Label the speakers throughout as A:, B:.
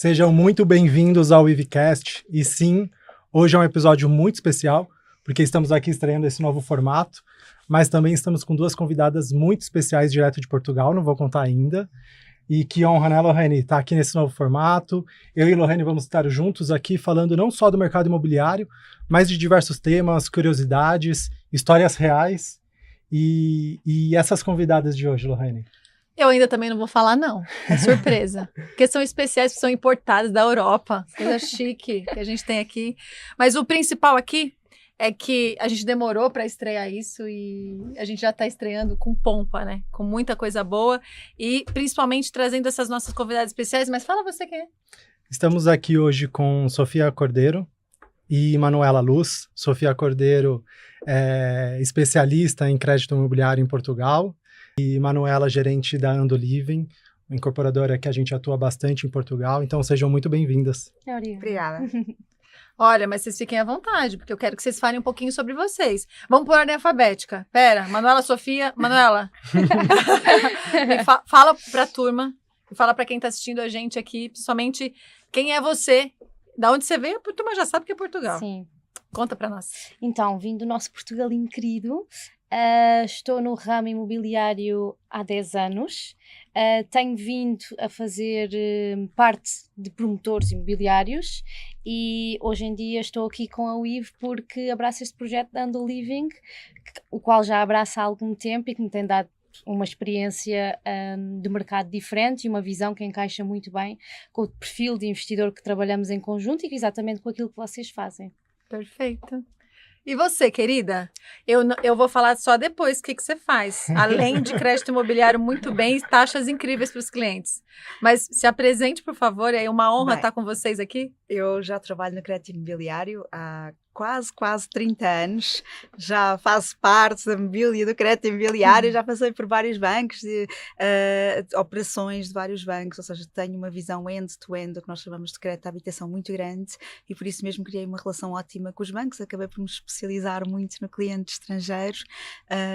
A: Sejam muito bem-vindos ao Ivcast. E sim, hoje é um episódio muito especial, porque estamos aqui estreando esse novo formato, mas também estamos com duas convidadas muito especiais direto de Portugal, não vou contar ainda. E que honra, né, Lohane, estar aqui nesse novo formato. Eu e Lohane vamos estar juntos aqui falando não só do mercado imobiliário, mas de diversos temas, curiosidades, histórias reais. E essas convidadas de hoje, Lohane?
B: Eu ainda também não vou falar, não. É surpresa. Porque são especiais, são importadas da Europa. Coisa chique que a gente tem aqui. Mas o principal aqui é que a gente demorou para estrear isso e a gente já está estreando com pompa, né? Com muita coisa boa e principalmente trazendo essas nossas convidadas especiais. Mas fala você quem é.
A: Estamos aqui hoje com Sofia Cordeiro e Manuela Luz. Sofia Cordeiro é especialista em crédito imobiliário em Portugal e Manuela, gerente da Ando Living, uma incorporadora que a gente atua bastante em Portugal. Então, sejam muito bem-vindas.
C: Obrigada.
B: Olha, mas vocês fiquem à vontade, porque eu quero que vocês falem um pouquinho sobre vocês. Vamos por ordem alfabética. Pera, Manuela, Sofia. Manuela, fala pra turma, fala pra quem tá assistindo a gente aqui, principalmente quem é você, da onde você veio, a turma já sabe que é Portugal.
C: Sim.
B: Conta pra nós.
C: Então, vim do nosso Portugalinho querido, estou no ramo imobiliário há 10 anos, tenho vindo a fazer parte de promotores imobiliários e hoje em dia estou aqui com a UIV porque abraço este projeto da Ando Living, o qual já abraça há algum tempo e que me tem dado uma experiência de mercado diferente e uma visão que encaixa muito bem com o perfil de investidor que trabalhamos em conjunto e exatamente com aquilo que vocês fazem.
B: Perfeito. E você, querida? Eu vou falar só depois o que você faz. Além de crédito imobiliário muito bem e taxas incríveis para os clientes. Mas se apresente, por favor. É uma honra estar com vocês aqui.
D: Eu já trabalho no crédito imobiliário há quase 30 anos. Já faço parte da mobília do crédito imobiliário. Já passei por vários bancos, operações de vários bancos. Ou seja, tenho uma visão end-to-end, o que nós chamamos de crédito à habitação muito grande. E por isso mesmo criei uma relação ótima com os bancos. Acabei por me especializar muito no cliente estrangeiro.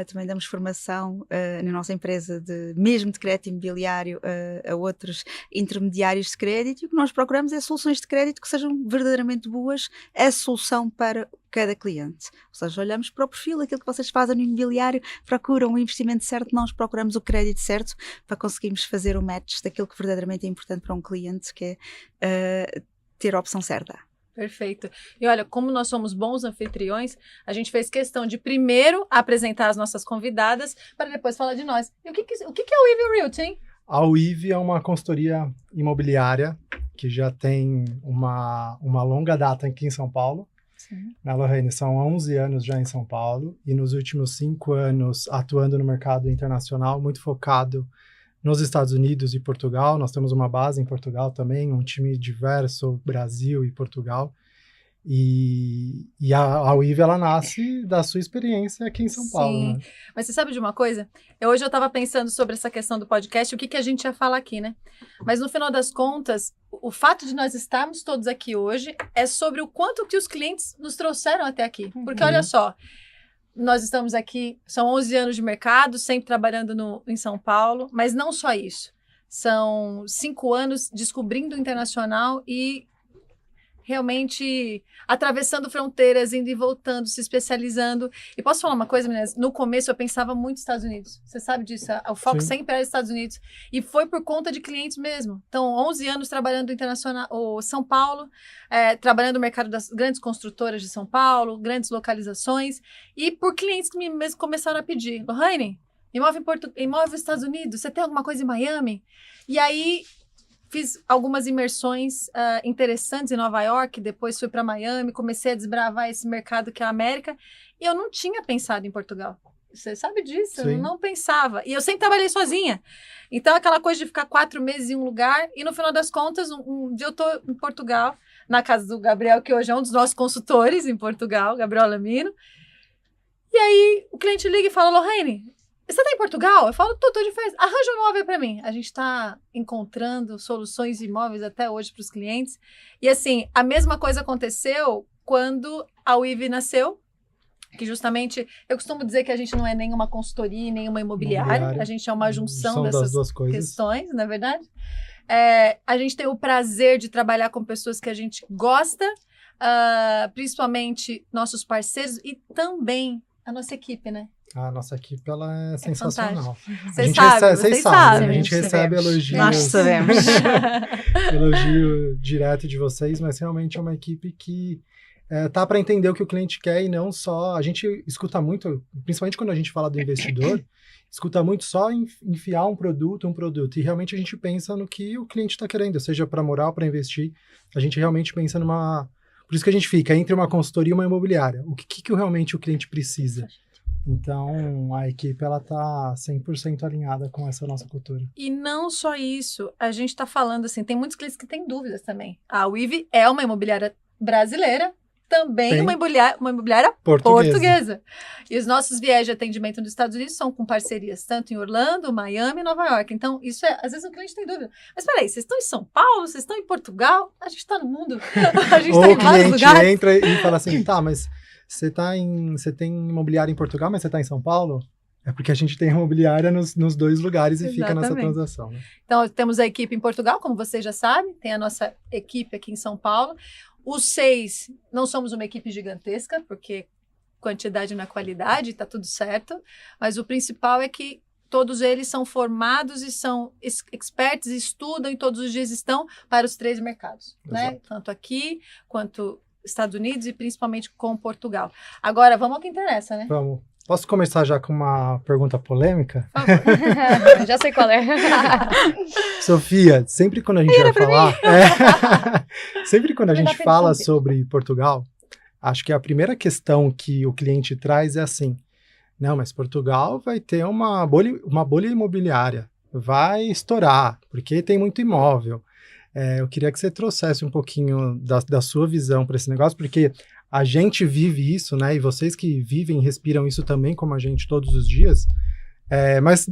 D: Também damos formação na nossa empresa mesmo de crédito imobiliário a outros intermediários de crédito. E o que nós procuramos é soluções de crédito que sejam verdadeiramente boas, a solução para cada cliente. Ou seja, olhamos para o perfil, aquilo que vocês fazem no imobiliário, procuram o investimento certo, nós procuramos o crédito certo para conseguirmos fazer o match daquilo que verdadeiramente é importante para um cliente, que é ter a opção certa.
B: Perfeito. E olha, como nós somos bons anfitriões, a gente fez questão de primeiro apresentar as nossas convidadas para depois falar de nós. E o que é o Ivy Realty, hein?
A: A UIV é uma consultoria imobiliária que já tem uma longa data aqui em São Paulo.
B: Sim.
A: Na Lohane, são 11 anos já em São Paulo e nos últimos 5 anos atuando no mercado internacional, muito focado nos Estados Unidos e Portugal. Nós temos uma base em Portugal também, um time diverso, Brasil e Portugal. E a UIV, ela nasce da sua experiência aqui em São Paulo. Né?
B: Mas você sabe de uma coisa? Hoje eu estava pensando sobre essa questão do podcast, o que a gente ia falar aqui, né? Mas no final das contas, o fato de nós estarmos todos aqui hoje é sobre o quanto que os clientes nos trouxeram até aqui. Porque olha só, nós estamos aqui, são 11 anos de mercado, sempre trabalhando em São Paulo, mas não só isso. São 5 anos descobrindo o internacional e realmente atravessando fronteiras, indo e voltando, se especializando. E posso falar uma coisa, meninas? No começo eu pensava muito nos Estados Unidos. Você sabe disso? O foco sempre era nos Estados Unidos. E foi por conta de clientes mesmo. Então, 11 anos trabalhando no internacional, ou São Paulo, trabalhando no mercado das grandes construtoras de São Paulo, grandes localizações. E por clientes que me mesmo começaram a pedir. Lohane, imóvel nos Estados Unidos, você tem alguma coisa em Miami? E aí fiz algumas imersões interessantes em Nova York, depois fui para Miami, comecei a desbravar esse mercado que é a América, e eu não tinha pensado em Portugal. Você sabe disso?
A: Sim.
B: Eu não pensava. E eu sempre trabalhei sozinha. Então, aquela coisa de ficar 4 meses em um lugar, e no final das contas, um dia eu estou em Portugal, na casa do Gabriel, que hoje é um dos nossos consultores em Portugal, Gabriel Lamino. E aí, o cliente liga e fala, Lohane, você está em Portugal? Eu falo, tô de férias. Arranja um imóvel para mim. A gente está encontrando soluções de imóveis até hoje para os clientes. E assim, a mesma coisa aconteceu quando a UIV nasceu, que justamente, eu costumo dizer que a gente não é nenhuma consultoria, nenhuma imobiliária. A gente é uma junção dessas
A: das duas coisas.
B: questões, não é verdade? A gente tem o prazer de trabalhar com pessoas que a gente gosta, principalmente nossos parceiros e também a nossa equipe, né?
A: A nossa equipe, ela é sensacional.
B: Vocês sabem,
A: Vocês sabem,
B: né?
A: a gente recebe elogios.
D: Nós sabemos.
A: Elogio direto de vocês, mas realmente é uma equipe que tá para entender o que o cliente quer e não só... A gente escuta muito, principalmente quando a gente fala do investidor, escuta muito só enfiar um produto, e realmente a gente pensa no que o cliente está querendo, seja para morar ou para investir. A gente realmente pensa numa... Por isso que a gente fica entre uma consultoria e uma imobiliária. O que realmente o cliente precisa? Então, a equipe, ela tá 100% alinhada com essa nossa cultura.
B: E não só isso, a gente está falando assim, tem muitos clientes que têm dúvidas também. A Weave é uma imobiliária brasileira, também uma imobiliária portuguesa. E os nossos viés de atendimento nos Estados Unidos são com parcerias tanto em Orlando, Miami e Nova York. Então, isso às vezes o cliente tem dúvida. Mas peraí, vocês estão em São Paulo? Vocês estão em Portugal? A gente está no mundo. A gente está em vários lugares.
A: Ou o cliente entra e fala assim, tá, mas você tem imobiliária em Portugal, mas você está em São Paulo? É porque a gente tem imobiliária nos dois lugares e fica nessa transação. Né?
B: Então, temos a equipe em Portugal, como vocês já sabem, tem a nossa equipe aqui em São Paulo. Os 6, não somos uma equipe gigantesca, porque quantidade na qualidade, está tudo certo, mas o principal é que todos eles são formados e são experts, estudam e todos os dias estão para os 3 mercados, né? Tanto aqui quanto Estados Unidos e principalmente com Portugal. Agora, vamos ao que interessa, né?
A: Vamos. Posso começar já com uma pergunta polêmica?
B: Por favor.
C: Já sei qual é.
A: Sofia, sempre quando a gente vai falar... sempre quando a gente fala sobre Portugal, acho que a primeira questão que o cliente traz é assim, não, mas Portugal vai ter uma bolha imobiliária, vai estourar, porque tem muito imóvel. Eu queria que você trouxesse um pouquinho da sua visão para esse negócio, porque a gente vive isso, né? E vocês que vivem e respiram isso também, como a gente, todos os dias. Mas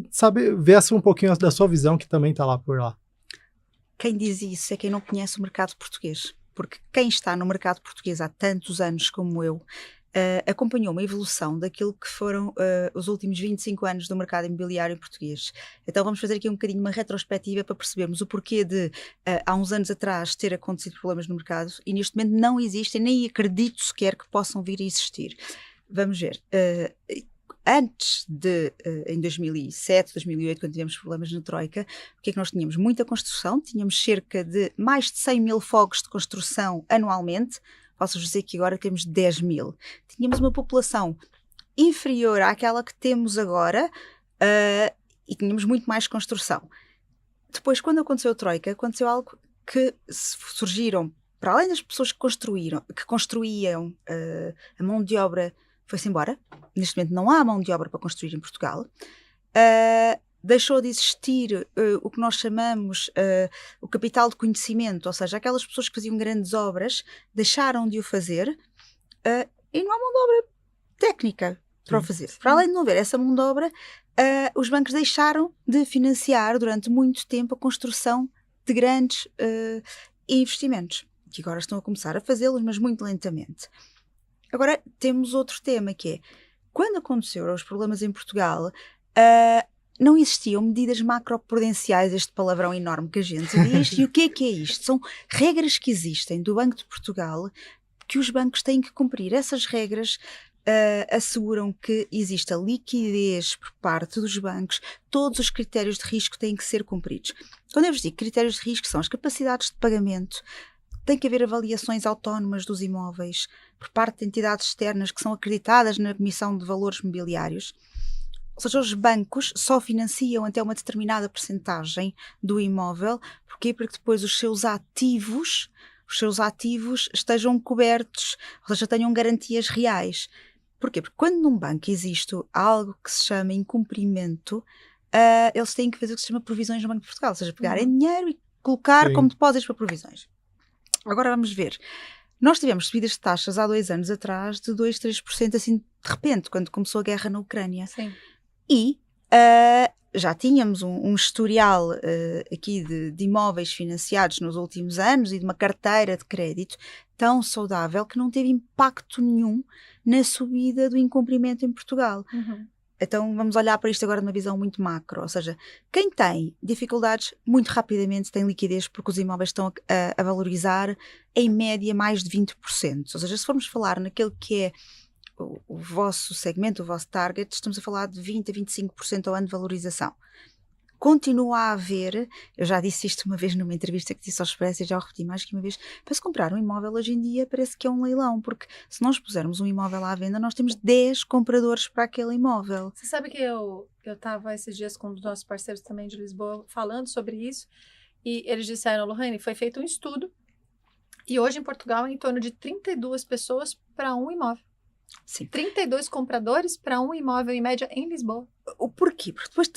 A: ver assim, um pouquinho da sua visão, que também está lá por lá.
D: Quem diz isso é quem não conhece o mercado português. Porque quem está no mercado português há tantos anos como eu, acompanhou uma evolução daquilo que foram os últimos 25 anos do mercado imobiliário português. Então vamos fazer aqui um bocadinho uma retrospectiva para percebermos o porquê de, há uns anos atrás, ter acontecido problemas no mercado e neste momento não existem, nem acredito sequer que possam vir a existir. Vamos ver. Antes de, em 2007, 2008, quando tivemos problemas na Troika, o que é que nós tínhamos? Muita construção, tínhamos cerca de mais de 100 mil fogos de construção anualmente. Posso-vos dizer que agora temos 10 mil. Tínhamos uma população inferior àquela que temos agora e tínhamos muito mais construção. Depois, quando aconteceu a Troika, aconteceu algo que surgiram, para além das pessoas que construíam, a mão de obra foi-se embora. Neste momento não há mão de obra para construir em Portugal. Deixou de existir o que nós chamamos o capital de conhecimento, ou seja, aquelas pessoas que faziam grandes obras deixaram de o fazer e não há mão de obra técnica para o fazer. Para além de não haver essa mão de obra, os bancos deixaram de financiar durante muito tempo a construção de grandes investimentos, que agora estão a começar a fazê-los, mas muito lentamente. Agora temos outro tema que é, quando aconteceram os problemas em Portugal, não existiam medidas macroprudenciais, este palavrão enorme que a gente diz, e o que é isto? São regras que existem do Banco de Portugal que os bancos têm que cumprir. Essas regras asseguram que exista liquidez por parte dos bancos, todos os critérios de risco têm que ser cumpridos. Quando eu vos digo critérios de risco, são as capacidades de pagamento, tem que haver avaliações autónomas dos imóveis por parte de entidades externas que são acreditadas na emissão de valores mobiliários. Ou seja, os bancos só financiam até uma determinada percentagem do imóvel. Porquê? Porque depois os seus ativos estejam cobertos, ou seja, tenham garantias reais. Porquê? Porque quando num banco existe algo que se chama incumprimento, eles têm que fazer o que se chama provisões no Banco de Portugal, ou seja, pegarem dinheiro e colocar como depósitos para provisões. Agora vamos ver. Nós tivemos subidas de taxas há 2 anos atrás de 2, 3% assim de repente, quando começou a guerra na Ucrânia.
B: Sim.
D: E já tínhamos um historial aqui de imóveis financiados nos últimos anos e de uma carteira de crédito tão saudável que não teve impacto nenhum na subida do incumprimento em Portugal.
B: Uhum.
D: Então vamos olhar para isto agora numa visão muito macro, ou seja, quem tem dificuldades muito rapidamente tem liquidez porque os imóveis estão a valorizar em média mais de 20%. Ou seja, se formos falar naquele que é o vosso segmento, o vosso target, estamos a falar de 20 a 25% ao ano de valorização. Continua a haver, eu já disse isto uma vez numa entrevista que disse ao Expresso e já o repeti mais que uma vez, para se comprar um imóvel hoje em dia parece que é um leilão, porque se nós pusermos um imóvel à venda, nós temos 10 compradores para aquele imóvel.
B: Você sabe que eu estava esses dias com um dos nossos parceiros também de Lisboa falando sobre isso, e eles disseram, Lohane, foi feito um estudo, e hoje em Portugal é em torno de 32 pessoas para um imóvel.
D: Sim.
B: 32 compradores para um imóvel em média em Lisboa.
D: O porquê? Porque depois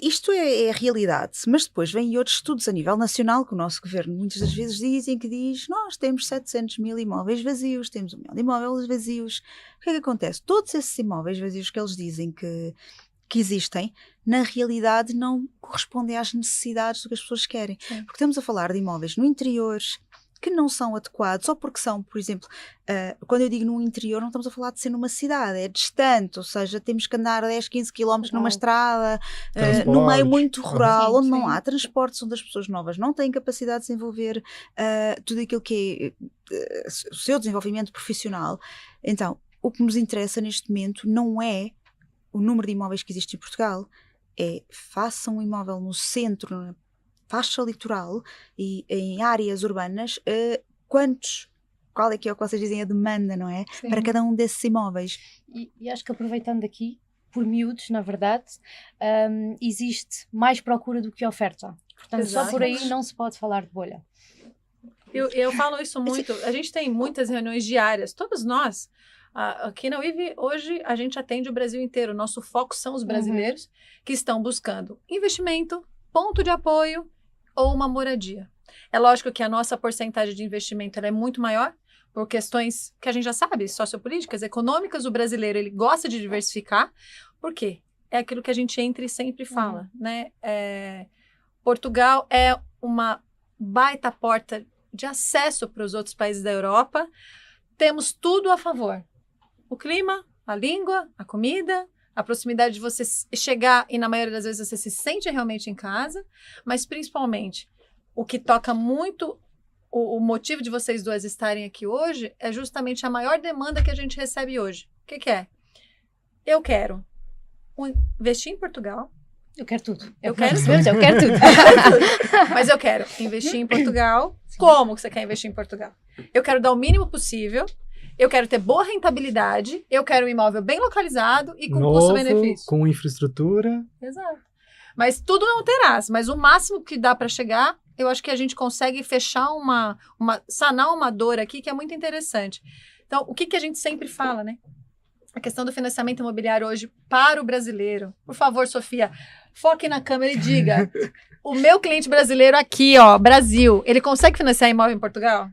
D: isto é a realidade, mas depois vêm outros estudos a nível nacional que o nosso governo muitas das vezes diz nós temos 700 mil imóveis vazios, temos 1 milhão de imóveis vazios. O que é que acontece? Todos esses imóveis vazios que eles dizem que existem, na realidade não correspondem às necessidades do que as pessoas querem.
B: Sim.
D: Porque estamos a falar de imóveis no interior que não são adequados, ou porque são, por exemplo, quando eu digo no interior, não estamos a falar de ser numa cidade, é distante, ou seja, temos que andar 10, 15 quilómetros numa estrada, num meio muito rural, onde não há transportes, onde as pessoas novas não têm capacidade de desenvolver tudo aquilo que é o seu desenvolvimento profissional. Então, o que nos interessa neste momento não é o número de imóveis que existe em Portugal, é façam um imóvel no centro, na faixa litoral e em áreas urbanas, qual é que vocês dizem a demanda, não é?
B: Sim.
D: Para cada um desses imóveis.
C: E acho que aproveitando aqui, por miúdos, na verdade, existe mais procura do que oferta. Portanto,
B: Exato.
C: só por aí não se pode falar de bolha.
B: Eu falo isso muito, a gente tem muitas reuniões diárias, todos nós, aqui na UIV, hoje a gente atende o Brasil inteiro, nosso foco são os brasileiros que estão buscando investimento, ponto de apoio ou uma moradia. É lógico que a nossa porcentagem de investimento ela é muito maior, por questões que a gente já sabe, sociopolíticas, econômicas, o brasileiro ele gosta de diversificar, por quê? É aquilo que a gente entra e sempre fala, né? Portugal é uma baita porta de acesso para os outros países da Europa, temos tudo a favor. O clima, a língua, a comida, a proximidade de você chegar e na maioria das vezes você se sente realmente em casa, mas principalmente o que toca muito o motivo de vocês duas estarem aqui hoje é justamente a maior demanda que a gente recebe hoje. O que é? Eu quero investir em Portugal.
C: Eu quero tudo.
B: Eu quero
C: tudo.
B: Mas eu quero investir em Portugal. Como que você quer investir em Portugal? Eu quero dar o mínimo possível. Eu quero ter boa rentabilidade. Eu quero um imóvel bem localizado e com custo-benefício.
A: Com infraestrutura.
B: Exato. Mas tudo não terás. Mas o máximo que dá para chegar, eu acho que a gente consegue fechar sanar uma dor aqui que é muito interessante. Então, o que a gente sempre fala, né? A questão do financiamento imobiliário hoje para o brasileiro. Por favor, Sofia, foque na câmera e diga. O meu cliente brasileiro aqui, ó, Brasil, ele consegue financiar imóvel em Portugal?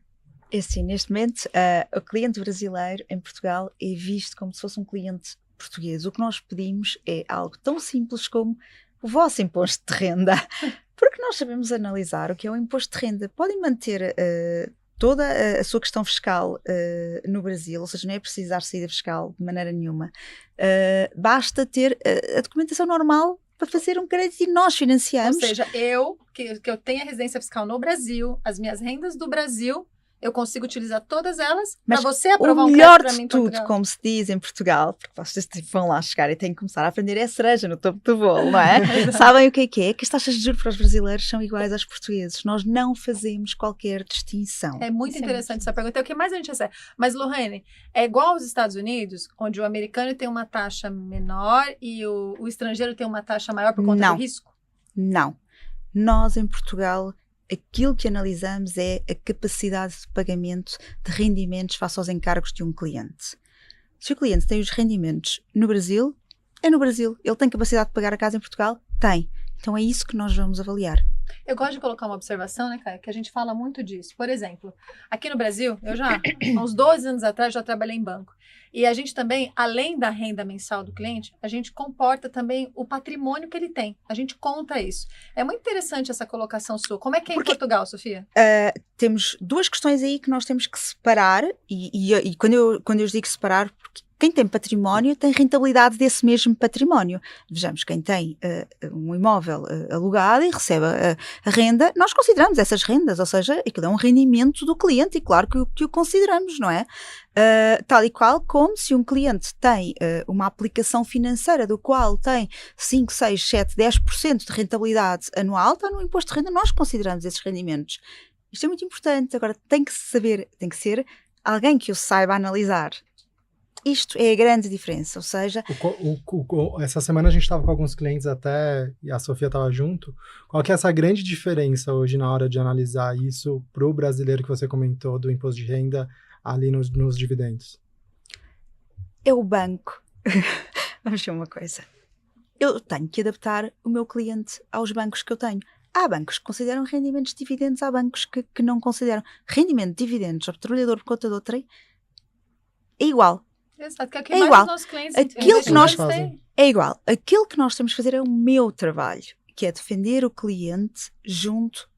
D: É assim, neste momento, o cliente brasileiro em Portugal é visto como se fosse um cliente português. O que nós pedimos é algo tão simples como o vosso imposto de renda. Porque nós sabemos analisar o que é o imposto de renda. Podem manter toda a sua questão fiscal no Brasil, ou seja, não é preciso dar saída fiscal de maneira nenhuma. Basta ter a documentação normal para fazer um crédito e nós financiamos.
B: Ou seja, que eu tenho a residência fiscal no Brasil, as minhas rendas do Brasil, eu consigo utilizar todas elas para você aprovar um crédito para mim em Portugal.
D: O melhor de tudo, como se diz em Portugal, porque vocês vão lá chegar e têm que começar a aprender a cereja no topo do bolo, não é? Sabem o que é? Que as taxas de juros para os brasileiros são iguais aos portugueses. Nós não fazemos qualquer distinção.
B: É muito interessante essa pergunta. É o que mais a gente recebe. Mas, Lohane, é igual aos Estados Unidos, onde o americano tem uma taxa menor e o estrangeiro tem uma taxa maior por conta do risco?
D: Não. Nós, em Portugal, aquilo que analisamos é a capacidade de pagamento de rendimentos face aos encargos de um cliente. Se o cliente tem os rendimentos no Brasil, é no Brasil. Ele tem capacidade de pagar a casa em Portugal? Tem. Então é isso que nós vamos avaliar.
B: Eu gosto de colocar uma observação, né, Caio, que a gente fala muito disso. Por exemplo, aqui no Brasil, eu já, há uns 12 anos atrás, já trabalhei em banco. E a gente também, além da renda mensal do cliente, a gente comporta também o patrimônio que ele tem. A gente conta isso. É muito interessante essa colocação sua. Como é que é em Portugal, Sofia?
D: Temos duas questões aí que nós temos que separar. E quando eu digo separar, porque quem tem património tem rentabilidade desse mesmo património. Vejamos, quem tem um imóvel alugado e recebe a renda, nós consideramos essas rendas, ou seja, aquilo é um rendimento do cliente e claro que o consideramos, não é? Tal e qual como se um cliente tem uma aplicação financeira do qual tem 5, 6, 7, 10% de rentabilidade anual, está no imposto de renda, nós consideramos esses rendimentos. Isto é muito importante. Agora, tem que ser alguém que o saiba analisar. Isto é a grande diferença, ou seja...
A: Essa semana a gente estava com alguns clientes até, e a Sofia estava junto. Qual que é essa grande diferença hoje na hora de analisar isso para o brasileiro que você comentou do imposto de renda ali nos dividendos?
D: É o banco. Vamos ver uma coisa. Eu tenho que adaptar o meu cliente aos bancos que eu tenho. Há bancos que consideram rendimentos de dividendos, há bancos que não consideram. Rendimento de dividendos ao trabalhador por conta de outrem é igual.
B: Exato, que é o que
D: É
B: mais
D: igual.
B: os nossos clientes
D: Aquilo que nós
A: fazem.
D: É igual. Aquilo que nós temos que fazer é o meu trabalho, que é defender o cliente junto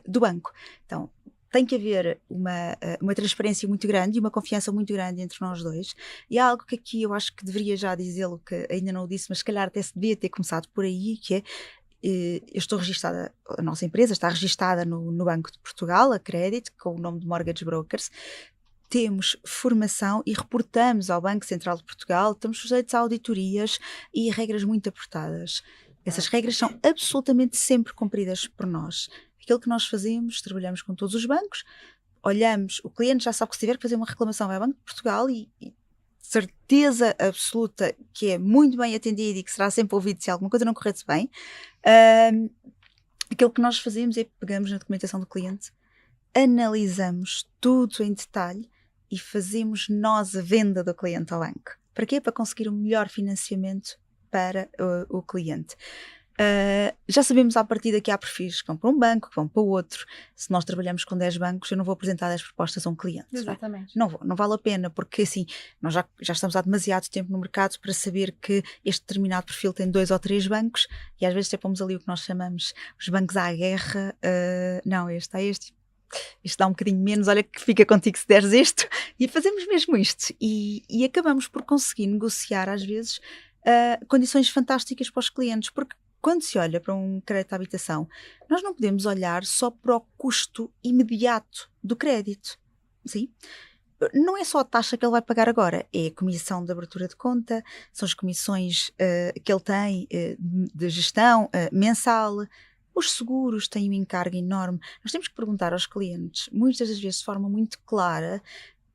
D: do banco. Então, tem que haver uma transparência muito grande e uma confiança muito grande entre nós dois. E há algo que aqui eu acho que deveria já dizê-lo, que ainda não o disse, mas se calhar até se devia ter começado por aí, que é, eu estou registada, a nossa empresa está registada no Banco de Portugal, a Credit, com o nome de Mortgage Brokers. Temos formação e reportamos ao Banco Central de Portugal, estamos sujeitos a auditorias e regras muito apertadas. Essas regras são absolutamente sempre cumpridas por nós. Aquilo que nós fazemos, trabalhamos com todos os bancos, olhamos, o cliente já sabe que se tiver que fazer uma reclamação vai ao Banco de Portugal e certeza absoluta que é muito bem atendido e que será sempre ouvido se alguma coisa não correr bem. Aquilo que nós fazemos é pegamos na documentação do cliente, analisamos tudo em detalhe e fazemos nós a venda do cliente ao banco. Para quê? Para conseguir o melhor financiamento para o cliente. Já sabemos à partida que há perfis que vão para um banco, que vão para o outro. Se nós trabalhamos com 10 bancos, eu não vou apresentar 10 propostas a um cliente.
B: Exatamente.
D: Não vale a pena, porque assim, nós já estamos há demasiado tempo no mercado para saber que este determinado perfil tem 2 ou 3 bancos e às vezes até pomos ali o que nós chamamos os bancos à guerra. Não, isto dá um bocadinho menos, olha que fica contigo se deres isto, e fazemos mesmo isto, e acabamos por conseguir negociar às vezes condições fantásticas para os clientes, porque quando se olha para um crédito à habitação, nós não podemos olhar só para o custo imediato do crédito, sim? Não é só a taxa que ele vai pagar agora, é a comissão de abertura de conta, são as comissões que ele tem de gestão mensal. Os seguros têm um encargo enorme. Nós temos que perguntar aos clientes, muitas das vezes de forma muito clara,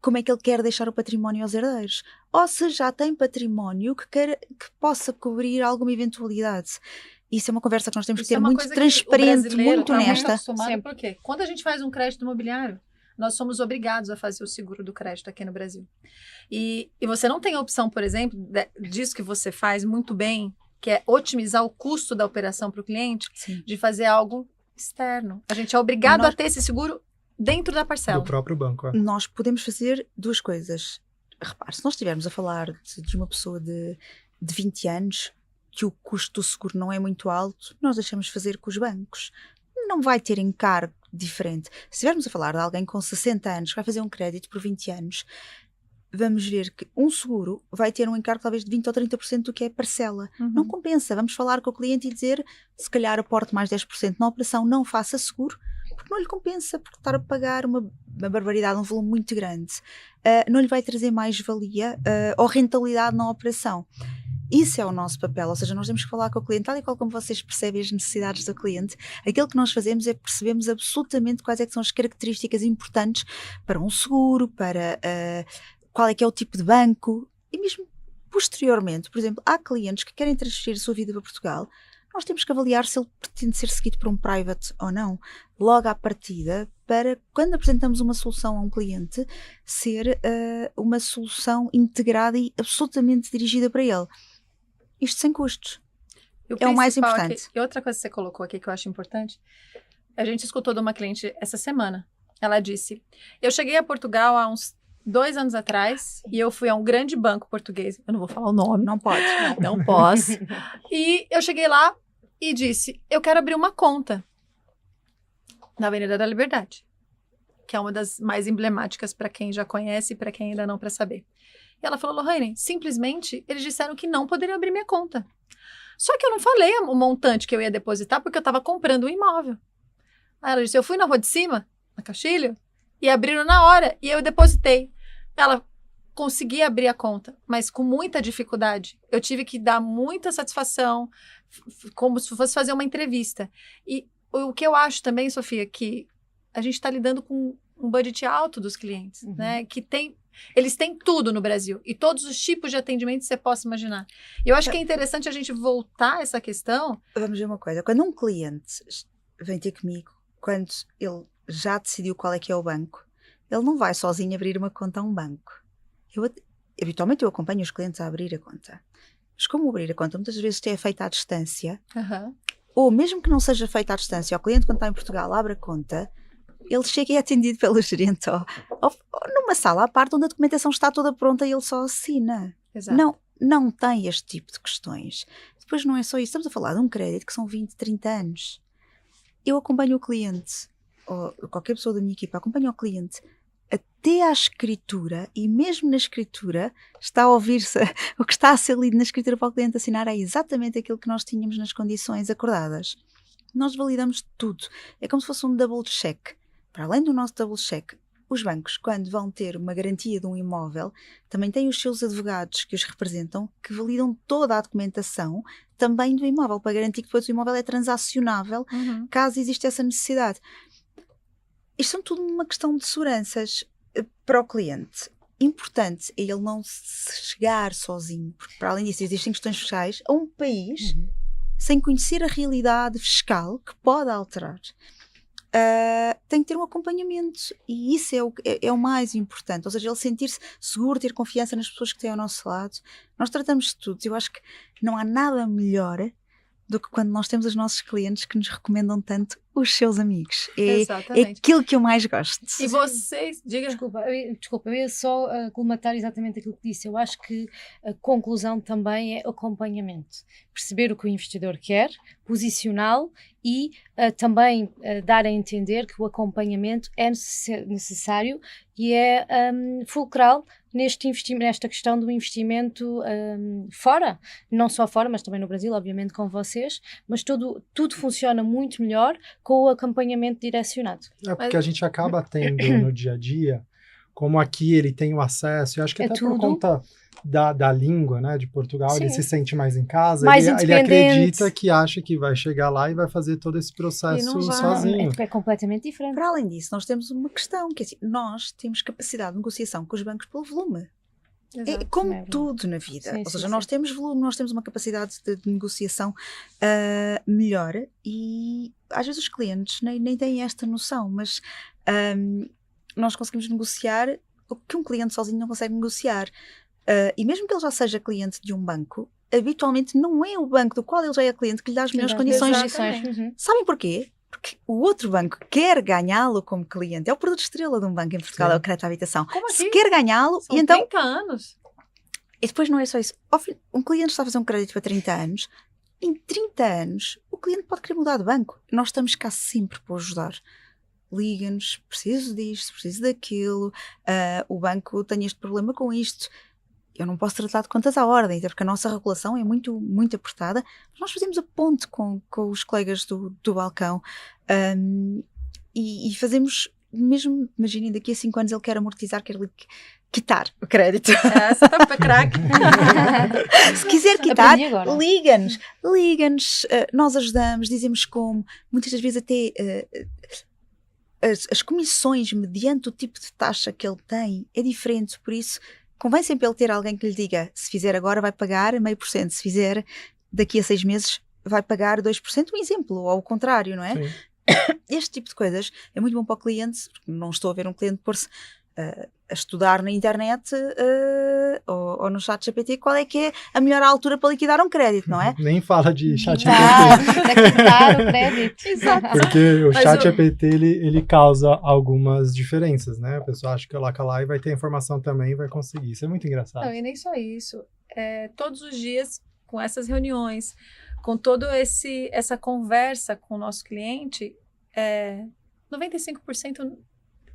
D: como é que ele quer deixar o património aos herdeiros. Ou se já tem património que possa cobrir alguma eventualidade. Isso é uma conversa que nós temos que ter muito transparente, muito honesta.
B: Porque quando a gente faz um crédito imobiliário, nós somos obrigados a fazer o seguro do crédito aqui no Brasil. E você não tem a opção, por exemplo, disso que você faz muito bem, que é otimizar o custo da operação para o cliente, sim, de fazer algo externo. A gente é obrigado a ter esse seguro dentro da parcela.
A: Do próprio banco.
D: Nós podemos fazer 2 coisas. Repare, se nós estivermos a falar de uma pessoa de 20 anos, que o custo do seguro não é muito alto, nós deixamos fazer com os bancos. Não vai ter encargo diferente. Se estivermos a falar de alguém com 60 anos que vai fazer um crédito por 20 anos, vamos ver que um seguro vai ter um encargo talvez de 20% ou 30% do que é parcela. Uhum. Não compensa. Vamos falar com o cliente e dizer, se calhar aporte mais 10% na operação, não faça seguro, porque não lhe compensa, porque estar a pagar uma barbaridade, um volume muito grande, não lhe vai trazer mais valia ou rentabilidade na operação. Isso é o nosso papel, ou seja, nós temos que falar com o cliente, tal e qual como vocês percebem as necessidades do cliente. Aquilo que nós fazemos é percebemos absolutamente quais é que são as características importantes para um seguro, para qual é que é o tipo de banco, e mesmo posteriormente, por exemplo, há clientes que querem transferir a sua vida para Portugal, nós temos que avaliar se ele pretende ser seguido por um private ou não, logo à partida, para quando apresentamos uma solução a um cliente, ser uma solução integrada e absolutamente dirigida para ele. Isto sem custos. É o mais importante.
B: E outra coisa que você colocou aqui que eu acho importante, a gente escutou de uma cliente essa semana, ela disse, eu cheguei a Portugal há uns 2 anos atrás, e eu fui a um grande banco português, eu não vou falar o nome.
D: Não pode.
B: Não posso. E eu cheguei lá e disse, eu quero abrir uma conta na Avenida da Liberdade, que é uma das mais emblemáticas para quem já conhece e para quem ainda não para saber. E ela falou, Lohane, simplesmente eles disseram que não poderiam abrir minha conta. Só que eu não falei o montante que eu ia depositar, porque eu estava comprando um imóvel. Aí ela disse, eu fui na Rua de Cima, na Castilho, e abriram na hora, e eu depositei. Ela conseguia abrir a conta, mas com muita dificuldade. Eu tive que dar muita satisfação, como se fosse fazer uma entrevista. E o que eu acho também, Sofia, que a gente está lidando com um budget alto dos clientes, né? Que eles têm tudo no Brasil, e todos os tipos de atendimento que você possa imaginar. Eu acho que é interessante a gente voltar a essa questão.
D: Vamos ver uma coisa, quando um cliente vem ter comigo, quando ele já decidiu qual é que é o banco, ele não vai sozinho abrir uma conta a um banco. Habitualmente eu acompanho os clientes a abrir a conta. Mas como abrir a conta muitas vezes é feita à distância, ou mesmo que não seja feita à distância, o cliente quando está em Portugal abre a conta, ele chega e é atendido pelo gerente ou numa sala à parte onde a documentação está toda pronta e ele só assina.
B: Exato.
D: Não tem este tipo de questões. Depois não é só isso, estamos a falar de um crédito que são 20, 30 anos. Eu acompanho o cliente, ou qualquer pessoa da minha equipa acompanha o cliente até à escritura, e mesmo na escritura está a ouvir-se o que está a ser lido na escritura para o cliente assinar é exatamente aquilo que nós tínhamos nas condições acordadas. Nós validamos tudo. É como se fosse um double check. Para além do nosso double check, os bancos, quando vão ter uma garantia de um imóvel, também têm os seus advogados que os representam, que validam toda a documentação também do imóvel, para garantir que depois o imóvel é transacionável, caso exista essa necessidade. Isto são tudo uma questão de seguranças para o cliente. Importante é ele não se chegar sozinho, porque para além disso existem questões fiscais a um país sem conhecer a realidade fiscal que pode alterar. Tem que ter um acompanhamento, e isso é o mais importante, ou seja, ele sentir-se seguro, ter confiança nas pessoas que têm ao nosso lado. Nós tratamos de tudo. Eu acho que não há nada melhor do que quando nós temos os nossos clientes que nos recomendam tanto os seus amigos. É aquilo que eu mais gosto.
B: E vocês, diga.
C: Desculpa, eu ia só colmatar exatamente aquilo que disse. Eu acho que a conclusão também é acompanhamento. Perceber o que o investidor quer, posicioná-lo e também dar a entender que o acompanhamento é necessário e é fulcral nesta questão do investimento fora, não só fora, mas também no Brasil, obviamente com vocês, mas tudo funciona muito melhor com o acompanhamento direcionado.
A: É porque a gente acaba tendo no dia a dia, como aqui ele tem o acesso, eu acho que até por conta da língua, né, de Portugal,
C: Sim.
A: Ele se sente mais em casa,
C: Mais
A: ele acredita que acha que vai chegar lá e vai fazer todo esse processo sozinho.
C: É completamente diferente.
D: Para além disso, nós temos uma questão, que é assim, nós temos capacidade de negociação com os bancos pelo volume.
B: Exato.
D: É como tudo na vida.
C: Sim,
D: ou seja,
C: sim,
D: nós temos volume, nós temos uma capacidade de negociação melhor, e às vezes os clientes nem têm esta noção, mas nós conseguimos negociar o que um cliente sozinho não consegue negociar. E mesmo que ele já seja cliente de um banco, habitualmente não é o banco do qual ele já é cliente que lhe dá as melhores condições. Sabem porquê? Porque o outro banco quer ganhá-lo como cliente. É o produto estrela de um banco em Portugal, é o crédito à habitação.
B: Se
D: quer ganhá-lo,
B: São
D: e então
B: 30 anos.
D: E depois não é só isso. Um cliente está a fazer um crédito para 30 anos. Em 30 anos, o cliente pode querer mudar de banco. Nós estamos cá sempre para ajudar. Liga-nos, preciso disto, preciso daquilo. O banco tem este problema com isto. Eu não posso tratar de contas à ordem, até porque a nossa regulação é muito, muito apertada. Mas nós fazemos a ponte com os colegas do balcão e fazemos, mesmo, imaginem, daqui a 5 anos ele quer amortizar, quer quitar o crédito.
B: Essa está para craque.
D: Se quiser quitar, liga-nos, nós ajudamos, dizemos como, muitas das vezes até as comissões mediante o tipo de taxa que ele tem é diferente, por isso convém sempre ele ter alguém que lhe diga, se fizer agora vai pagar 0,5%, se fizer daqui a 6 meses vai pagar 2%, um exemplo, ou ao contrário, não é?
A: Sim.
D: Este tipo de coisas é muito bom para o cliente, porque não estou a ver um cliente pôr-se a estudar na internet ou no chat GPT qual é que é a melhor altura para liquidar um crédito, não é?
A: Nem fala de chat GPT.
C: Quitar o crédito.
B: Exato.
A: Porque o chat GPT, ele causa algumas diferenças, né? A pessoa acha que ela lá e vai ter informação também e vai conseguir. Isso é muito engraçado.
B: Não, e nem só isso. Todos os dias, com essas reuniões, com toda essa conversa com o nosso cliente, 95%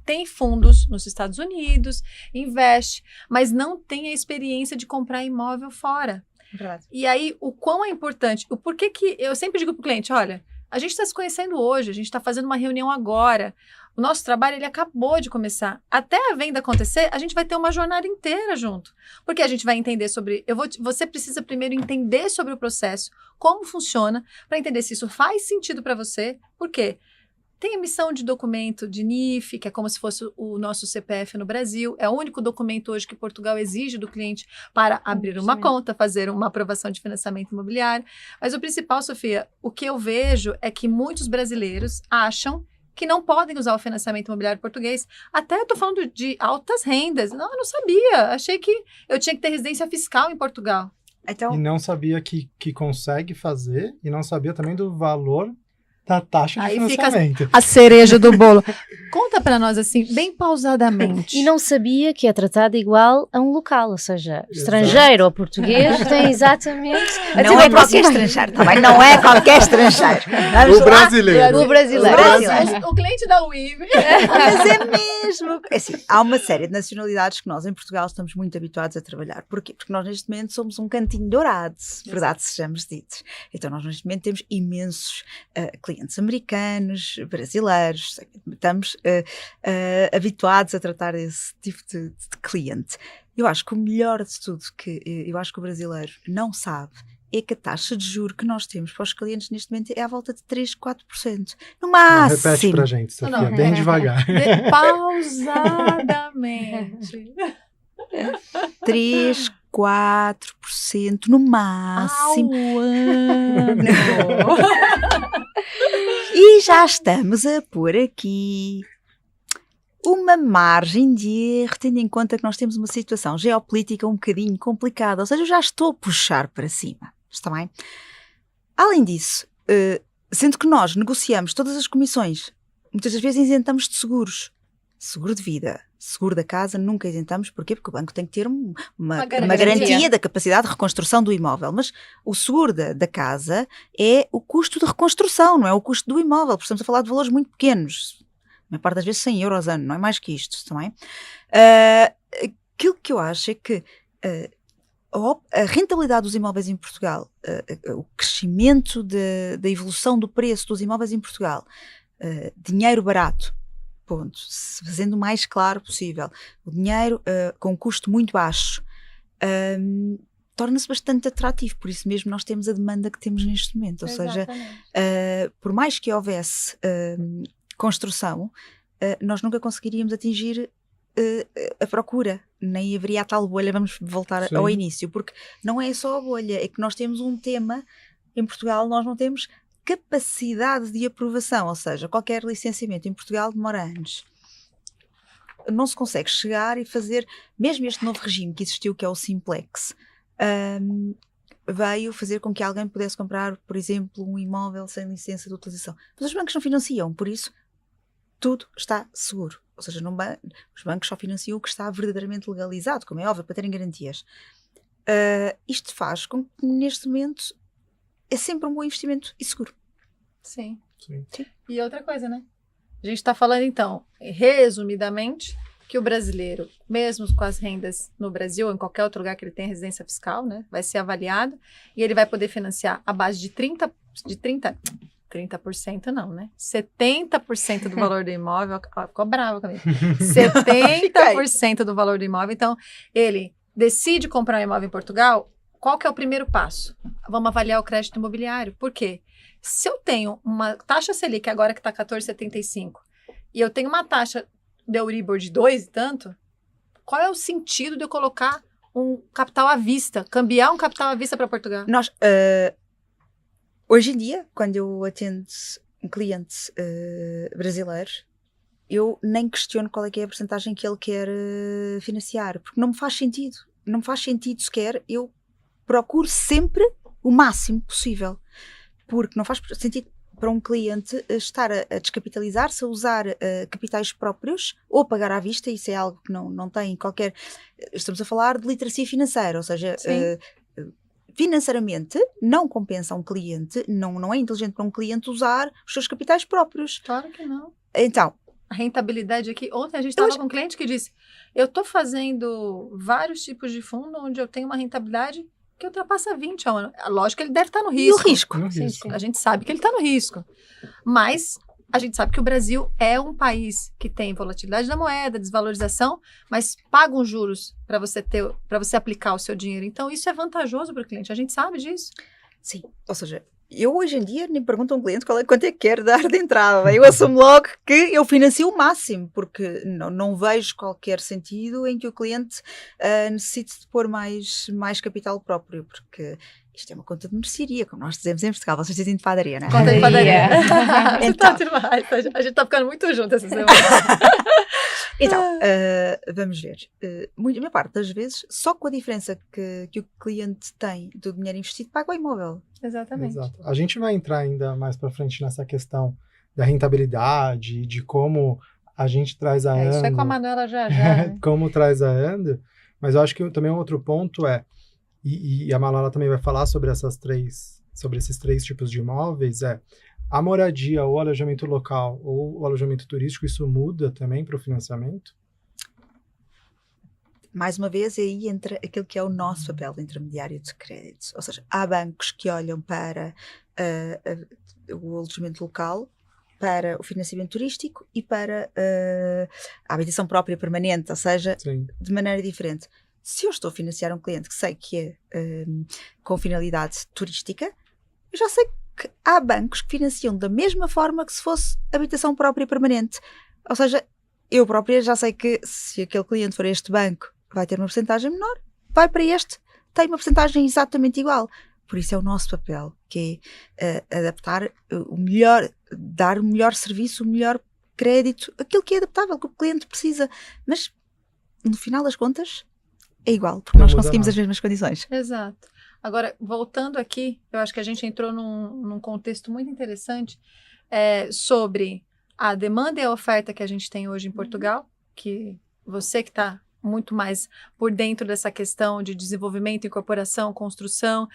B: tem fundos nos Estados Unidos, investe, mas não tem a experiência de comprar imóvel fora.
D: Verdade.
B: E aí, o quão é importante, o porquê que eu sempre digo para o cliente, olha, a gente está se conhecendo hoje, a gente está fazendo uma reunião agora, o nosso trabalho, ele acabou de começar. Até a venda acontecer, a gente vai ter uma jornada inteira junto. Porque a gente vai entender sobre... Você precisa primeiro entender sobre o processo, como funciona, para entender se isso faz sentido para você. Por quê? Tem emissão de documento de NIF, que é como se fosse o nosso CPF no Brasil. É o único documento hoje que Portugal exige do cliente para abrir uma conta, fazer uma aprovação de financiamento imobiliário. Mas o principal, Sofia, o que eu vejo é que muitos brasileiros acham que não podem usar o financiamento imobiliário português. Até eu estou falando de altas rendas. Não, eu não sabia. Achei que eu tinha que ter residência fiscal em Portugal.
D: Então,
A: E não sabia que consegue fazer, e não sabia também do valor da taxa de
B: Aí fica
A: financiamento.
B: a cereja do bolo. Conta para nós, assim, bem pausadamente.
C: E não sabia que é tratado igual a um local, ou seja, estrangeiro ou português tem exatamente...
D: não é qualquer estrangeiro, também não é qualquer estrangeiro. Vamos
A: O
D: lá.
A: brasileiro.
C: O brasileiro.
B: O cliente da UIV.
D: Mas é mesmo. É assim, há uma série de nacionalidades que nós em Portugal estamos muito habituados a trabalhar. Porquê? Porque nós neste momento somos um cantinho dourado, verdade sejamos ditos. Então nós neste momento temos imensos clientes americanos, brasileiros, estamos habituados a tratar esse tipo de cliente. Eu acho que o melhor de tudo que eu acho que o brasileiro não sabe é que a taxa de juros que nós temos para os clientes neste momento é à volta de 3, 4%. No máximo.
A: Repete pra gente, Sofia,
B: Não.
A: bem devagar.
B: Pausadamente.
D: 3, 4% no máximo.
B: Ao ano.
D: E já estamos a pôr aqui uma margem de erro, tendo em conta que nós temos uma situação geopolítica um bocadinho complicada, ou seja, eu já estou a puxar para cima, está bem? Além disso, sendo que nós negociamos todas as comissões, muitas das vezes isentamos de seguros, seguro de vida, seguro da casa, nunca isentamos, porquê? Porque o banco tem que ter uma garantia da capacidade de reconstrução do imóvel, mas o seguro da casa é o custo de reconstrução, não é o custo do imóvel, porque estamos a falar de valores muito pequenos, a maior parte das vezes 100 euros ano, não é mais que isto, também. Aquilo que eu acho é que a rentabilidade dos imóveis em Portugal, o crescimento da evolução do preço dos imóveis em Portugal, dinheiro barato, ponto, fazendo o mais claro possível, o dinheiro com um custo muito baixo, torna-se bastante atrativo, por isso mesmo nós temos a demanda que temos neste momento, ou seja, por mais que houvesse construção, nós nunca conseguiríamos atingir a procura, nem haveria a tal bolha, vamos voltar ao início, porque não é só a bolha, é que nós temos um tema, em Portugal nós não temos capacidade de aprovação, ou seja, qualquer licenciamento em Portugal demora anos. Não se consegue chegar e fazer, mesmo este novo regime que existiu, que é o Simplex, veio fazer com que alguém pudesse comprar, por exemplo, um imóvel sem licença de utilização. Mas os bancos não financiam, por isso tudo está seguro. Ou seja, os bancos só financiam o que está verdadeiramente legalizado, como é óbvio, para terem garantias. Isto faz com que, neste momento, é sempre um bom investimento e seguro.
B: Sim.
A: Sim.
B: E outra coisa, né? A gente está falando, então, resumidamente, que o brasileiro, mesmo com as rendas no Brasil ou em qualquer outro lugar que ele tenha residência fiscal, né, vai ser avaliado e ele vai poder financiar a base de 30% não, né? 70% do valor do imóvel, ficou bravo comigo. 70% do valor do imóvel. Então, ele decide comprar um imóvel em Portugal, qual que é o primeiro passo? Vamos avaliar o crédito imobiliário. Por quê? Se eu tenho uma taxa Selic, agora que está 14,75, e eu tenho uma taxa de Euribor de 2 e tanto, qual é o sentido de eu colocar um capital à vista, cambiar um capital à vista para Portugal?
D: Nós, hoje em dia, quando eu atendo um cliente brasileiro, eu nem questiono qual é que é a porcentagem que ele quer financiar, porque não me faz sentido. Não me faz sentido sequer, eu procuro sempre o máximo possível, porque não faz sentido para um cliente estar a descapitalizar-se, a usar capitais próprios ou pagar à vista, isso é algo que não tem qualquer... Estamos a falar de literacia financeira, ou seja, financeiramente não compensa um cliente, não é inteligente para um cliente usar os seus capitais próprios.
B: Claro que não.
D: Então,
B: a rentabilidade aqui. Ontem a gente estava com um cliente que disse, eu estou fazendo vários tipos de fundo onde eu tenho uma rentabilidade que ultrapassa 20 ao ano. Lógico que ele deve estar no
D: E o
B: risco.
D: risco?
A: No
C: Sim,
A: risco.
C: sim.
B: A gente sabe que ele está no risco. Mas a gente sabe que o Brasil é um país que tem volatilidade da moeda, desvalorização, mas pagam juros para você aplicar o seu dinheiro. Então, isso é vantajoso para o cliente. A gente sabe disso.
D: Sim, ou seja, eu hoje em dia nem pergunto a um cliente quanto é que quer dar de entrada. Eu assumo logo que eu financio o máximo, porque não vejo qualquer sentido em que o cliente necessite de pôr mais capital próprio, porque isto é uma conta de mercearia, como nós dizemos em Portugal. Vocês dizem de padaria, não é?
B: Conta de padaria. Você
D: Então.
B: tá demais. A gente tá ficando muito junto essa semana.
D: Então, vamos ver. A maior parte das vezes, só com a diferença que o cliente tem do dinheiro investido, paga o imóvel.
B: Exatamente.
A: Exato. A gente vai entrar ainda mais para frente nessa questão da rentabilidade, de como a gente traz a
B: Isso é com a
A: Ando,
B: Manuela já. Né?
A: como traz a Ando, mas eu acho que também um outro ponto e a Manuela também vai falar sobre esses três tipos de imóveis, a moradia, ou o alojamento local, ou o alojamento turístico, isso muda também para o financiamento?
D: Mais uma vez, aí entra aquilo que é o nosso papel de intermediário de crédito. Ou seja, há bancos que olham para o alojamento local, para o financiamento turístico e para a habitação própria permanente, ou seja,
A: Sim.
D: de maneira diferente. Se eu estou a financiar um cliente que sei que é com finalidade turística, eu já sei que há bancos que financiam da mesma forma que se fosse habitação própria permanente. Ou seja, eu própria já sei que se aquele cliente for a este banco, vai ter uma porcentagem menor, vai para este, tem uma porcentagem exatamente igual. Por isso é o nosso papel, que é adaptar o melhor, dar o melhor serviço, o melhor crédito, aquilo que é adaptável, que o cliente precisa. Mas, no final das contas, é igual, porque
A: Não
D: nós
A: muda
D: conseguimos
A: nada.
D: as mesmas condições.
B: Exato. Agora, voltando aqui, eu acho que a gente entrou num contexto muito interessante sobre a demanda e a oferta que a gente tem hoje em Portugal, que você que está muito mais por dentro dessa questão de desenvolvimento, incorporação, construção,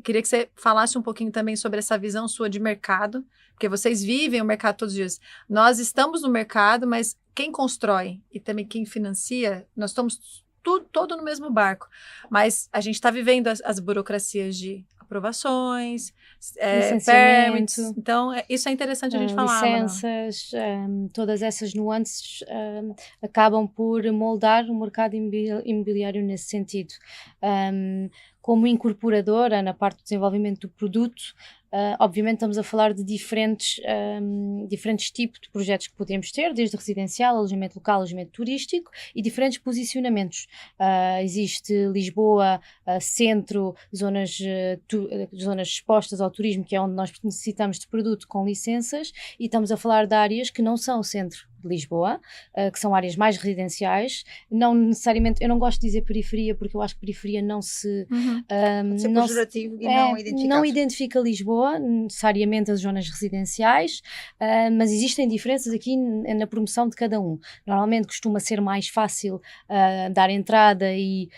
B: queria que você falasse um pouquinho também sobre essa visão sua de mercado, porque vocês vivem o mercado todos os dias. Nós estamos no mercado, mas quem constrói e também quem financia, nós estamos todo no mesmo barco, mas a gente está vivendo as burocracias de aprovações, permits, então isso é interessante a gente falar.
C: Licenças, todas essas nuances acabam por moldar o mercado imobiliário nesse sentido. Como incorporadora na parte do desenvolvimento do produto, obviamente estamos a falar de diferentes tipos de projetos que podemos ter, desde residencial, alojamento local, alojamento turístico e diferentes posicionamentos. Existe Lisboa, centro, zonas expostas ao turismo, que é onde nós necessitamos de produto com licenças, e estamos a falar de áreas que não são o centro de Lisboa, que são áreas mais residenciais, não necessariamente, eu não gosto de dizer periferia, porque eu acho que periferia não se...
D: Pode ser pejorativo e não identificado.
C: Não identifica Lisboa, necessariamente as zonas residenciais, mas existem diferenças aqui na promoção de cada um. Normalmente costuma ser mais fácil dar entrada e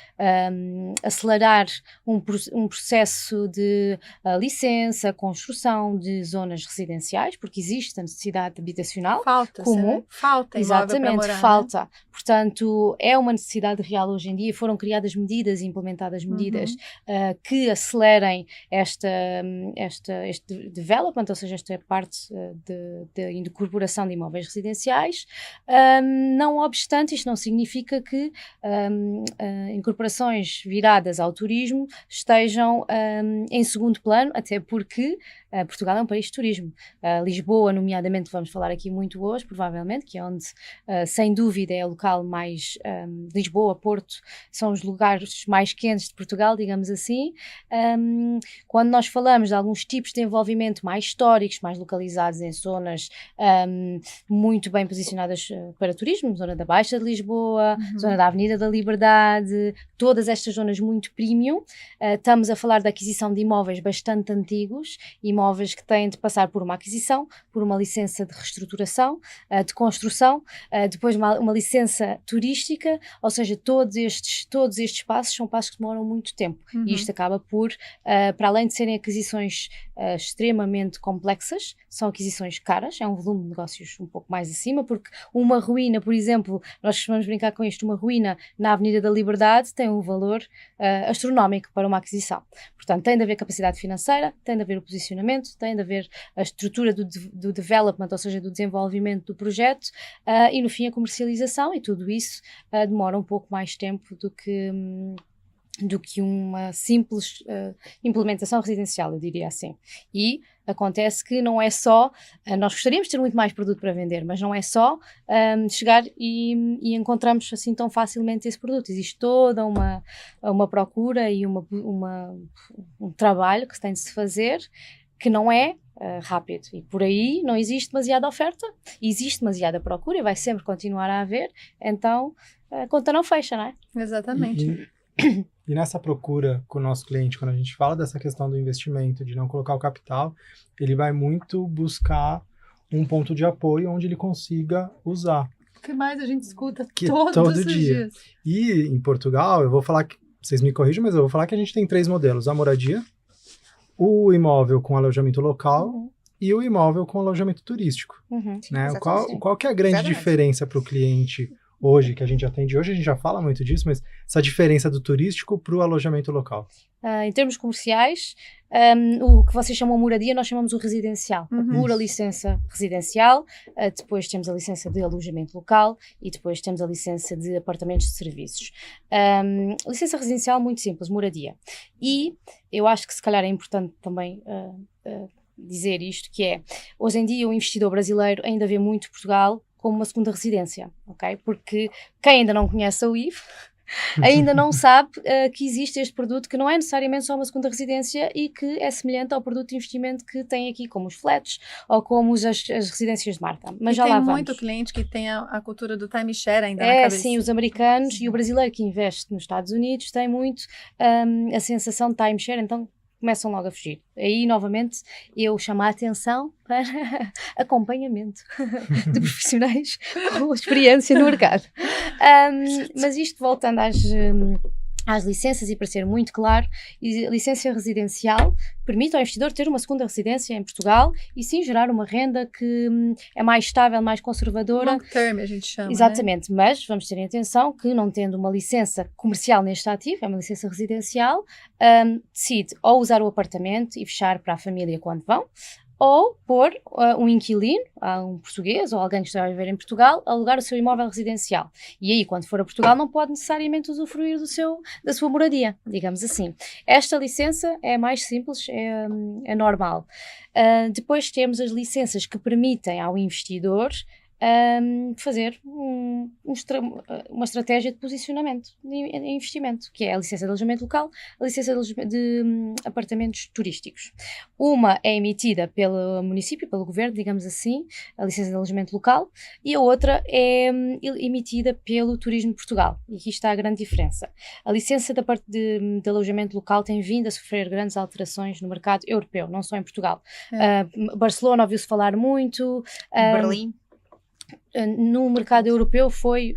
C: acelerar um processo de licença, construção de zonas residenciais, porque existe a necessidade habitacional comum.
B: Falta imóvel para morar,
C: falta. Né? Portanto, é uma necessidade real hoje em dia. Foram criadas medidas e implementadas medidas que acelerem este development, ou seja, esta parte de incorporação de imóveis residenciais. Não obstante, isto não significa que incorporações viradas ao turismo estejam em segundo plano, até porque Portugal é um país de turismo. Lisboa, nomeadamente, vamos falar aqui muito hoje, provavelmente, que é onde, sem dúvida, é o local mais... Lisboa, Porto, são os lugares mais quentes de Portugal, digamos assim. Quando nós falamos de alguns tipos de envolvimento mais históricos, mais localizados em zonas muito bem posicionadas para turismo, zona da Baixa de Lisboa, zona da Avenida da Liberdade, todas estas zonas muito premium, estamos a falar da aquisição de imóveis bastante antigos, imóveis que têm de passar por uma aquisição, por uma licença de reestruturação, de construção, depois uma licença turística, ou seja, todos estes passos são passos que demoram muito tempo, e isto acaba por, para além de serem aquisições extremamente complexas, são aquisições caras, é um volume de negócios um pouco mais acima, porque uma ruína, por exemplo, nós costumamos brincar com isto, uma ruína na Avenida da Liberdade tem um valor astronómico para uma aquisição. Portanto, tem de haver capacidade financeira, tem de haver o posicionamento, tem de haver a estrutura do development, ou seja, do desenvolvimento do projeto, e no fim a comercialização, e tudo isso demora um pouco mais tempo do que uma simples implementação residencial, eu diria assim. E acontece que não é só, nós gostaríamos de ter muito mais produto para vender, mas não é só chegar e encontramos assim tão facilmente esse produto. Existe toda uma procura e um trabalho que se tem de se fazer, que não é rápido, e por aí não existe demasiada oferta, existe demasiada procura e vai sempre continuar a haver, então a conta não fecha, não é?
B: Exatamente.
A: E nessa procura com o nosso cliente, quando a gente fala dessa questão do investimento, de não colocar o capital, ele vai muito buscar um ponto de apoio onde ele consiga usar.
B: O que mais a gente escuta
A: Todo
B: todos os
A: dia.
B: dias?
A: E em Portugal, eu vou falar que, vocês me corrijam, mas eu vou falar que a gente tem 3 modelos: a moradia, o imóvel com alojamento local e o imóvel com alojamento turístico. Né? Qual que é a grande diferença para o cliente hoje, que a gente atende hoje? A gente já fala muito disso, mas essa diferença do turístico para o alojamento local.
C: Em termos comerciais, o que vocês chamam moradia, nós chamamos o residencial. A pura licença residencial, depois temos a licença de alojamento local e depois temos a licença de apartamentos de serviços. Licença residencial, muito simples, moradia. E eu acho que se calhar é importante também dizer isto, que é, hoje em dia o investidor brasileiro ainda vê muito Portugal como uma segunda residência, ok? Porque quem ainda não conhece a UIV ainda não sabe que existe este produto que não é necessariamente só uma segunda residência e que é semelhante ao produto de investimento que tem aqui, como os flats ou como as residências de marca. Mas
B: e
C: já
B: tem
C: lá vamos.
B: muito cliente que tem a cultura do timeshare ainda na
C: É,
B: cabeça.
C: sim, os americanos e o brasileiro que investe nos Estados Unidos tem muito a sensação de timeshare, então começam logo a fugir. Aí, novamente, eu chamo a atenção para acompanhamento de profissionais com experiência no mercado. Mas isto, voltando às licenças, e para ser muito claro, a licença residencial permite ao investidor ter uma segunda residência em Portugal e sim gerar uma renda que é mais estável, mais conservadora.
B: Long term, a gente chama,
C: exatamente, né? Mas vamos ter em atenção que, não tendo uma licença comercial neste ativo, é uma licença residencial, decide ou usar o apartamento e fechar para a família quando vão, ou pôr um inquilino, um português ou alguém que esteja a viver em Portugal, a alugar o seu imóvel residencial. E aí, quando for a Portugal, não pode necessariamente usufruir da sua moradia, digamos assim. Esta licença é mais simples, é normal. Depois temos as licenças que permitem ao investidor fazer uma estratégia de posicionamento de investimento, que é a licença de alojamento local, a licença de apartamentos turísticos. Uma é emitida pelo município, pelo governo, digamos assim, a licença de alojamento local, e a outra é emitida pelo Turismo de Portugal. E aqui está a grande diferença. A licença de alojamento local tem vindo a sofrer grandes alterações no mercado europeu, não só em Portugal. Barcelona ouviu-se falar muito.
D: Berlim.
C: No mercado europeu foi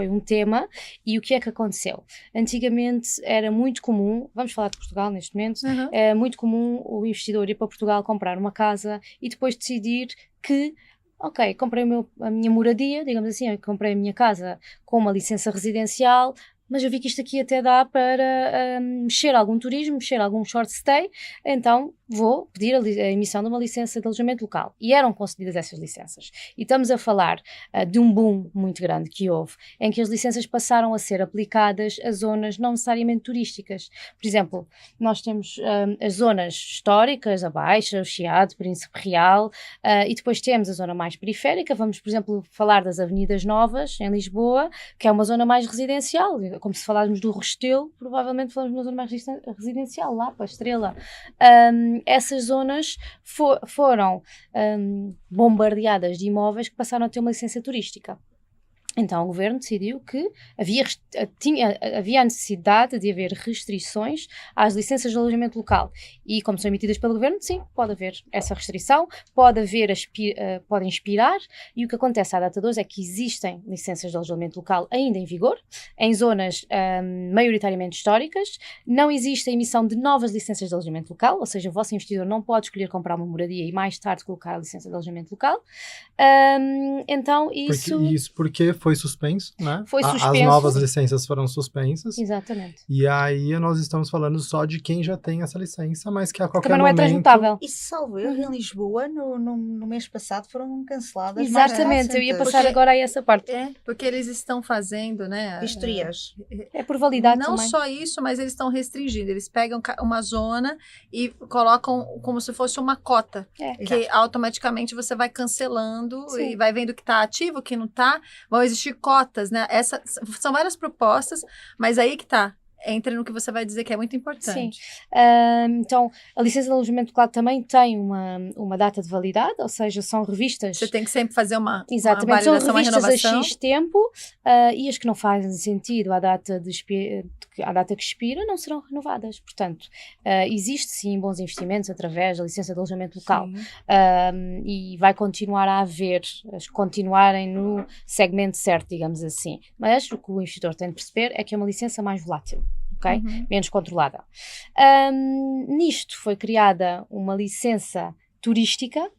C: um tema. E o que é que aconteceu? Antigamente era muito comum, vamos falar de Portugal neste momento, é muito comum o investidor ir para Portugal comprar uma casa e depois decidir que ok, comprei a minha moradia, digamos assim, eu comprei a minha casa com uma licença residencial, mas eu vi que isto aqui até dá para mexer algum turismo, mexer algum short stay, então vou pedir a emissão de uma licença de alojamento local. E eram concedidas essas licenças. E estamos a falar de um boom muito grande que houve, em que as licenças passaram a ser aplicadas a zonas não necessariamente turísticas. Por exemplo, nós temos as zonas históricas, a Baixa, o Chiado, Príncipe Real, e depois temos a zona mais periférica. Vamos, por exemplo, falar das Avenidas Novas, em Lisboa, que é uma zona mais residencial. Como se falarmos do Restelo, provavelmente falamos de uma zona mais residencial, lá para a Estrela. Essas zonas foram bombardeadas de imóveis que passaram a ter uma licença turística. Então o governo decidiu que havia a necessidade de haver restrições às licenças de alojamento local. E como são emitidas pelo governo, sim, pode haver essa restrição, pode expirar, e o que acontece à data de hoje é que existem licenças de alojamento local ainda em vigor, em zonas maioritariamente históricas, não existe a emissão de novas licenças de alojamento local, ou seja, o vosso investidor não pode escolher comprar uma moradia e mais tarde colocar a licença de alojamento local. Então
A: Isso porque foi suspenso, né?
C: Foi suspenso.
A: As novas licenças foram suspensas.
C: Exatamente.
A: E aí nós estamos falando só de quem já tem essa licença, mas que a qualquer
C: Também não é
A: momento...
C: transmutável.
D: E salvo eu, em Lisboa, no mês passado, foram canceladas
C: Exatamente, eu ia passar agora a essa parte.
B: Porque eles estão fazendo, né?
D: Vistorias.
C: É por validade
B: Não
C: também.
B: só isso, mas eles estão restringindo. Eles pegam uma zona e colocam como se fosse uma cota. Que automaticamente você vai cancelando
C: Sim.
B: e vai vendo que está ativo, que não está. Vão existir cotas, né? São várias propostas, mas aí que tá. Entra no que você vai dizer que é muito importante.
C: Sim. Então, a licença de alojamento local também tem uma data de validade, ou seja, são revistas...
B: Você tem que sempre fazer uma
C: Exatamente,
B: validação,
C: são
B: uma
C: revistas
B: renovação.
C: a X tempo, e as que não fazem sentido à data que expira não serão renovadas. Portanto, existe sim bons investimentos através da licença de alojamento local. E vai continuar a haver, continuarem no segmento certo, digamos assim. Mas o que o investidor tem de perceber é que é uma licença mais volátil. Okay? Menos controlada. Nisto foi criada uma licença turística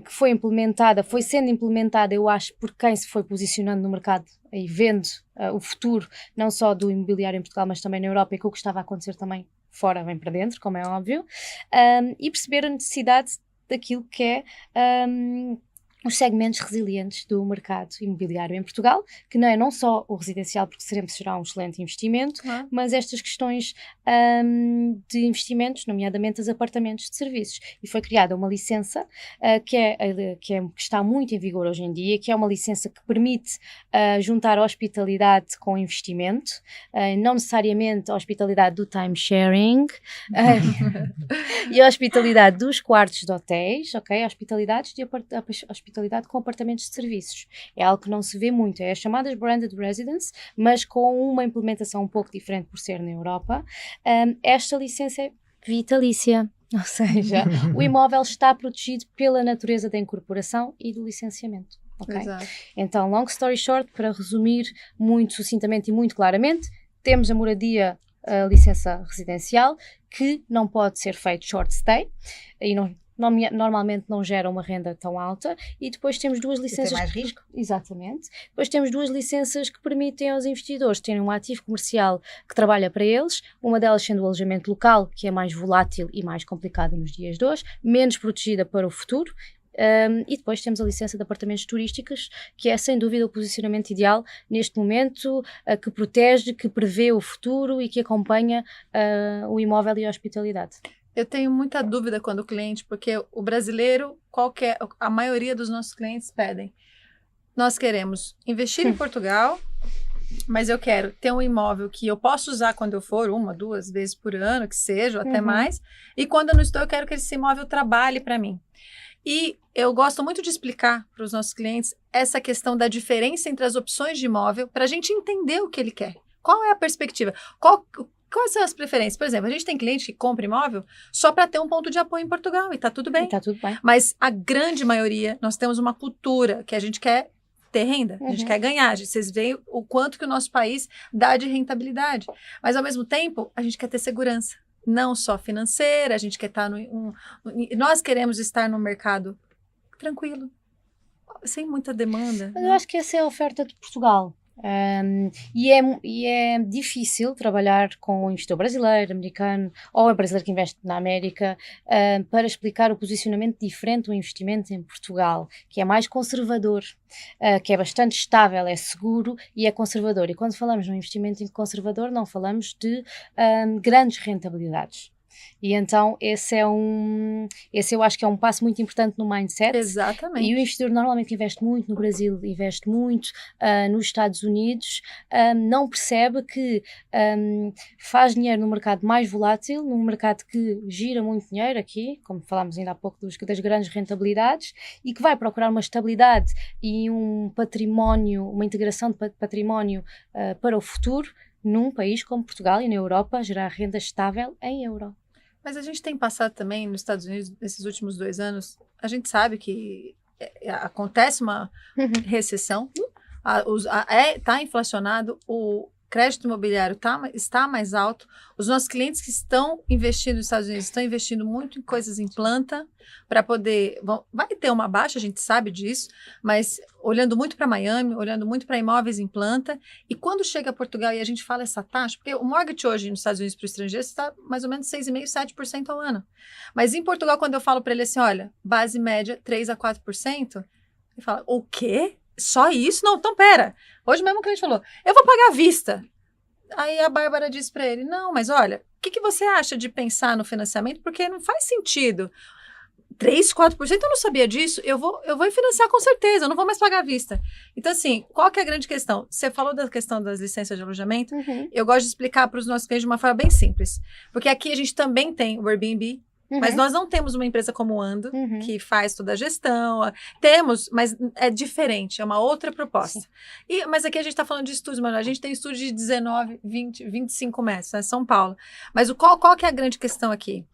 C: que foi sendo implementada, eu acho, por quem se foi posicionando no mercado e vendo o futuro, não só do imobiliário em Portugal, mas também na Europa, e que o que estava a acontecer também fora vem para dentro, como é óbvio, e perceber a necessidade daquilo que é os segmentos resilientes do mercado imobiliário em Portugal, que não é não só o residencial, porque sempre será um excelente investimento, mas estas questões de investimentos, nomeadamente os apartamentos de serviços. E foi criada uma licença que está muito em vigor hoje em dia, que é uma licença que permite juntar a hospitalidade com investimento, não necessariamente a hospitalidade do timesharing, e a hospitalidade dos quartos de hotéis, ok? Hospitalidade com apartamentos de serviços. É algo que não se vê muito, é as chamadas branded residence, mas com uma implementação um pouco diferente por ser na Europa. Esta licença é vitalícia, ou seja, o imóvel está protegido pela natureza da incorporação e do licenciamento. Okay? Então, long story short, para resumir muito sucintamente e muito claramente, temos a moradia, a licença residencial, que não pode ser feito short stay, e normalmente não gera uma renda tão alta, e depois temos duas licenças...
D: Tem mais risco.
C: Exatamente. Depois temos duas licenças que permitem aos investidores terem um ativo comercial que trabalha para eles, uma delas sendo o alojamento local, que é mais volátil e mais complicado nos dias de hoje, menos protegida para o futuro. E depois temos a licença de apartamentos turísticos, que é sem dúvida o posicionamento ideal neste momento, que protege, que prevê o futuro e que acompanha o imóvel e a hospitalidade.
B: Eu tenho muita dúvida quando o cliente, porque o brasileiro, a maioria dos nossos clientes pedem. Nós queremos investir em Portugal, mas eu quero ter um imóvel que eu possa usar quando eu for, 1, 2 vezes por ano, que seja, ou até mais. E quando eu não estou, eu quero que esse imóvel trabalhe para mim. E eu gosto muito de explicar para os nossos clientes essa questão da diferença entre as opções de imóvel, para a gente entender o que ele quer. Qual é a perspectiva? Quais são as preferências? Por exemplo, a gente tem cliente que compra imóvel só para ter um ponto de apoio em Portugal, e tá tudo bem. Mas a grande maioria, nós temos uma cultura que a gente quer ter renda, a gente quer ganhar. Vocês veem o quanto que o nosso país dá de rentabilidade. Mas, ao mesmo tempo, a gente quer ter segurança. Não só financeira, a gente quer estar nós queremos estar no mercado tranquilo, sem muita demanda.
C: Mas eu acho que essa é a oferta de Portugal. E é difícil trabalhar com um investidor brasileiro, americano ou um brasileiro que investe na América para explicar o posicionamento diferente do investimento em Portugal, que é mais conservador, que é bastante estável, é seguro e é conservador. E quando falamos de um investimento conservador, não falamos de grandes rentabilidades. E então esse eu acho que é um passo muito importante no mindset.
B: Exatamente.
C: E o investidor normalmente investe muito no Brasil, investe muito nos Estados Unidos, não percebe que faz dinheiro no mercado mais volátil, num mercado que gira muito dinheiro aqui, como falámos ainda há pouco das grandes rentabilidades, e que vai procurar uma estabilidade e um património, uma integração de património para o futuro, num país como Portugal e na Europa, gerar renda estável em euro.
B: Mas a gente tem passado também nos Estados Unidos, nesses últimos 2 anos, a gente sabe que acontece uma recessão, está inflacionado, o crédito imobiliário está mais alto, os nossos clientes que estão investindo nos Estados Unidos estão investindo muito em coisas em planta, para poder, vai ter uma baixa, a gente sabe disso, mas olhando muito para Miami, olhando muito para imóveis em planta, e quando chega a Portugal e a gente fala essa taxa, porque o mortgage hoje nos Estados Unidos para o estrangeiro está mais ou menos 6,5%, 7% ao ano, mas em Portugal quando eu falo para ele assim, olha, base média 3 a 4%, ele fala, o quê? Só isso? Não, então pera. Hoje mesmo o cliente falou, eu vou pagar à vista. Aí a Bárbara disse para ele, não, mas olha, o que você acha de pensar no financiamento? Porque não faz sentido. 3, 4%, eu não sabia disso, eu vou financiar com certeza, eu não vou mais pagar à vista. Então, assim, qual que é a grande questão? Você falou da questão das licenças de alojamento, eu gosto de explicar para os nossos clientes de uma forma bem simples. Porque aqui a gente também tem o Airbnb, mas nós não temos uma empresa como o Ando, que faz toda a gestão. Temos, mas é diferente, é uma outra proposta. Mas aqui a gente está falando de estúdios, mano. A gente tem estúdio de 19, 20, 25 metros, né? São Paulo. Mas qual que é a grande questão aqui?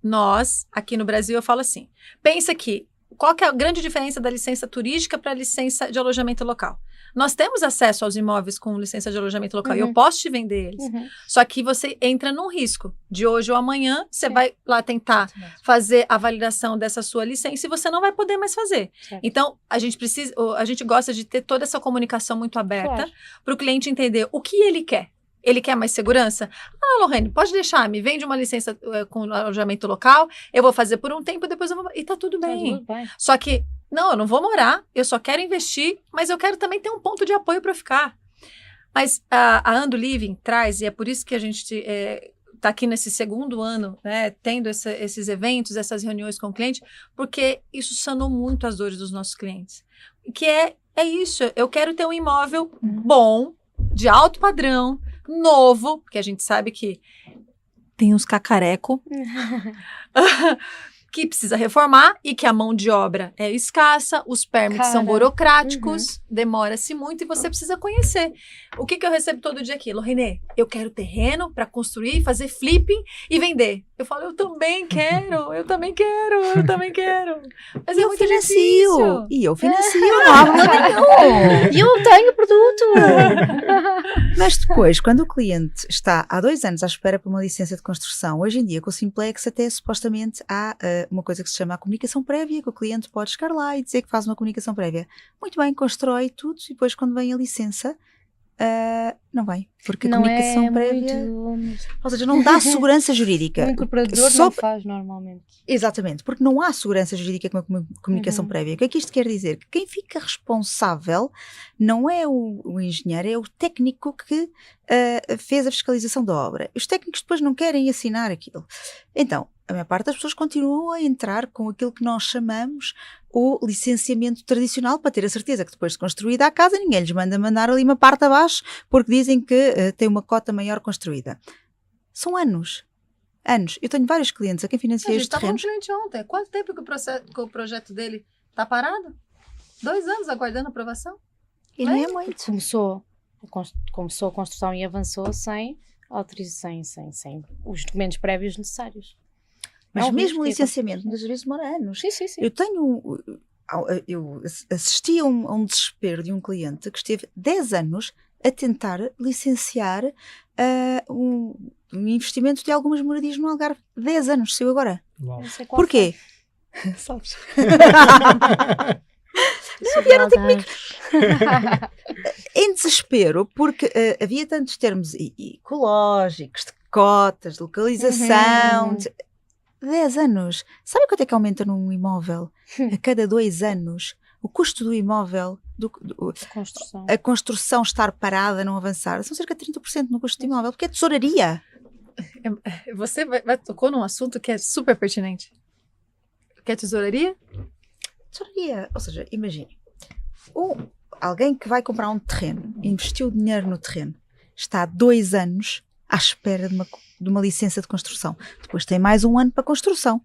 B: Nós, aqui no Brasil, eu falo assim, pensa que, qual que é a grande diferença da licença turística para a licença de alojamento local? Nós temos acesso aos imóveis com licença de alojamento local e eu posso te vender eles. Só que você entra num risco. De hoje ou amanhã, você vai lá tentar fazer a validação dessa sua licença e você não vai poder mais fazer. Então, a gente gosta de ter toda essa comunicação muito aberta para o cliente entender o que ele quer. Ele quer mais segurança? Ah, Lorraine, pode deixar, me vende uma licença com alojamento local, eu vou fazer por um tempo, depois eu vou... E tá tudo bem. Só que, não, eu não vou morar, eu só quero investir, mas eu quero também ter um ponto de apoio para ficar. Mas a Ando Living traz, e é por isso que a gente está aqui nesse segundo ano, né, tendo esses eventos, essas reuniões com o cliente, porque isso sanou muito as dores dos nossos clientes. Que é isso, eu quero ter um imóvel bom, de alto padrão, novo, porque a gente sabe que tem uns cacareco que precisa reformar e que a mão de obra é escassa, os permits são burocráticos, demora-se muito e você precisa conhecer. O que eu recebo todo dia aqui? Lorraine, eu quero terreno para construir, fazer flipping e vender. Eu falo, eu também quero. Mas é muito difícil.
D: E eu financio, não há problema nenhum.
C: E eu tenho produto.
D: Mas depois, quando o cliente está há 2 anos à espera por uma licença de construção, hoje em dia com o Simplex até supostamente há uma coisa que se chama a comunicação prévia, que o cliente pode chegar lá e dizer que faz uma comunicação prévia. Muito bem, constrói tudo e depois quando vem a licença, não vem, porque a comunicação prévia, ou seja, não dá segurança jurídica.
C: O incorporador não faz normalmente.
D: Exatamente, porque não há segurança jurídica com a comunicação prévia. O que é que isto quer dizer? Que quem fica responsável não é o engenheiro, é o técnico que fez a fiscalização da obra. Os técnicos depois não querem assinar aquilo. Então, a maior parte das pessoas continuam a entrar com aquilo que nós chamamos o licenciamento tradicional, para ter a certeza que depois de construída a casa ninguém lhes mandar ali uma parte abaixo porque dizem que tem uma cota maior construída. São anos. Eu tenho vários clientes a quem financiei este terreno.
B: A gente estava com um cliente ontem. Quanto tempo que o projeto dele está parado? 2 anos aguardando aprovação?
D: E não é muito.
C: Começou a construção e avançou sem autorização, sem os documentos prévios necessários.
D: Mas mesmo o licenciamento, muitas vezes demora anos.
C: Sim.
D: Eu assisti a um desespero de um cliente que esteve 10 anos a tentar licenciar um investimento de algumas moradias no Algarve. 10 anos, saiu agora. Porquê? Sabes? Não, vieram ter comigo. Em desespero, porque havia tantos termos ecológicos, de cotas, de localização... 10 anos. Sabe quanto é que aumenta num imóvel? A cada 2 anos. O custo do imóvel, a construção estar parada, não avançar, são cerca de 30% no custo do imóvel, porque é tesouraria.
B: Você tocou num assunto que é super pertinente. Que é tesouraria?
D: Tesouraria, ou seja, imagine, alguém que vai comprar um terreno, investiu dinheiro no terreno, está há 2 anos à espera de uma licença de construção. Depois tem mais 1 ano para construção.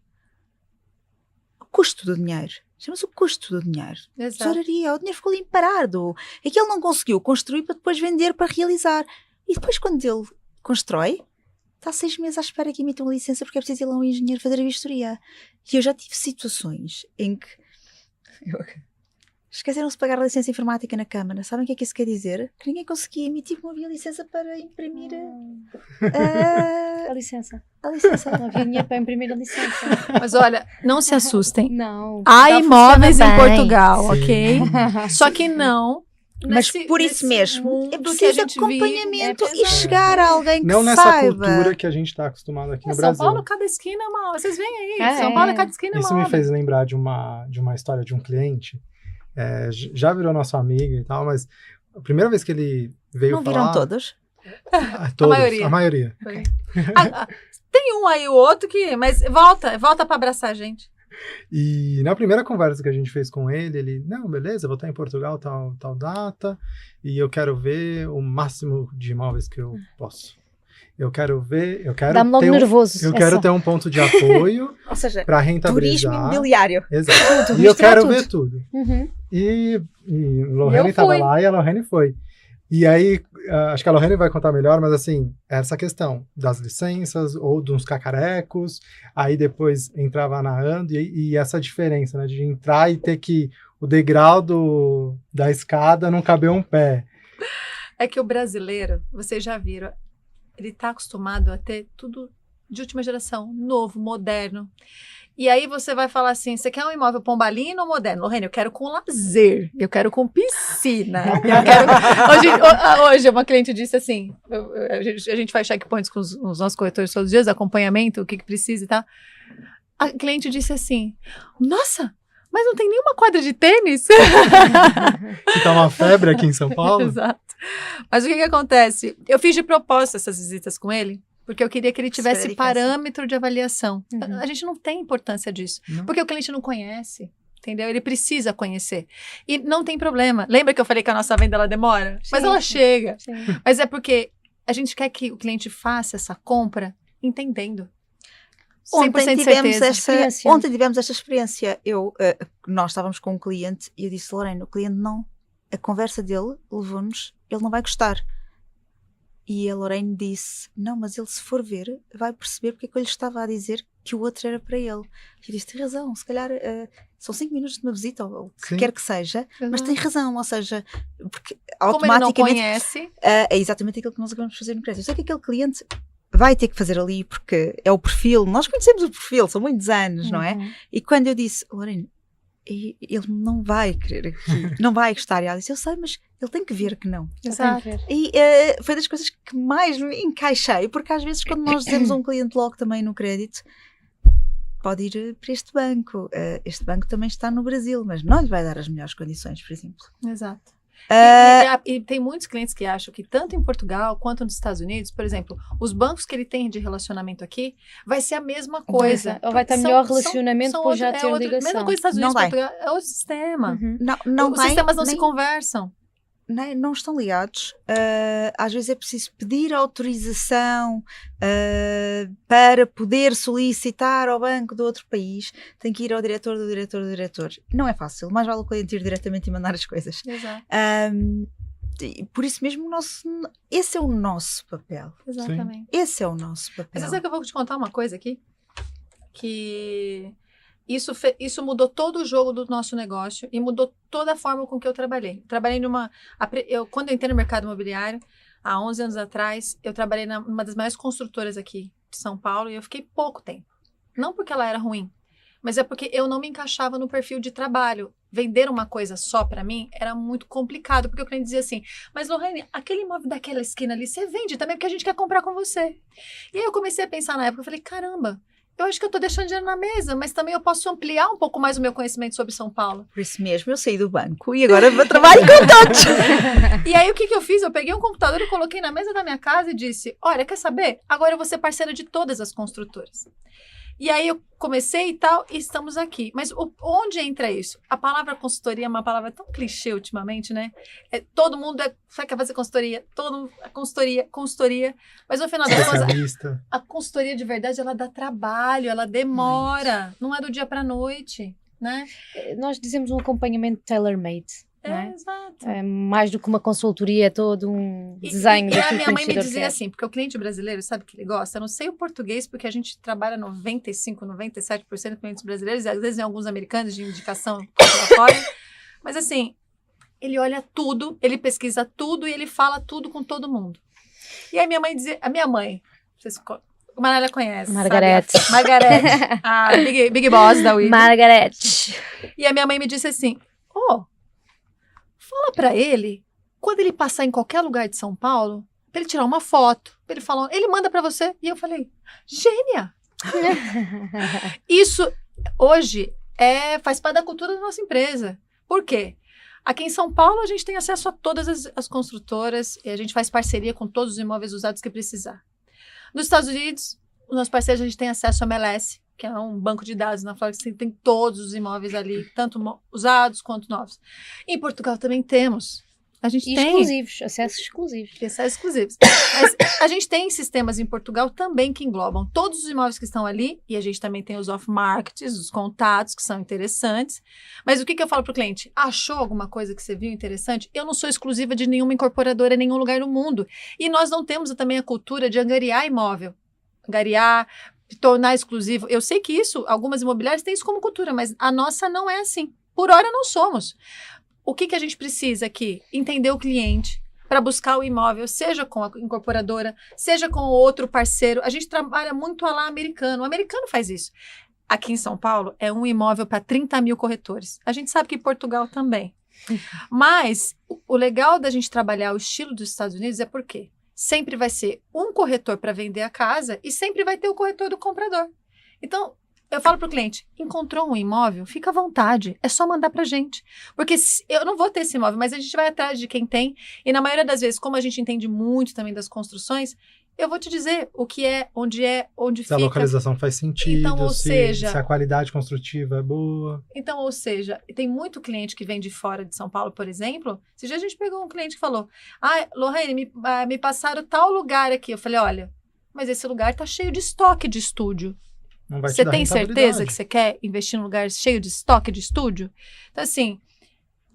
D: O custo do dinheiro. Chama-se o custo do dinheiro.
B: Exato.
D: Tesouraria, o dinheiro ficou ali parado. É que ele não conseguiu construir para depois vender, para realizar. E depois quando ele constrói, está 6 meses à espera que emita uma licença porque é preciso ir lá um engenheiro fazer a vistoria. E eu já tive situações em que esqueceram-se de pagar a licença informática na Câmara. Sabem o que é que isso quer dizer? Que ninguém conseguia emitir, não havia licença para imprimir
C: A licença.
D: a licença.
C: Não havia dinheiro para imprimir a licença.
B: Mas olha, não se assustem.
C: Não.
B: Há
C: já
B: imóveis
C: funciona
B: em
C: bem.
B: Portugal,
A: Sim.
B: ok? Só que não.
D: Mas
B: nesse-
D: por isso
B: nesse
D: mesmo
B: mundo
D: é
B: que a
D: preciso
B: gente
D: acompanhamento
C: vive,
D: e chegar a alguém que
A: Não nessa
D: saiba.
A: cultura que a gente está acostumado aqui no
B: São
A: Brasil.
B: Paulo, cada esquina é uma. Vocês veem aí,
C: Ah,
B: São
C: é.
B: Paulo, cada esquina é
A: Isso
B: uma
A: me
B: obra.
A: fez lembrar de uma história de um cliente, já virou nosso amigo e tal, mas a primeira vez que ele veio
D: Não
A: falar...
D: viram todos?
A: Todos,
B: maioria.
A: a maioria.
B: Foi. Tem um aí, o outro que. Mas volta pra abraçar a gente.
A: E na primeira conversa que a gente fez com ele, não, beleza, eu vou estar em Portugal tal data, e eu quero ver o máximo de imóveis que eu posso. Eu quero
C: Dá-me logo
A: ter
C: nervoso.
A: eu quero
C: essa.
A: ter um ponto de apoio
D: Ou seja,
A: para
D: turismo
A: rentabilizar.
D: imobiliário.
A: Exato.
C: Tudo,
A: E eu
C: misturar
A: quero
C: tudo.
A: ver tudo.
C: Uhum.
A: E Lorraine
B: Eu
A: estava
B: fui.
A: lá e a Lorraine foi. E aí, acho que a Lorraine vai contar melhor, mas assim, essa questão das licenças ou de uns cacarecos, aí depois entrava na ANDO e essa diferença, né, de entrar e ter que o degrau da escada não caber um pé.
B: É que o brasileiro, vocês já viram, ele tá acostumado a ter tudo de última geração, novo, moderno. E aí você vai falar assim, você quer um imóvel pombalino ou moderno? Lorraine, eu quero com lazer, eu quero com piscina. Eu quero... Hoje uma cliente disse assim, a gente faz checkpoints com os nossos corretores todos os dias, acompanhamento, o que precisa e tal. A cliente disse assim, nossa, mas não tem nenhuma quadra de tênis?
A: Que tá uma febre aqui em São Paulo.
B: Exato. Mas o que acontece? Eu fiz de propósito essas visitas com ele, porque eu queria que ele tivesse
D: Super diferença.
B: parâmetro de avaliação.
C: Uhum.
B: A gente não tem importância disso,
A: Não.
B: porque o cliente não conhece. Entendeu? Ele precisa conhecer. E não tem problema. Lembra que eu falei que a nossa venda ela demora? Mas
C: Sim,
B: ela
C: sim.
B: chega.
C: Sim.
B: Mas é porque a gente quer que o cliente faça essa compra entendendo. 100% de certeza.
C: Experiência.
D: Ontem tivemos esta experiência. Nós estávamos com um cliente e eu disse, Lorena, o cliente não. A conversa dele levou-nos, ele não vai gostar. E a Lorena disse, não, mas ele se for ver, vai perceber porque é que eu lhe estava a dizer que o outro era para ele. E eu disse, tem razão, se calhar são 5 minutos de uma visita, ou o que
A: Sim.
D: quer que seja, mas tem razão, ou seja, porque
B: Como ele não
D: automaticamente
B: conhece,
D: é exatamente aquilo que nós acabamos de fazer no crédito. Eu sei que aquele cliente vai ter que fazer ali porque é o perfil, nós conhecemos o perfil, são muitos anos, não é?
C: Uhum.
D: E quando eu disse, Lorena, ele não vai querer aqui, não vai gostar, e ela disse, eu sei, mas ele tem que ver que não.
C: Já
B: Exato.
C: tem que ver.
D: E foi das coisas que mais me encaixei, porque às vezes quando nós dizemos a um cliente logo também no crédito, pode ir para este banco também está no Brasil, mas não lhe vai dar as melhores condições, por exemplo.
B: exato. E tem muitos clientes que acham que tanto em Portugal quanto nos Estados Unidos, por exemplo, os bancos que ele tem de relacionamento aqui vai ser a mesma coisa.
C: Ou vai ter
B: São-
C: melhor
B: são-
C: relacionamento
B: são
C: por
B: outro-
C: já ter
B: outro-
C: ligação.
B: Mesma coisa nos Estados
D: Não
B: Unidos,
D: vai.
B: Portugal, é outro sistema.
C: Uhum.
D: Não
B: Os
D: vai,
B: sistemas não
D: nem-
B: se conversam.
D: não estão ligados. Às vezes é preciso pedir autorização para poder solicitar ao banco do outro país. Tem que ir ao diretor do diretor do diretor. Não é fácil, mais vale o cliente ir diretamente e mandar as coisas.
B: Exato.
D: E por isso mesmo, esse é o nosso papel.
B: Exatamente.
D: Esse é o nosso
B: Mas
D: papel.
B: você sabe que eu vou te contar uma coisa aqui? Que isso mudou todo o jogo do nosso negócio e mudou toda a forma com que eu trabalhei. Trabalhei quando eu entrei no mercado imobiliário, há 11 anos atrás, eu trabalhei numa das maiores construtoras aqui de São Paulo e eu fiquei pouco tempo. Não porque ela era ruim, mas é porque eu não me encaixava no perfil de trabalho. Vender uma coisa só para mim era muito complicado, porque o cliente dizia assim, mas Lorraine, aquele imóvel daquela esquina ali, você vende também porque a gente quer comprar com você. E aí eu comecei a pensar na época, eu falei, caramba, eu acho que eu tô deixando dinheiro na mesa, mas também eu posso ampliar um pouco mais o meu conhecimento sobre São Paulo.
D: Por isso mesmo, eu saí do banco e agora vou trabalhar com todos.
B: E aí, o que eu fiz? Eu peguei um computador e coloquei na mesa da minha casa e disse, olha, quer saber? Agora eu vou ser parceira de todas as construtoras. E aí eu comecei e tal, e estamos aqui. Mas onde entra isso? A palavra consultoria é uma palavra tão clichê ultimamente, né? Todo mundo quer fazer consultoria, consultoria. Mas no final das contas, a consultoria de verdade, ela dá trabalho, ela demora. Não é do dia para a noite, né?
C: Nós dizemos um acompanhamento tailor-made.
B: Exato.
C: É mais do que uma consultoria, é todo um desenho.
B: E a minha mãe me dizia assim, porque o cliente brasileiro sabe que ele gosta, eu não sei o português, porque a gente trabalha 95, 97% de clientes brasileiros, e às vezes em alguns americanos de indicação lá fora, mas assim, ele olha tudo, ele pesquisa tudo e ele fala tudo com todo mundo. E aí minha mãe dizia, a minha mãe, a Manália conhece,
C: Margarete,
B: a Big Boss da Weave.
C: Margarete.
B: E a minha mãe me disse assim, fala pra ele, quando ele passar em qualquer lugar de São Paulo, pra ele tirar uma foto, pra ele falar, ele manda pra você. E eu falei, gênia! Isso, hoje, faz parte da cultura da nossa empresa. Por quê? Aqui em São Paulo, a gente tem acesso a todas as construtoras, e a gente faz parceria com todos os imóveis usados que precisar. Nos Estados Unidos, os nossos parceiros, a gente tem acesso ao MLS, que é um banco de dados na Flórida, que tem todos os imóveis ali, tanto usados quanto novos. Em Portugal também temos. A gente tem
C: exclusivos, acessos exclusivos.
B: Acessos exclusivos. Mas a gente tem sistemas em Portugal também que englobam todos os imóveis que estão ali, e a gente também tem os off-market, os contatos, que são interessantes. Mas o que eu falo para o cliente? Achou alguma coisa que você viu interessante? Eu não sou exclusiva de nenhuma incorporadora em nenhum lugar do mundo. E nós não temos também a cultura de angariar imóvel. Angariar, tornar exclusivo. Eu sei que isso, algumas imobiliárias têm isso como cultura, mas a nossa não é assim. Por hora não somos. O que a gente precisa aqui? Entender o cliente para buscar o imóvel, seja com a incorporadora, seja com outro parceiro. A gente trabalha muito a lá americano. O americano faz isso. Aqui em São Paulo, é um imóvel para 30 mil corretores. A gente sabe que em Portugal também. Mas o legal da gente trabalhar o estilo dos Estados Unidos é porque sempre vai ser um corretor para vender a casa e sempre vai ter o corretor do comprador. Então, eu falo para o cliente, encontrou um imóvel? Fica à vontade, é só mandar para a gente. Porque eu não vou ter esse imóvel, mas a gente vai atrás de quem tem. E na maioria das vezes, como a gente entende muito também das construções, eu vou te dizer o que onde fica.
A: Se a localização faz sentido,
B: então, ou seja,
A: se a qualidade construtiva é boa.
B: Então, ou seja, tem muito cliente que vem de fora de São Paulo, por exemplo. Esse dia a gente pegou um cliente que falou, Lorraine, me passaram tal lugar aqui. Eu falei, olha, mas esse lugar tá cheio de estoque de estúdio.
A: Não vai te
B: Você
A: dar
B: tem certeza
A: rentabilidade.
B: que você quer investir num lugar cheio de estoque de estúdio? Então, assim,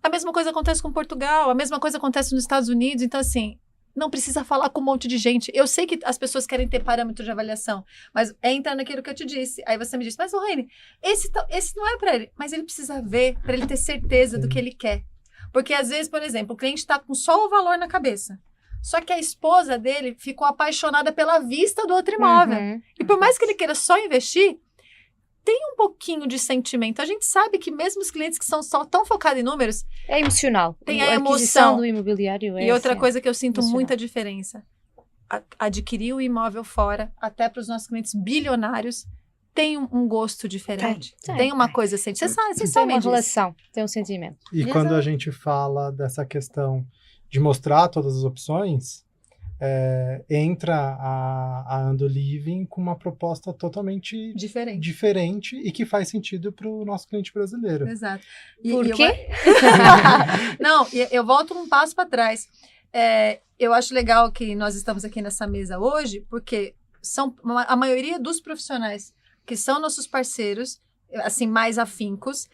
B: a mesma coisa acontece com Portugal, a mesma coisa acontece nos Estados Unidos. Então, assim, não precisa falar com um monte de gente. Eu sei que as pessoas querem ter parâmetro de avaliação, mas entra naquilo que eu te disse. Aí você me disse, mas Lorraine, esse não é para ele. Mas ele precisa ver, para ele ter certeza do que ele quer. Porque às vezes, por exemplo, o cliente está com só o valor na cabeça. Só que a esposa dele ficou apaixonada pela vista do outro imóvel. E por mais que ele queira só investir, tem um pouquinho de sentimento. A gente sabe que mesmo os clientes que são só tão focados em números...
C: É emocional.
B: Tem a
C: aquisição
B: emoção
C: do imobiliário.
B: E outra coisa que eu sinto
C: emocional.
B: muita diferença. Adquirir o imóvel fora, até para os nossos clientes bilionários, tem um gosto diferente. Tem uma coisa assim. Você sabe
C: Tem uma
B: disso.
C: relação, tem um sentimento.
A: E quando a gente fala dessa questão de mostrar todas as opções, entra a Ando Living com uma proposta totalmente diferente e que faz sentido para o nosso cliente brasileiro.
B: Exato.
C: Por quê?
B: Não, eu volto um passo para trás. Eu acho legal que nós estamos aqui nessa mesa hoje, porque a maioria dos profissionais que são nossos parceiros, assim, mais afincos,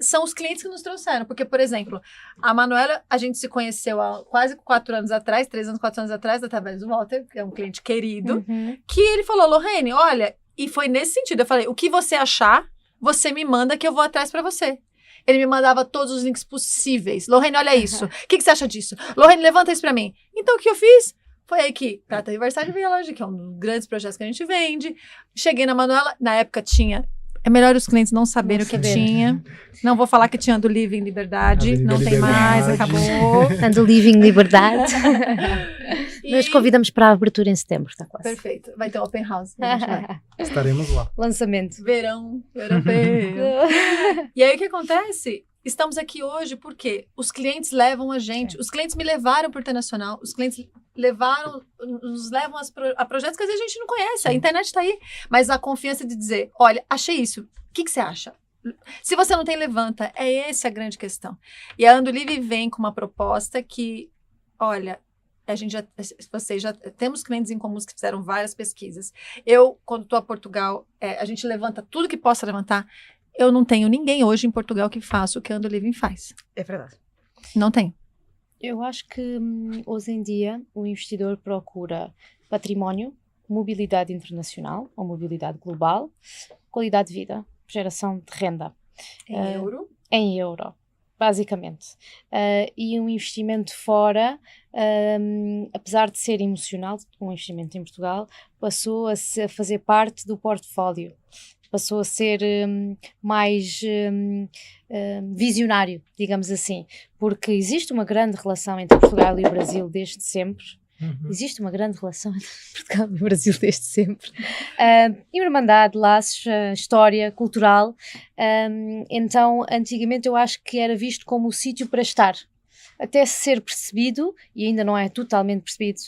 B: são os clientes que nos trouxeram. Porque, por exemplo, a Manuela, a gente se conheceu há quase 4 anos atrás, 3 anos, 4 anos atrás, através do Walter, que é um cliente querido, que ele falou, Lorraine, olha, e foi nesse sentido, eu falei, o que você achar, você me manda que eu vou atrás pra você. Ele me mandava todos os links possíveis. Lorraine, olha isso. O que você acha disso? Lorraine, levanta isso pra mim. Então, o que eu fiz? Foi aí que Prata Riverside veio a loja, que é um dos grandes projetos que a gente vende. Cheguei na Manuela, na época tinha É melhor os clientes não saberem o que
C: saberem.
B: tinha. Não vou falar que tinha do Living Liberdade.
A: Ando
B: Não
A: Living
B: tem mais,
A: Liberdade.
B: acabou.
C: Ando Living Liberdade.
B: E-
C: Nós convidamos para a abertura em setembro, está quase.
B: Perfeito. Vai ter open house. A gente vai.
A: Estaremos lá.
C: Lançamento.
B: Verão europeu. E aí o que acontece? Estamos aqui hoje porque os clientes levam a gente, os clientes me levaram para o internacional, os clientes nos levam a projetos que às vezes a gente não conhece, a internet está aí, mas a confiança de dizer, olha, achei isso, o que você acha? Se você não tem, levanta, é essa a grande questão. E a Ando Livre vem com uma proposta que, olha, vocês já temos clientes em comuns que fizeram várias pesquisas. Eu, quando estou a Portugal, a gente levanta tudo que possa levantar. Eu não tenho ninguém hoje em Portugal que faça o que a Ando Living faz.
D: É verdade.
B: Não tenho.
C: Eu acho que hoje em dia o investidor procura património, mobilidade internacional ou mobilidade global, qualidade de vida, geração de renda.
B: Em euro.
C: Em euro, basicamente. E um investimento fora, apesar de ser emocional, um investimento em Portugal, passou a fazer parte do portfólio. Passou a ser mais visionário, digamos assim, porque existe uma grande relação entre Portugal e o Brasil desde sempre. Existe uma grande relação entre Portugal e o Brasil desde sempre. Irmandade, laços, história, cultural. Então, antigamente eu acho que era visto como o sítio para estar. Até ser percebido, e ainda não é totalmente percebido,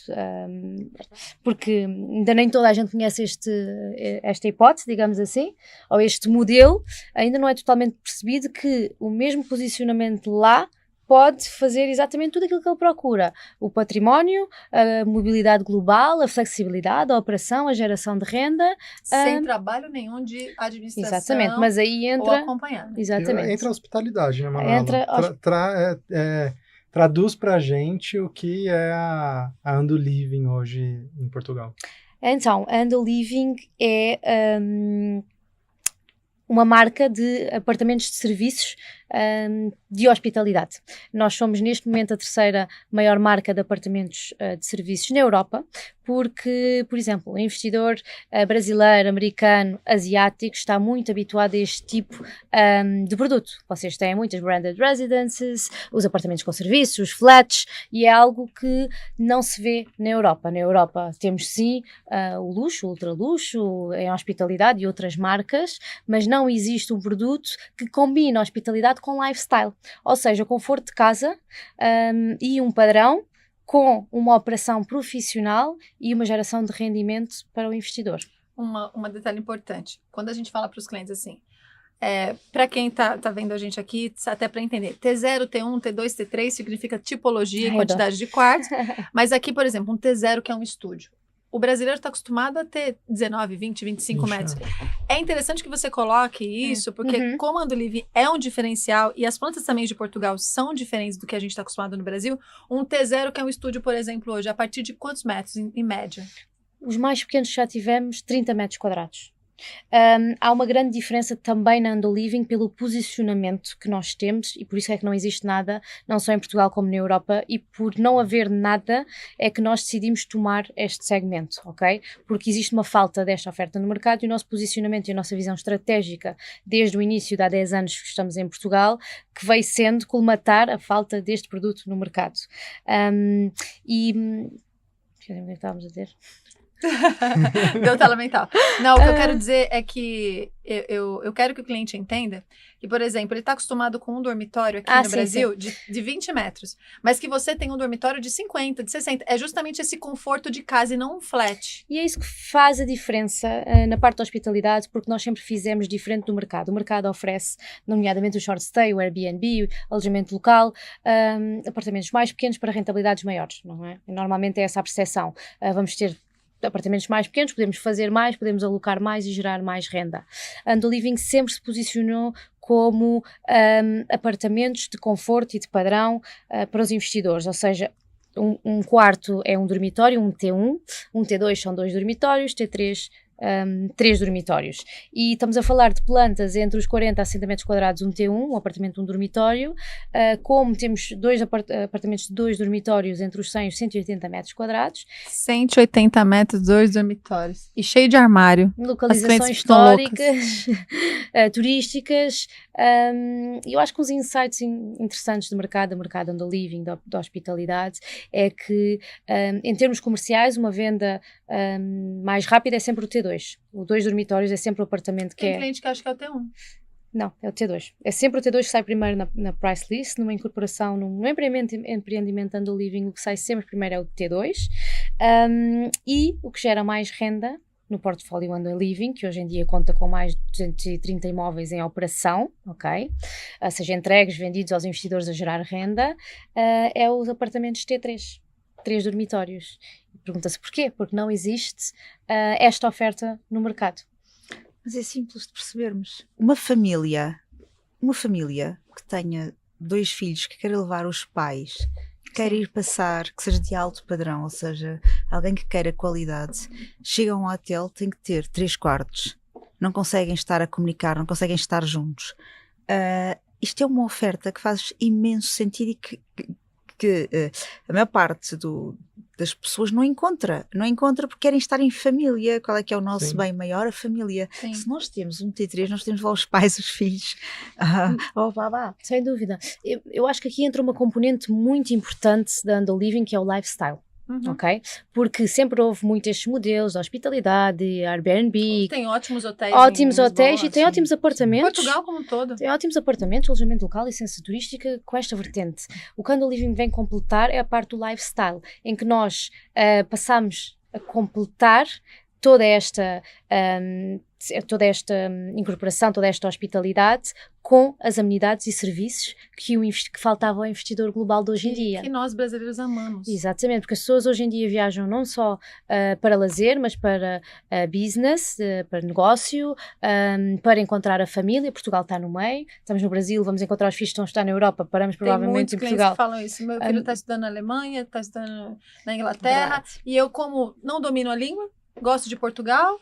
C: porque ainda nem toda a gente conhece esta hipótese, digamos assim, ou este modelo, ainda não é totalmente percebido que o mesmo posicionamento lá pode fazer exatamente tudo aquilo que ele procura. O património, a mobilidade global, a flexibilidade, a operação, a geração de renda.
B: Sem trabalho nenhum de administração.
C: Exatamente, mas aí
B: ou
C: entra...
B: acompanhado.
C: Exatamente.
A: Entra a hospitalidade, né, Manuela?
C: Entra
A: Traduz pra gente o que é a Ando Living hoje em Portugal.
C: Então, a Ando Living é uma marca de apartamentos de serviços de hospitalidade. Nós somos neste momento a terceira maior marca de apartamentos de serviços na Europa, porque, por exemplo, o investidor brasileiro, americano, asiático está muito habituado a este tipo de produto. Vocês têm muitas branded residences, os apartamentos com serviços, os flats, e é algo que não se vê na Europa. Na Europa temos sim o luxo, o ultraluxo, em hospitalidade e outras marcas, mas não existe um produto que combine a hospitalidade com lifestyle, ou seja, conforto de casa e um padrão com uma operação profissional e uma geração de rendimento para o investidor.
B: Um detalhe importante, quando a gente fala para os clientes assim, para quem tá vendo a gente aqui, até para entender, T0, T1, T2, T3 significa tipologia e quantidade de quartos, mas aqui, por exemplo, um T0 que é um estúdio. O brasileiro está acostumado a ter 19, 20, 25 metros. É interessante que você coloque isso, porque como a Ando Livre é um diferencial, e as plantas também de Portugal são diferentes do que a gente está acostumado no Brasil, um T0 que é um estúdio, por exemplo, hoje, a partir de quantos metros, em média?
C: Os mais pequenos que já tivemos, 30 metros quadrados. Há uma grande diferença também na Ando Living pelo posicionamento que nós temos, e por isso é que não existe nada, não só em Portugal como na Europa, e por não haver nada é que nós decidimos tomar este segmento, ok? Porque existe uma falta desta oferta no mercado e o nosso posicionamento e a nossa visão estratégica desde o início de há 10 anos que estamos em Portugal, que veio sendo colmatar a falta deste produto no mercado. Deixa eu ver o que estávamos a dizer.
B: Deu tela mental. Não, o que eu quero dizer é que eu quero que o cliente entenda que, por exemplo, ele está acostumado com um dormitório aqui no Brasil de 20 metros, mas que você tem um dormitório de 50, de 60. É justamente esse conforto de casa e não um flat.
C: E é isso que faz a diferença na parte da hospitalidade, porque nós sempre fizemos diferente do mercado. O mercado oferece, nomeadamente o short stay, o Airbnb, o alojamento local, apartamentos mais pequenos para rentabilidades maiores, não é? E normalmente é essa a percepção. Vamos ter apartamentos mais pequenos, podemos fazer mais, podemos alocar mais e gerar mais renda. A Ando Living sempre se posicionou como apartamentos de conforto e de padrão para os investidores, ou seja, um quarto é um dormitório, um T1, um T2 são 2 dormitórios, T3 3 dormitórios. E estamos a falar de plantas entre os 40 a 60 metros quadrados, um T1, um apartamento de um dormitório, como temos apartamentos de 2 dormitórios entre os 100 e os 180 metros quadrados.
B: 180 metros, 2 dormitórios. E cheio de armário.
C: Localizações históricas, turísticas, e eu acho que uns insights interessantes do mercado under living, da hospitalidade, é que em termos comerciais uma venda mais rápida é sempre o T2. O 2 dormitórios é sempre o apartamento que
B: Tem cliente que acha que é o T1.
C: Não, é o T2. É sempre o T2 que sai primeiro na price list, numa incorporação, num empreendimento under living, o que sai sempre primeiro é o T2. E o que gera mais renda no portfólio under living, que hoje em dia conta com mais de 230 imóveis em operação, ok? Seja entregues, vendidos aos investidores a gerar renda, é os apartamentos T3, 3 dormitórios. Pergunta-se porquê? Porque não existe esta oferta no mercado.
D: Mas é simples de percebermos. Uma família que tenha 2 filhos, que queira levar os pais, que queira ir passar, que seja de alto padrão, ou seja, alguém que queira qualidade, chega a um hotel, tem que ter 3 quartos. Não conseguem estar a comunicar, não conseguem estar juntos. Isto é uma oferta que faz imenso sentido e que a maior parte das pessoas não encontra porque querem estar em família. Qual é que é o nosso bem maior? A família.
B: Sim.
D: Se nós temos um T3, nós temos lá os pais, os filhos.
C: Sem dúvida. Eu acho que aqui entra uma componente muito importante da under living, que é o lifestyle. Ok? Porque sempre houve muito estes modelos de hospitalidade, Airbnb.
B: Tem ótimos hotéis.
C: Ótimos
B: Lisboa,
C: hotéis e tem ótimos apartamentos.
B: Portugal como um todo.
C: Tem ótimos apartamentos, alojamento local, licença turística, com esta vertente. O que under living vem completar é a parte do lifestyle, em que nós passamos a completar toda esta incorporação, toda esta hospitalidade com as amenidades e serviços que faltava ao investidor global de hoje em dia.
B: Que nós brasileiros amamos.
C: Exatamente, porque as pessoas hoje em dia viajam não só para lazer, mas para business, para negócio, para encontrar a família. Portugal está no meio, estamos no Brasil, vamos encontrar os filhos que estão a estar na Europa, paramos provavelmente em Portugal.
B: Que falam isso. Meu filho está estudando na Alemanha, está estudando na Inglaterra,
C: Verdade.
B: E eu, como não domino a língua, gosto de Portugal,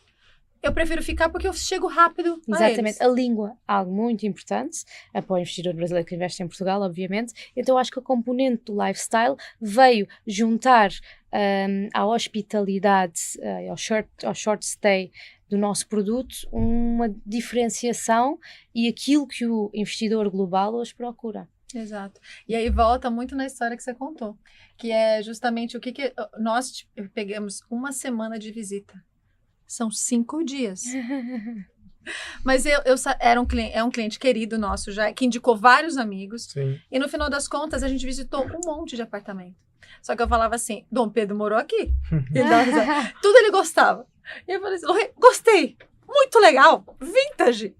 B: eu prefiro ficar porque eu chego rápido a
C: Exatamente, a língua, algo muito importante para o investidor brasileiro que investe em Portugal, obviamente. Então acho que a componente do lifestyle veio juntar à hospitalidade, ao short stay do nosso produto, uma diferenciação e aquilo que o investidor global hoje procura.
B: Exato. E aí volta muito na história que você contou, que é justamente o que nós pegamos uma semana de visita. São 5 dias. Mas era um cliente querido nosso já, que indicou vários amigos.
A: Sim.
B: E no final das contas, a gente visitou um monte de apartamento. Só que eu falava assim, Dom Pedro morou aqui. Ele dava risada. Tudo ele gostava. E eu falei assim, gostei, muito legal, vintage.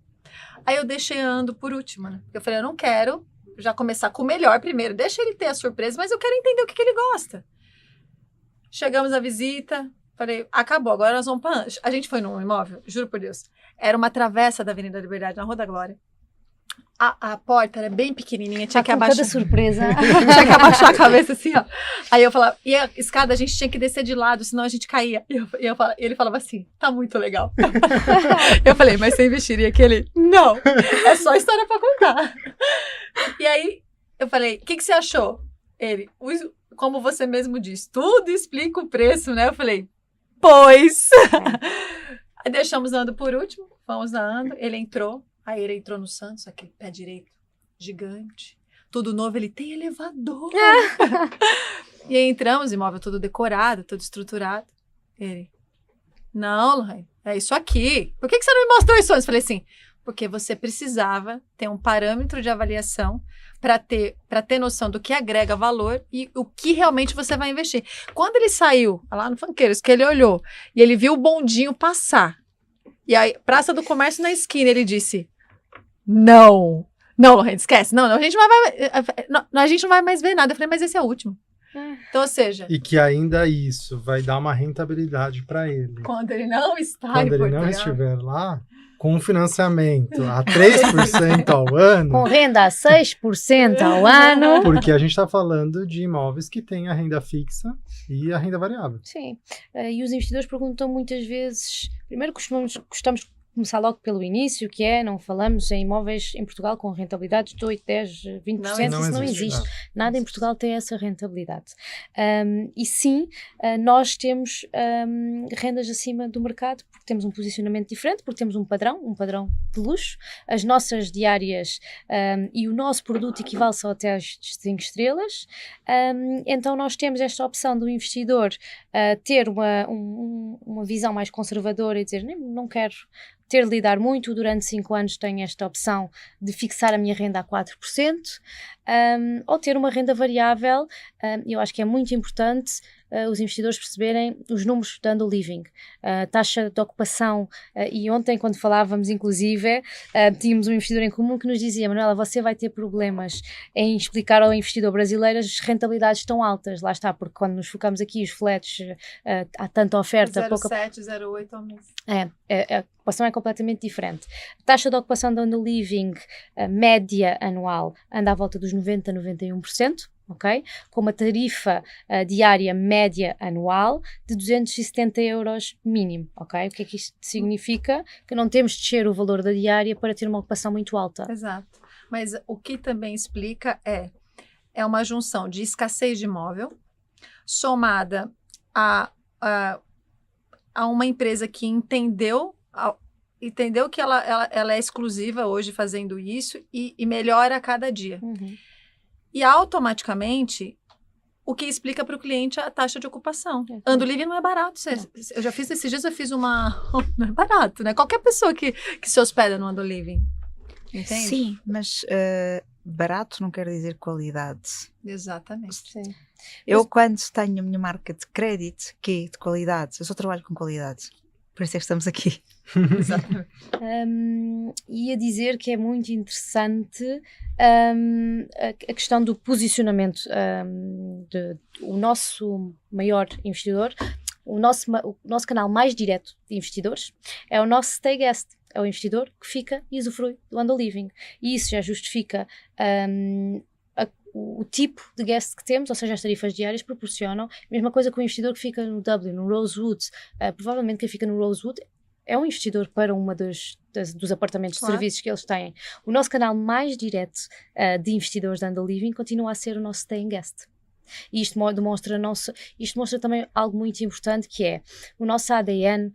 B: Aí eu deixei ando por último, né? Porque eu falei, eu não quero já começar com o melhor primeiro. Deixa ele ter a surpresa, mas eu quero entender o que ele gosta. Chegamos à visita, falei, acabou, agora nós vamos para... A gente foi num imóvel, juro por Deus. Era uma travessa da Avenida Liberdade, na Rua da Glória. A porta era bem pequenininha, tinha que abaixar...
C: Cada surpresa.
B: Tinha que abaixar a cabeça assim, ó. Aí eu falava, e a escada a gente tinha que descer de lado, senão a gente caía. E ele falava assim, tá muito legal. Eu falei, mas você investiria aquele? Não, é só história pra contar. E aí eu falei, o que você achou? Ele, como você mesmo disse, tudo explica o preço, né? Eu falei, pois. Aí deixamos a Ando por último, fomos na Ando, ele entrou. Aí ele entrou no Santos, aquele pé direito, gigante. Tudo novo, ele tem elevador. E aí entramos, imóvel todo decorado, todo estruturado. Ele, não, Lorraine, é isso aqui. Por que você não me mostrou isso antes? Eu falei assim, porque você precisava ter um parâmetro de avaliação para ter noção do que agrega valor e o que realmente você vai investir. Quando ele saiu, lá no Funkeiros, que ele olhou e ele viu o bondinho passar, e aí, Praça do Comércio na esquina, ele disse, não, Lorraine, esquece, não, a gente não vai mais ver nada. Eu falei, mas esse é o último. Então, ou seja,
A: E que ainda isso vai dar uma rentabilidade para ele.
B: quando ele não está
A: Quando
B: em
A: ele não
B: Portugal,
A: estiver lá, com um financiamento a 3% ao ano,
C: Com renda a 6% ao ano.
A: porque a gente está falando de imóveis que têm a renda fixa e a renda variável.
C: Sim, e os investidores perguntam muitas vezes, primeiro gostamos de começar logo pelo início, que é, não falamos em imóveis em Portugal com rentabilidades de 8, 10, 20%, isso não existe. Nada em Portugal tem essa rentabilidade. E sim, nós temos rendas acima do mercado, porque temos um posicionamento diferente, porque temos um padrão de luxo, as nossas diárias e o nosso produto equivale só até às 5 estrelas, então nós temos esta opção do investidor ter uma visão mais conservadora e dizer, não quero ter de lidar muito, durante 5 anos tenho esta opção de fixar a minha renda a 4%, ou ter uma renda variável. Eu acho que é muito importante os investidores perceberem os números da Ando Living, taxa de ocupação, e ontem quando falávamos inclusive, tínhamos um investidor em comum que nos dizia, Manuela, você vai ter problemas em explicar ao investidor brasileiro as rentabilidades tão altas, lá está, porque quando nos focamos aqui os flats, há tanta oferta,
B: 0,7, 0,8 ao mês.
C: A ocupação é completamente diferente. A taxa de ocupação da Ando Living média anual anda à volta dos 90 a 91%, ok? Com uma tarifa diária média anual de 270 euros mínimo, ok? O que é que isto significa? Que não temos de descer o valor da diária para ter uma ocupação muito alta.
B: Exato. Mas o que também explica é uma junção de escassez de imóvel somada a uma empresa que entendeu que ela é exclusiva hoje fazendo isso e melhora a cada dia.
C: Uhum.
B: E automaticamente, o que explica para o cliente a taxa de ocupação. Ando Living não é barato. Eu já fiz esses dias, eu fiz uma... Não é barato, né? Qualquer pessoa que se hospeda no Ando Living. Entende?
D: Sim, mas barato não quer dizer qualidade.
B: Exatamente.
C: Sim.
D: Eu, quando tenho a minha marca de crédito, que é de qualidade, eu só trabalho com qualidade. Por isso é que estamos aqui.
B: Exatamente.
C: Ia dizer que é muito interessante a questão do posicionamento o nosso maior investidor, o nosso canal mais direto de investidores é o nosso Stay Guest, é o investidor que fica e usufrui do Ando Living, e isso já justifica o tipo de guest que temos, ou seja, as tarifas diárias proporcionam. Mesma coisa com o investidor que fica no Dublin, no Rosewood, provavelmente quem fica no Rosewood é um investidor para uma dos apartamentos de serviços que eles têm. O nosso canal mais direto de investidores da Ando Living continua a ser o nosso Staying Guest. E isto demonstra também algo muito importante, que é o nosso ADN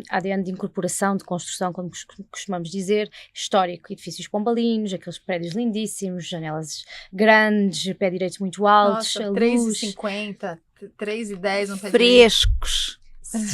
C: ADN de incorporação, de construção, como costumamos dizer, histórico, edifícios pombalinos, aqueles prédios lindíssimos, janelas grandes, pé direitos muito altos,
B: Nossa,
C: a
B: 3,50, 3,10 no pé
D: Frescos.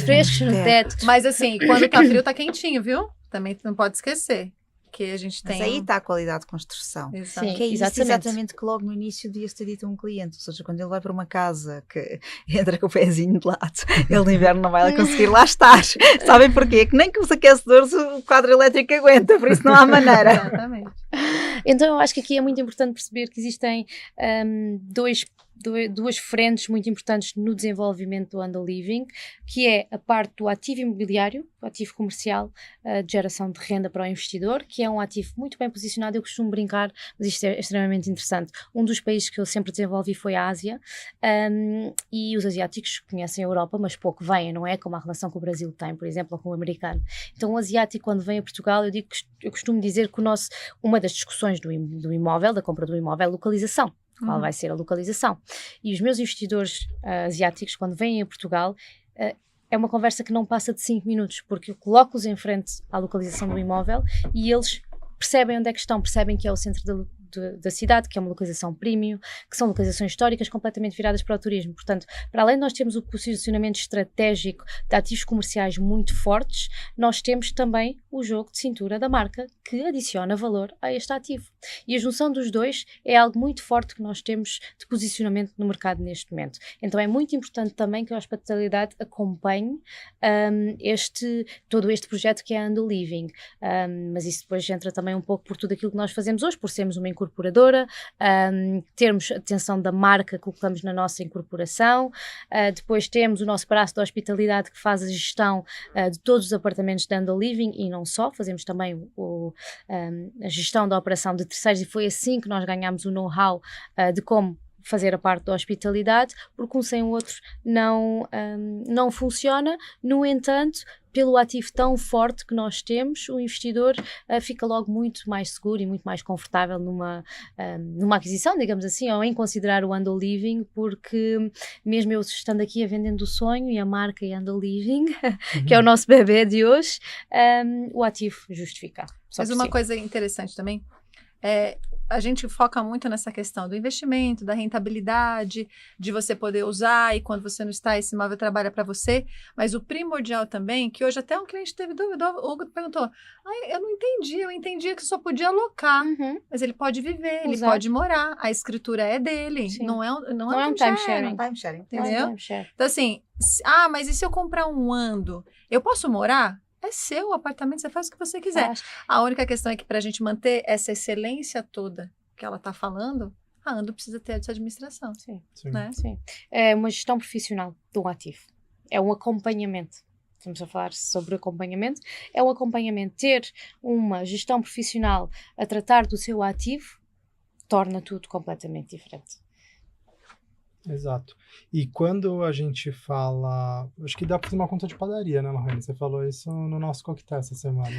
C: frescos no teto.
B: Mas assim, quando tá frio, tá quentinho, viu? Também não pode esquecer que a gente tem...
D: Mas aí está a qualidade de construção.
B: Exatamente.
D: Que é isso
C: Exatamente.
D: exatamente que logo no início devia-se ter dito a um cliente. Ou seja, quando ele vai para uma casa que entra com o pezinho de lado, ele no inverno não vai conseguir lá estar. Sabem porquê? Que nem que os aquecedores o quadro elétrico aguenta, por isso não há maneira.
B: Exatamente.
C: Então eu acho que aqui é muito importante perceber que existem duas frentes muito importantes no desenvolvimento do Ando Living, que é a parte do ativo imobiliário, o ativo comercial, de geração de renda para o investidor, que é um ativo muito bem posicionado. Eu costumo brincar, mas isto é extremamente interessante. Um dos países que eu sempre desenvolvi foi a Ásia, e os asiáticos conhecem a Europa, mas pouco vêm, não é? Como a relação que o Brasil tem, por exemplo, ou com o americano. Então o asiático, quando vem a Portugal, eu costumo dizer que uma das discussões do imóvel, da compra do imóvel, é a localização. Qual vai ser a localização? E os meus investidores asiáticos, quando vêm a Portugal, é uma conversa que não passa de 5 minutos, porque eu coloco-os em frente à localização do imóvel e eles percebem onde é que estão, percebem que é o centro da cidade, que é uma localização premium, que são localizações históricas completamente viradas para o turismo. Portanto, para além de nós termos o posicionamento estratégico de ativos comerciais muito fortes, nós temos também o jogo de cintura da marca, que adiciona valor a este ativo. E a junção dos dois é algo muito forte que nós temos de posicionamento no mercado neste momento. Então é muito importante também que a hospitalidade acompanhe todo este projeto que é a Ando Living. Mas isso depois entra também um pouco por tudo aquilo que nós fazemos hoje, por sermos uma incorporadora, termos atenção da marca que colocamos na nossa incorporação, depois temos o nosso braço de hospitalidade que faz a gestão de todos os apartamentos de Andal Living e não só, fazemos também a gestão da operação de terceiros e foi assim que nós ganhámos o know-how de como fazer a parte da hospitalidade, porque um sem o outro não funciona. No entanto, pelo ativo tão forte que nós temos, o investidor fica logo muito mais seguro e muito mais confortável numa aquisição, digamos assim, ou em considerar o Andal Living, porque mesmo eu estando aqui a vendendo o sonho e a marca e Andal Living, que é o nosso bebê de hoje, o ativo justifica.
B: Mas uma coisa interessante também, a gente foca muito nessa questão do investimento, da rentabilidade, de você poder usar e quando você não está, esse imóvel trabalha para você, mas o primordial também, que hoje até um cliente teve dúvida, o Hugo perguntou, eu não entendi, eu entendia que só podia alocar, mas ele pode viver, ele pode morar, a escritura é dele, não é um
C: timesharing.
B: Entendeu? Então assim, mas e se eu comprar um ando, eu posso morar? É seu o apartamento, você faz o que você quiser. A única questão é que para a gente manter essa excelência toda que ela está falando, a Ando precisa ter essa administração.
C: Sim.
B: Né?
C: Sim. É uma gestão profissional de um ativo. É um acompanhamento. Estamos a falar sobre acompanhamento. É um acompanhamento. Ter uma gestão profissional a tratar do seu ativo torna tudo completamente diferente.
A: Exato. E quando a gente fala... Acho que dá para fazer uma conta de padaria, né, Lohane? Você falou isso no nosso coquetel essa semana.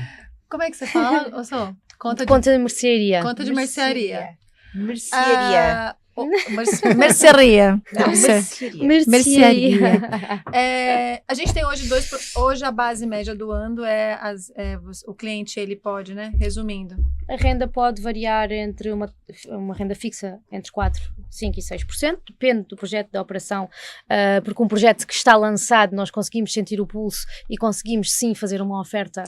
B: Como é que você fala, Ossô?
C: Conta de mercearia.
B: Conta de mercearia.
D: Mercearia.
B: Mercearia.
C: Mercearia.
B: A gente tem hoje a base média do Ando o cliente, ele pode, né? Resumindo.
C: A renda pode variar entre uma renda fixa entre 4%, 5% e 6%, depende do projeto da operação, porque um projeto que está lançado nós conseguimos sentir o pulso e conseguimos sim fazer uma oferta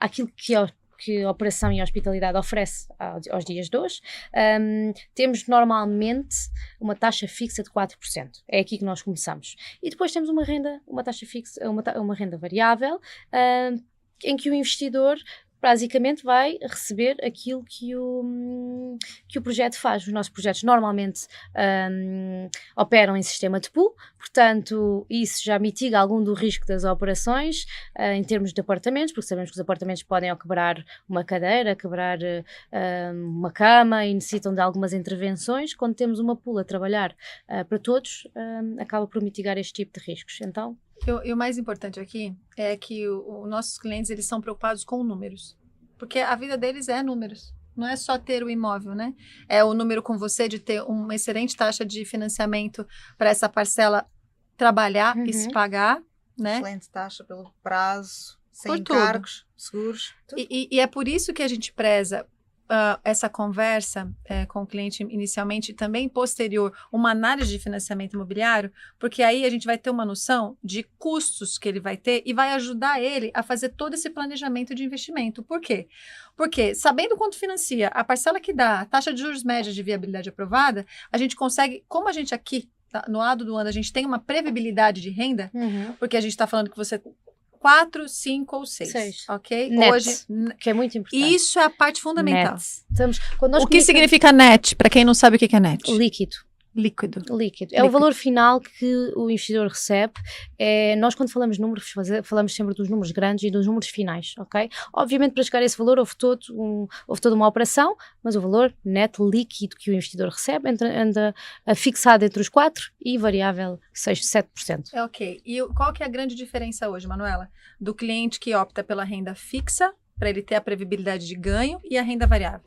C: àquilo que a operação e a hospitalidade oferece aos dias de hoje. Temos normalmente uma taxa fixa de 4%. É aqui que nós começamos. E depois temos uma taxa fixa, uma renda variável, em que o investidor basicamente vai receber aquilo que o projeto faz. Os nossos projetos normalmente operam em sistema de pool, portanto isso já mitiga algum do risco das operações em termos de apartamentos, porque sabemos que os apartamentos podem quebrar uma cadeira, quebrar uma cama e necessitam de algumas intervenções. Quando temos uma pool a trabalhar para todos, acaba por mitigar este tipo de riscos. Então,
B: E o mais importante aqui é que os nossos clientes, eles são preocupados com números. Porque a vida deles é números. Não é só ter o imóvel, né? É o número com você de ter uma excelente taxa de financiamento para essa parcela trabalhar e se pagar, né?
D: Excelente taxa pelo prazo, sem encargos, seguros.
B: E é por isso que a gente preza essa conversa com o cliente inicialmente e também posterior, uma análise de financiamento imobiliário, porque aí a gente vai ter uma noção de custos que ele vai ter e vai ajudar ele a fazer todo esse planejamento de investimento. Por quê? Porque sabendo quanto financia, a parcela que dá, a taxa de juros média de viabilidade aprovada, a gente consegue, como a gente aqui, no lado do ano, a gente tem uma previsibilidade de renda, porque a gente está falando que você 4, 5 ou 6, ok?
C: Net,
B: hoje,
C: que é muito importante.
B: Isso é a parte fundamental.
C: O
B: que significa net, para quem não sabe o que é net?
C: Líquido.
B: Líquido.
C: É o valor final que o investidor recebe. Nós, quando falamos de números, falamos sempre dos números grandes e dos números finais, ok? Obviamente, para chegar a esse valor, houve toda uma operação, mas o valor neto líquido que o investidor recebe anda fixado entre os 4% e variável 7%.
B: Ok. E qual que é a grande diferença hoje, Manuela? Do cliente que opta pela renda fixa, para ele ter a previsibilidade de ganho, e a renda variável?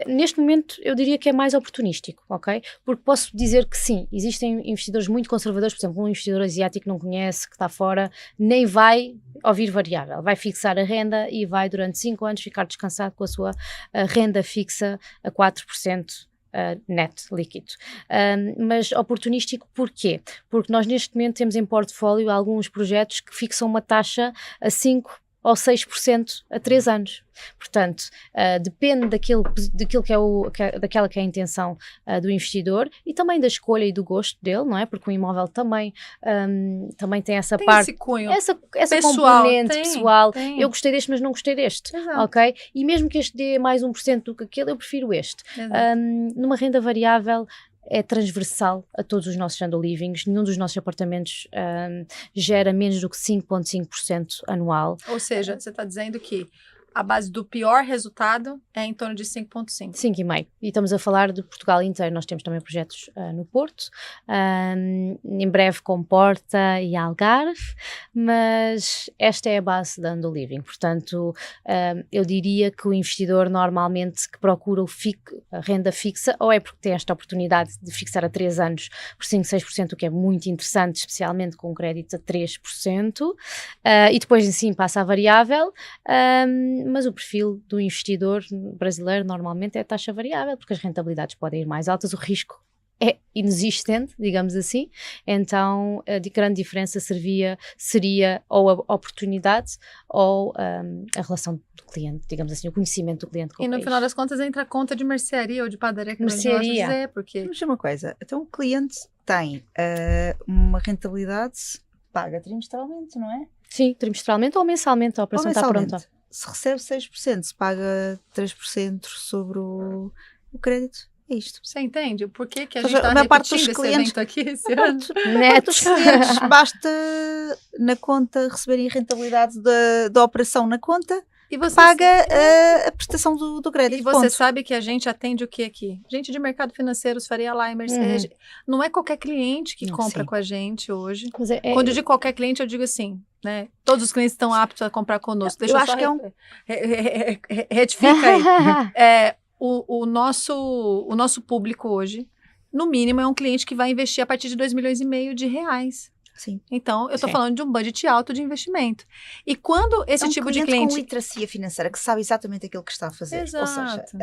C: Neste momento eu diria que é mais oportunístico, ok? Porque posso dizer que sim, existem investidores muito conservadores, por exemplo, um investidor asiático que não conhece, que está fora, nem vai ouvir variável, vai fixar a renda e vai durante 5 anos ficar descansado com a sua renda fixa a 4%. Net, líquido. Mas oportunístico porquê? Porque nós neste momento temos em portfólio alguns projetos que fixam uma taxa a 5% ou 6% a 3 anos. Portanto, depende daquela que é a intenção do investidor e também da escolha e do gosto dele, não é? Porque o imóvel também tem essa parte,
B: esse cunho
C: essa
B: pessoal,
C: componente pessoal.
B: tem.
C: Eu gostei deste, mas não gostei deste,
B: Exato.
C: ok? E mesmo que este dê mais 1% do que aquele, eu prefiro este.
B: Exato.
C: Numa renda variável, é transversal a todos os nossos standard livings. Nenhum dos nossos apartamentos gera menos do que 5,5% anual.
B: Ou seja, você está dizendo que a base do pior resultado é em torno de 5,5.
C: 5,5. E estamos a falar de Portugal inteiro. Nós temos também projetos no Porto, em breve com Porta e Algarve, mas esta é a base da Ando Living. Portanto, eu diria que o investidor normalmente que procura a renda fixa, ou é porque tem esta oportunidade de fixar a 3 anos por 5, 6%, o que é muito interessante, especialmente com crédito a 3%, e depois sim passa a variável, mas o perfil do investidor brasileiro normalmente é a taxa variável, porque as rentabilidades podem ir mais altas, o risco é inexistente, digamos assim. Então a grande diferença seria ou a oportunidade ou a relação do cliente, digamos assim, o conhecimento do cliente com
B: E
C: o
B: no
C: país.
B: final das contas entra a conta de mercearia ou de padaria, que
C: Mercearia.
B: eu gosto de dizer, porque...
D: Vamos dizer uma coisa, então o cliente tem uma rentabilidade, paga trimestralmente, não é?
C: Sim, trimestralmente ou mensalmente, a operação está pronta.
D: Se recebe 6%, se paga 3% sobre o crédito, é isto.
B: Você entende o porquê que a
D: Ou
B: gente
D: seja,
B: está
D: a maior parte
B: repetindo
D: dos
B: esse
D: clientes-
B: evento aqui esse ano?
C: Neto.
D: Dos clientes, basta na conta receberem a rentabilidade da operação na conta,
B: E você,
D: paga a prestação do crédito.
B: e você
D: ponto.
B: sabe que a gente atende o que aqui? Gente de mercado financeiro, os Faria Limers. Não é qualquer cliente que compra
D: Sim.
B: com a gente hoje.
C: Mas é-
B: Quando eu digo qualquer cliente, eu digo assim, né? Todos os clientes estão aptos a comprar conosco. Deixa
D: Eu
B: eu
D: acho
B: só
D: que é
B: retifica aí. O nosso público hoje, no mínimo, é um cliente que vai investir a partir de 2,5 milhões de reais.
D: Sim.
B: Então, eu estou
C: Sim.
B: falando de um budget alto de investimento. E quando esse
D: É um
B: tipo de
D: cliente
B: cliente...
D: com literacia financeira, que sabe exatamente aquilo que está a fazer. Ou seja,
B: Exato.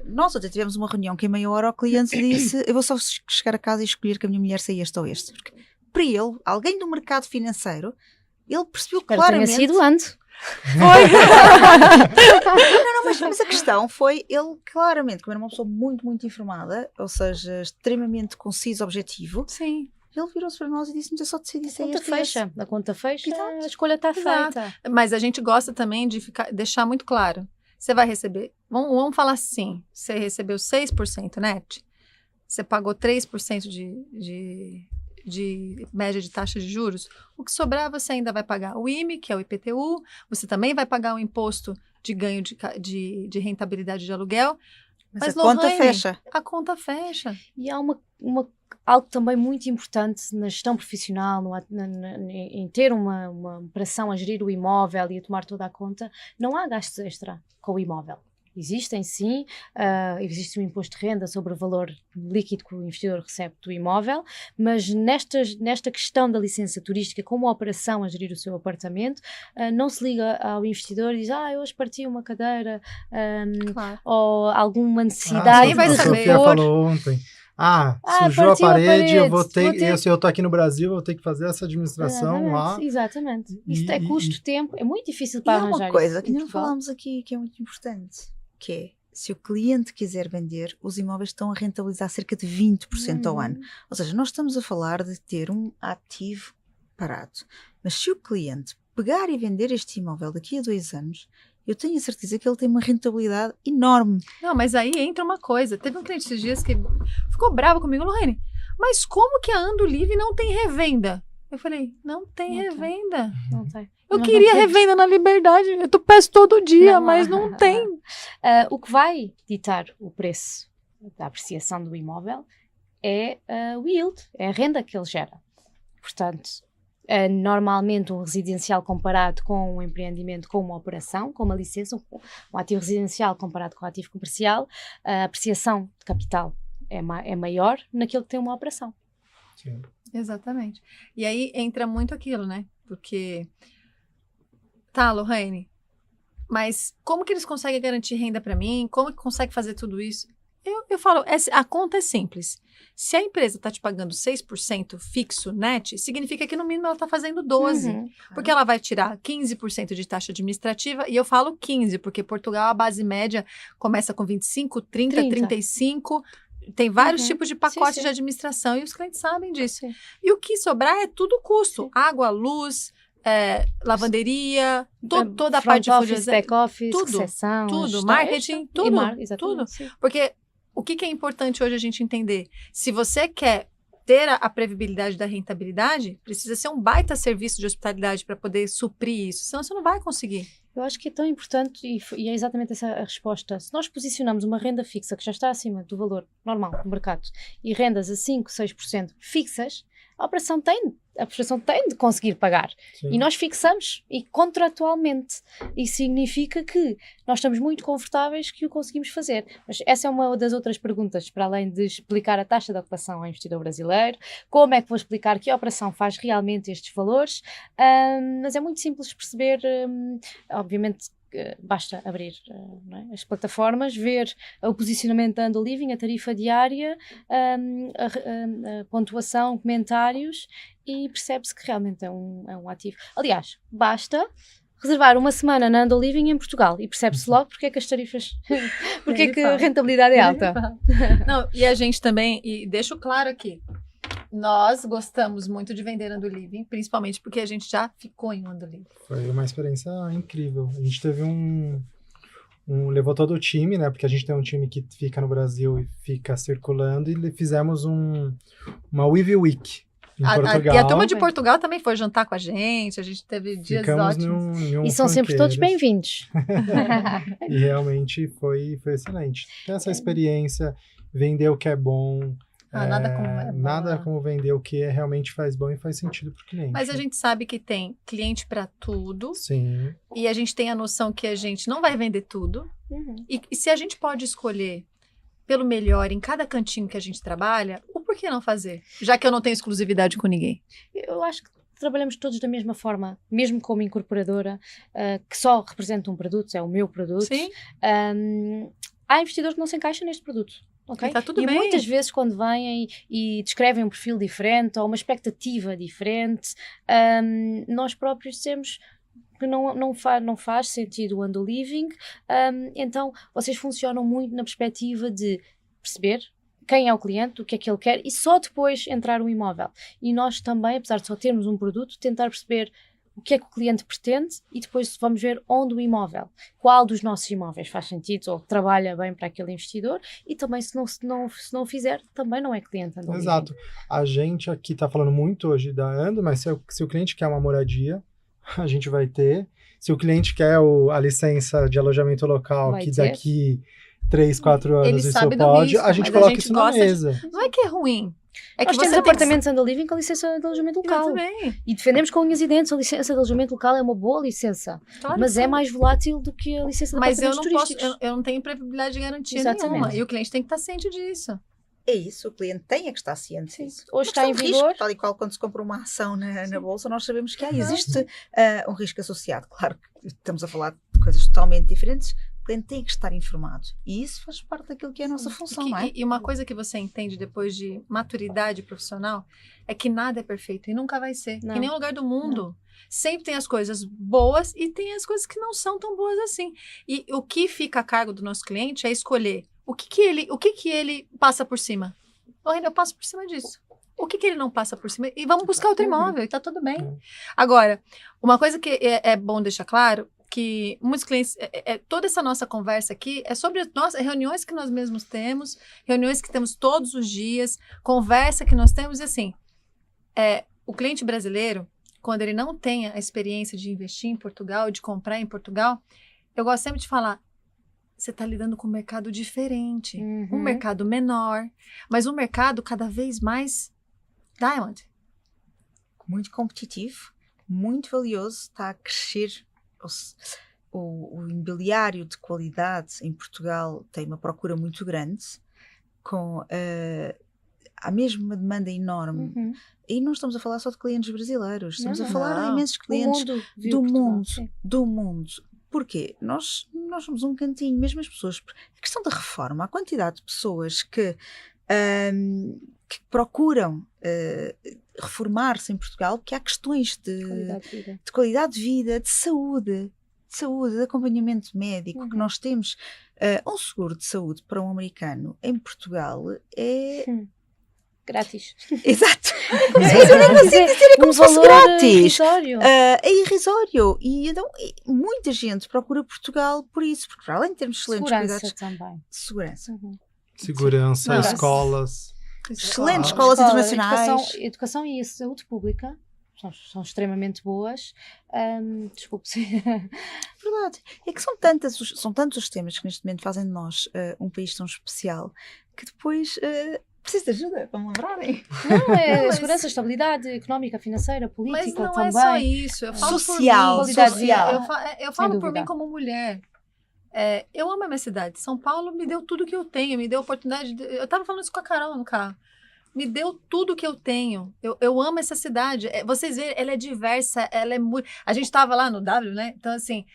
D: nós ontem tivemos uma reunião que em meia hora o cliente disse, eu vou só chegar a casa e escolher que a minha mulher saia este ou este. Porque, para ele, alguém do mercado financeiro, ele percebeu
C: Espero que tenha
D: claramente...
C: sido antes.
D: Mas a questão foi, ele claramente, como era uma pessoa muito, muito informada, ou seja, extremamente conciso, objetivo,
B: Sim.
D: ele virou-se para nós e disse-nos, eu só decidi
C: A
D: ser
C: conta
D: este e este.
C: fecha. A conta fecha,
D: Exato.
C: a escolha está
B: Exato.
C: feita.
B: Mas a gente gosta também de deixar muito claro. Você vai receber... Vamos falar assim. Você recebeu 6% net. Você pagou 3% de média de taxa de juros. O que sobrar, você ainda vai pagar o IMI, que é o IPTU. Você também vai pagar o imposto de ganho de rentabilidade de aluguel.
D: Mas a conta
B: Lohane,
D: fecha.
B: A conta fecha.
C: E há algo também muito importante na gestão profissional, em ter uma operação a gerir o imóvel e a tomar toda a conta. Não há gastos extra com o imóvel. Existem sim, existe um imposto de renda sobre o valor líquido que o investidor recebe do imóvel, mas nesta questão da licença turística, como a operação a gerir o seu apartamento, não se liga ao investidor e diz, eu hoje parti uma cadeira,
B: Claro.
C: ou alguma necessidade.
B: nem vai
A: a
B: saber.
A: Sofia falou ontem. Sujou a
C: partiu a
A: parede, eu vou
C: parede,
A: ter, se eu tô aqui no Brasil, eu vou ter que fazer essa administração lá.
C: Exatamente. Isto é
A: E-
C: custo, tempo, é muito difícil
D: E
C: para
D: há
C: arranjar
D: uma coisa
C: isso
D: que
C: em
D: ainda não
C: Portugal.
D: falámos aqui que é muito importante, que é, se o cliente quiser vender, os imóveis estão a rentabilizar cerca de 20% ao ano. Ou seja, nós estamos a falar de ter um ativo parado. Mas se o cliente pegar e vender este imóvel daqui a 2 anos, eu tenho a certeza que ele tem uma rentabilidade enorme.
B: Não, mas aí entra uma coisa. Teve um cliente esses dias que ficou bravo comigo, Lohane, mas como que a Ando Livre não tem revenda? Eu falei, não tem
C: Não tem.
B: revenda.
C: Não tem.
B: Eu
C: Não
B: queria
C: tem.
B: revenda na Liberdade. Eu peço todo dia,
C: Não há.
B: mas não tem.
C: O que vai ditar o preço da apreciação do imóvel é o yield, é a renda que ele gera. Portanto, normalmente um residencial comparado com um empreendimento, com uma operação, com uma licença, um ativo residencial comparado com um ativo comercial, a apreciação de capital é maior naquele que tem uma operação.
A: Sim.
B: Exatamente. E aí entra muito aquilo, né? Porque, tá, Lohane, mas como que eles conseguem garantir renda para mim? Como que consegue fazer tudo isso? Eu falo, a conta é simples. Se a empresa está te pagando 6% fixo net, significa que no mínimo ela está fazendo 12%.
C: Uhum.
B: Porque ela vai tirar 15% de taxa administrativa, e eu falo 15%, porque Portugal, a base média começa com 25%, 30%, 35%. Tem vários tipos de pacotes
C: sim.
B: de administração e os clientes sabem disso.
C: Sim.
B: E o que sobrar é tudo custo.
C: Sim.
B: Água, luz, lavanderia, toda a
C: Front
B: parte de
C: office, back office,
B: tudo,
C: recepção,
B: tudo,
C: gestão,
B: marketing, tudo,
C: exatamente,
B: tudo.
C: sim.
B: Porque o que é importante hoje a gente entender? Se você quer ter a previsibilidade da rentabilidade, precisa ser um baita serviço de hospitalidade para poder suprir isso, senão você não vai conseguir.
C: Eu acho que é tão importante, e é exatamente essa a resposta. Se nós posicionamos uma renda fixa que já está acima do valor normal do mercado e rendas a 5%, 6% fixas, a operação tem de conseguir pagar.
A: Sim.
C: E nós fixamos, e contratualmente. Isso significa que nós estamos muito confortáveis que o conseguimos fazer. Mas essa é uma das outras perguntas, para além de explicar a taxa de ocupação ao investidor brasileiro, como é que vou explicar que a operação faz realmente estes valores, mas é muito simples perceber, obviamente, basta abrir as plataformas, ver o posicionamando da Andoliving, a tarifa diária, a pontuação, comentários, e percebe-se que realmente é um ativo. Aliás, basta reservar uma semana na Andoliving em Portugal e percebe-se logo porque é que as tarifas, porque é que a rentabilidade é alta.
B: Não, e a gente também, e deixo claro aqui, nós gostamos muito de vender Andoliving, principalmente porque a gente já ficou em Andoliving.
A: Foi uma experiência incrível. A gente teve levou todo o time, né? Porque a gente tem um time que fica no Brasil e fica circulando, e fizemos uma Weave Week em Portugal.
B: E a turma de Portugal também foi jantar com a gente teve dias
A: Ficamos
B: ótimos.
C: E são sempre todos bem-vindos.
A: E realmente foi excelente. Ter essa experiência, vender o que é bom. Nada como vender o que realmente faz bom e faz sentido para o cliente.
B: Mas a gente sabe que tem cliente para tudo.
A: Sim.
B: E a gente tem a noção que a gente não vai vender tudo.
C: Uhum.
B: E se a gente pode escolher pelo melhor em cada cantinho que a gente trabalha, o porquê não fazer? Já que eu não tenho exclusividade com ninguém.
C: Eu acho que trabalhamos todos da mesma forma, mesmo como incorporadora, que só representa um produto, é o meu produto.
B: Sim.
C: Há investidores que não se encaixam neste produto. Okay?
B: Tá tudo
C: e
B: bem.
C: Muitas vezes quando vêm e descrevem um perfil diferente ou uma expectativa diferente, nós próprios dizemos que não faz sentido o Andoliving, então vocês funcionam muito na perspectiva de perceber quem é o cliente, o que é que ele quer, e só depois entrar no imóvel. E nós também, apesar de só termos um produto, tentar perceber o que é que o cliente pretende e depois vamos ver onde o imóvel, qual dos nossos imóveis faz sentido ou trabalha bem para aquele investidor, e também se não fizer, também não é cliente.
A: Exato. A gente aqui está falando muito hoje da Ando, mas se o cliente quer uma moradia, a gente vai ter. Se o cliente quer a licença de alojamento local,
C: vai
A: que
C: ter.
A: Daqui 3, 4 anos
B: Ele
A: isso
B: sabe do
A: pode,
B: risco,
A: a gente
B: mas
A: coloca
B: a gente
A: isso na mesa.
B: Não é que é ruim. É que
C: nós temos
B: você
C: apartamentos Andoliving com a licença de alojamento local. E defendemos com unhas e dentes. A licença de alojamento local é uma boa licença.
B: Claro,
C: mas
B: sim.
C: é mais volátil do que a licença de
B: Mas
C: apartamentos turísticos.
B: eu não tenho previsibilidade de garantia
C: Exatamente.
B: nenhuma. E o cliente tem que estar ciente disso.
D: É isso, o cliente tem que estar ciente disso.
C: Hoje está em vigor.
D: Risco, tal e qual quando se compra uma ação na bolsa, nós sabemos que existe um risco associado. Claro que estamos a falar de coisas totalmente diferentes. O cliente tem que estar informado. E isso faz parte daquilo que é a nossa função, não é?
B: E uma coisa que você entende depois de maturidade profissional é que nada é perfeito e nunca vai ser.
C: Não.
B: Em nenhum lugar do mundo.
C: Não.
B: Sempre tem as coisas boas e tem as coisas que não são tão boas assim. E o que fica a cargo do nosso cliente é escolher o que ele passa por cima. Ô, René, eu passo por cima disso. O que ele não passa por cima? E vamos buscar outro imóvel e tá tudo bem. Agora, uma coisa que é bom deixar claro, que muitos clientes, toda essa nossa conversa aqui é sobre reuniões que nós mesmos temos, reuniões que temos todos os dias, conversa que nós temos, e assim, o cliente brasileiro, quando ele não tem a experiência de investir em Portugal, de comprar em Portugal, eu gosto sempre de falar, você está lidando com um mercado diferente, um mercado menor, mas um mercado cada vez mais diamond.
D: Muito competitivo, muito valioso, está a crescer. O imobiliário de qualidade em Portugal tem uma procura muito grande, com a mesma demanda enorme. E não estamos a falar só de clientes brasileiros, estamos a falar de imensos clientes do mundo. Porquê? Nós somos um cantinho, mesmo as pessoas. A questão da reforma, a quantidade de pessoas que procuram reformar-se em Portugal, porque há questões de qualidade de vida, de saúde, de acompanhamento médico, que nós temos. Um seguro de saúde para um americano em Portugal é...
C: Grátis.
D: Exato.
C: É
D: como se fosse grátis.
C: Irrisório.
D: É irrisório. E então muita gente procura Portugal por isso, porque para além de termos excelentes
C: Segurança
D: cuidados
C: também.
D: de segurança.
A: Segurança,
B: Não,
A: escolas.
D: Excelentes escolas internacionais.
C: Educação e a saúde pública são extremamente boas. Desculpe.
D: Verdade. É que são tantos os temas que neste momento fazem de nós um país tão especial que depois preciso de ajuda para me lembrarem.
C: Não, é segurança, estabilidade económica, financeira, política
B: Mas não
C: também.
B: é só isso. Eu falo
D: Social,
B: por mim.
D: social.
B: Eu falo por
C: dúvida.
B: mim como mulher. Eu amo a minha cidade. São Paulo me deu tudo que eu tenho, me deu oportunidade. Eu estava falando isso com a Carol no carro. Me deu tudo que eu tenho. Eu amo essa cidade. Vocês veem, ela é diversa, ela é muito... A gente estava lá no W, né? Então, assim,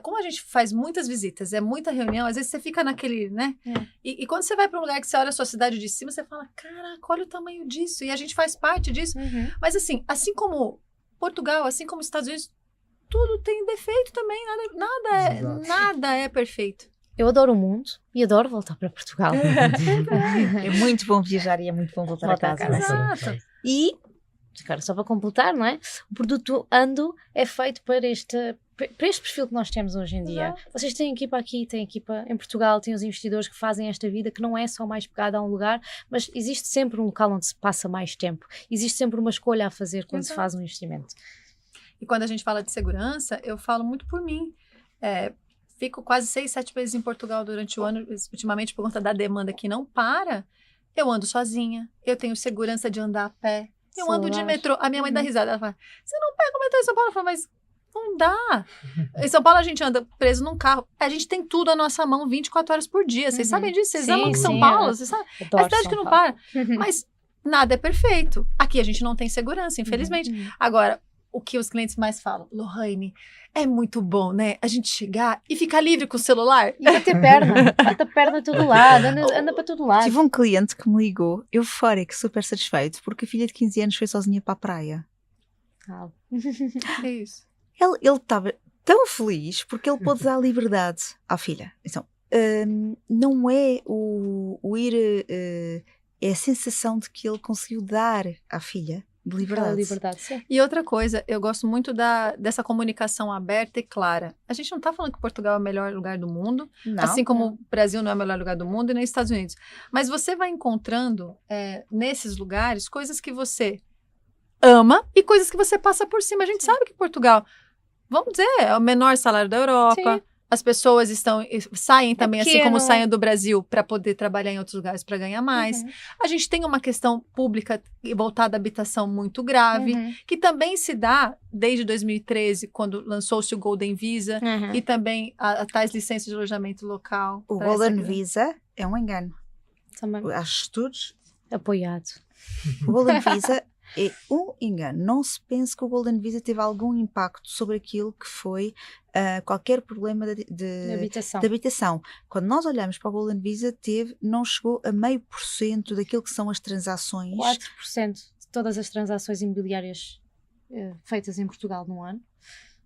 B: como a gente faz muitas visitas, é muita reunião, às vezes você fica naquele, né? E quando você vai para um lugar que você olha a sua cidade de cima, você fala, caraca, olha o tamanho disso. E a gente faz parte disso. Mas, assim como Portugal, assim como os Estados Unidos, tudo tem defeito também. Nada é perfeito.
C: Eu adoro o mundo e adoro voltar para Portugal.
D: É muito bom viajar e é muito bom voltar a casa.
B: Exato.
C: E, agora só para completar, não é? O produto Ando é feito para este perfil que nós temos hoje em dia.
B: Exato.
C: Vocês têm equipa aqui, têm equipa em Portugal, têm os investidores que fazem esta vida, que não é só mais pegada a um lugar, mas existe sempre um local onde se passa mais tempo. Existe sempre uma escolha a fazer quando se faz um investimento.
B: E quando a gente fala de segurança, eu falo muito por mim. Fico quase 6, 7 vezes em Portugal durante o ano, ultimamente por conta da demanda que não para. Eu ando sozinha, eu tenho segurança de andar a pé, eu ando de metrô. A minha mãe dá risada, ela fala, você não pega o metrô em São Paulo? Eu falo, mas não dá. Em São Paulo a gente anda preso num carro, a gente tem tudo à nossa mão 24 horas por dia. Vocês sabem disso? Vocês amam que São Paulo? Vocês sabem? É a cidade que não para. Mas nada é perfeito. Aqui a gente não tem segurança, infelizmente. Agora, o que os clientes mais falam? Lohane, é muito bom, né? A gente chegar e ficar livre com o celular.
C: E bater perna. Bate a perna a todo lado, anda para todo lado.
D: Tive um cliente que me ligou, eufórico, super satisfeito, porque a filha de 15 anos foi sozinha para a praia.
B: É isso.
D: Ele estava tão feliz porque ele pôde dar liberdade à filha. Então, não é o ir... é a sensação de que ele conseguiu dar à filha de liberdade.
C: Sim.
B: E outra coisa, eu gosto muito dessa comunicação aberta e clara. A gente não está falando que Portugal é o melhor lugar do mundo,
D: Não,
B: assim como o Brasil não é o melhor lugar do mundo e nem os Estados Unidos. Mas você vai encontrando nesses lugares coisas que você ama e coisas que você passa por cima. A gente sabe que Portugal, vamos dizer, é o menor salário da Europa.
C: Sim.
B: As pessoas saem também, assim como
C: pequeno.
B: saem do Brasil, para poder trabalhar em outros lugares para ganhar mais. A gente tem uma questão pública voltada à habitação muito grave, que também se dá desde 2013, quando lançou-se o Golden Visa, e também a tais licenças de alojamento local.
D: O Golden Visa é um engano.
C: Também.
D: Há estudos.
C: Apoiado.
D: O Golden Visa é um engano. Não se pense que o Golden Visa teve algum impacto sobre aquilo que foi qualquer problema de habitação. Quando nós olhamos para o Golden Visa, não chegou a 0,5% daquilo que são as transações.
C: 4% de todas as transações imobiliárias feitas em Portugal no ano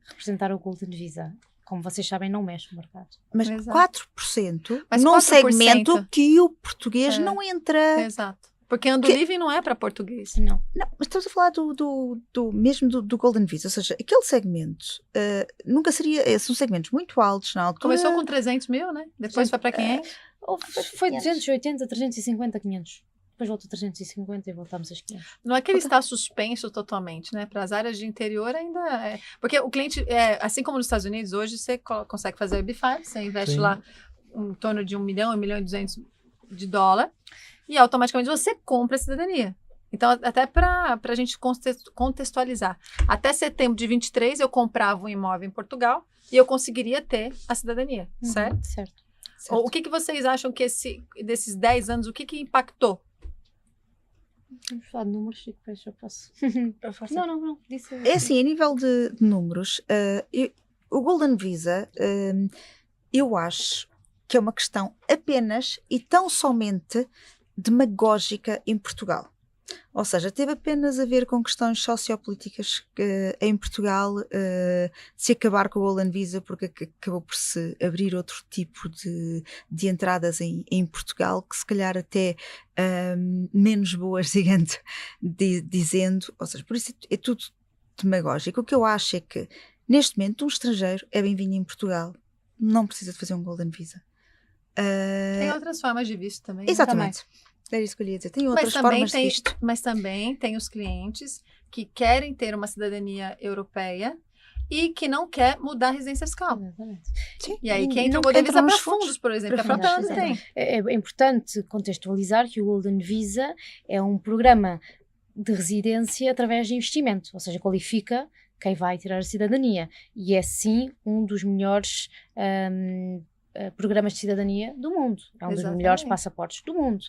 C: representaram o Golden Visa. Como vocês sabem, não mexe o mercado.
D: Mas
B: Exato.
D: 4%
B: Mas
D: num
B: 4%.
D: segmento que o português não entra.
B: Exato. Porque Ando Livre não é para português.
C: Não.
D: Não, mas estamos a falar mesmo do Golden Visa, ou seja, aquele segmento nunca seria, são segmentos muito altos na altura.
B: Começou com 300 mil, né? Depois foi para 500.
C: Foi 280, 350, 500. Depois voltou a 350 e voltamos aos 500.
B: Não é que ele está suspenso totalmente, né? Para as áreas de interior ainda é. Porque o cliente, assim como nos Estados Unidos, hoje você consegue fazer o EB5, você investe lá em torno de 1 milhão, 1 milhão e 200 de dólar, e automaticamente você compra a cidadania. Então, até para a gente contextualizar, até setembro de 23 eu comprava um imóvel em Portugal e eu conseguiria ter a cidadania, certo?
C: Certo.
B: O que vocês acham que desses 10 anos, o que impactou?
C: Vamos falar de números e depois eu posso.
B: Eu faço
C: Não. Disse...
D: É assim, a nível de números, o Golden Visa, eu acho que é uma questão apenas e tão somente demagógica em Portugal. Ou seja, teve apenas a ver com questões sociopolíticas em Portugal, de se acabar com o Golden Visa, porque acabou por se abrir outro tipo de entradas em Portugal, que se calhar até menos boas, dizendo, ou seja, por isso é tudo demagógico. O que eu acho é que, neste momento, um estrangeiro é bem-vindo em Portugal, não precisa de fazer um Golden Visa.
B: Tem outras formas de visto também.
D: Exatamente. Era isso que eu ia dizer. Tem outras formas de visto.
B: Mas também tem os clientes que querem ter uma cidadania europeia e que não quer mudar a residência fiscal.
D: Sim.
B: E aí que entra o Golden Visa para fundos, por exemplo, que a Frontera tem.
C: É importante contextualizar que o Golden Visa é um programa de residência através de investimento, ou seja, qualifica quem vai tirar a cidadania. E é sim um dos melhores programas de cidadania do mundo. É um dos melhores passaportes do mundo.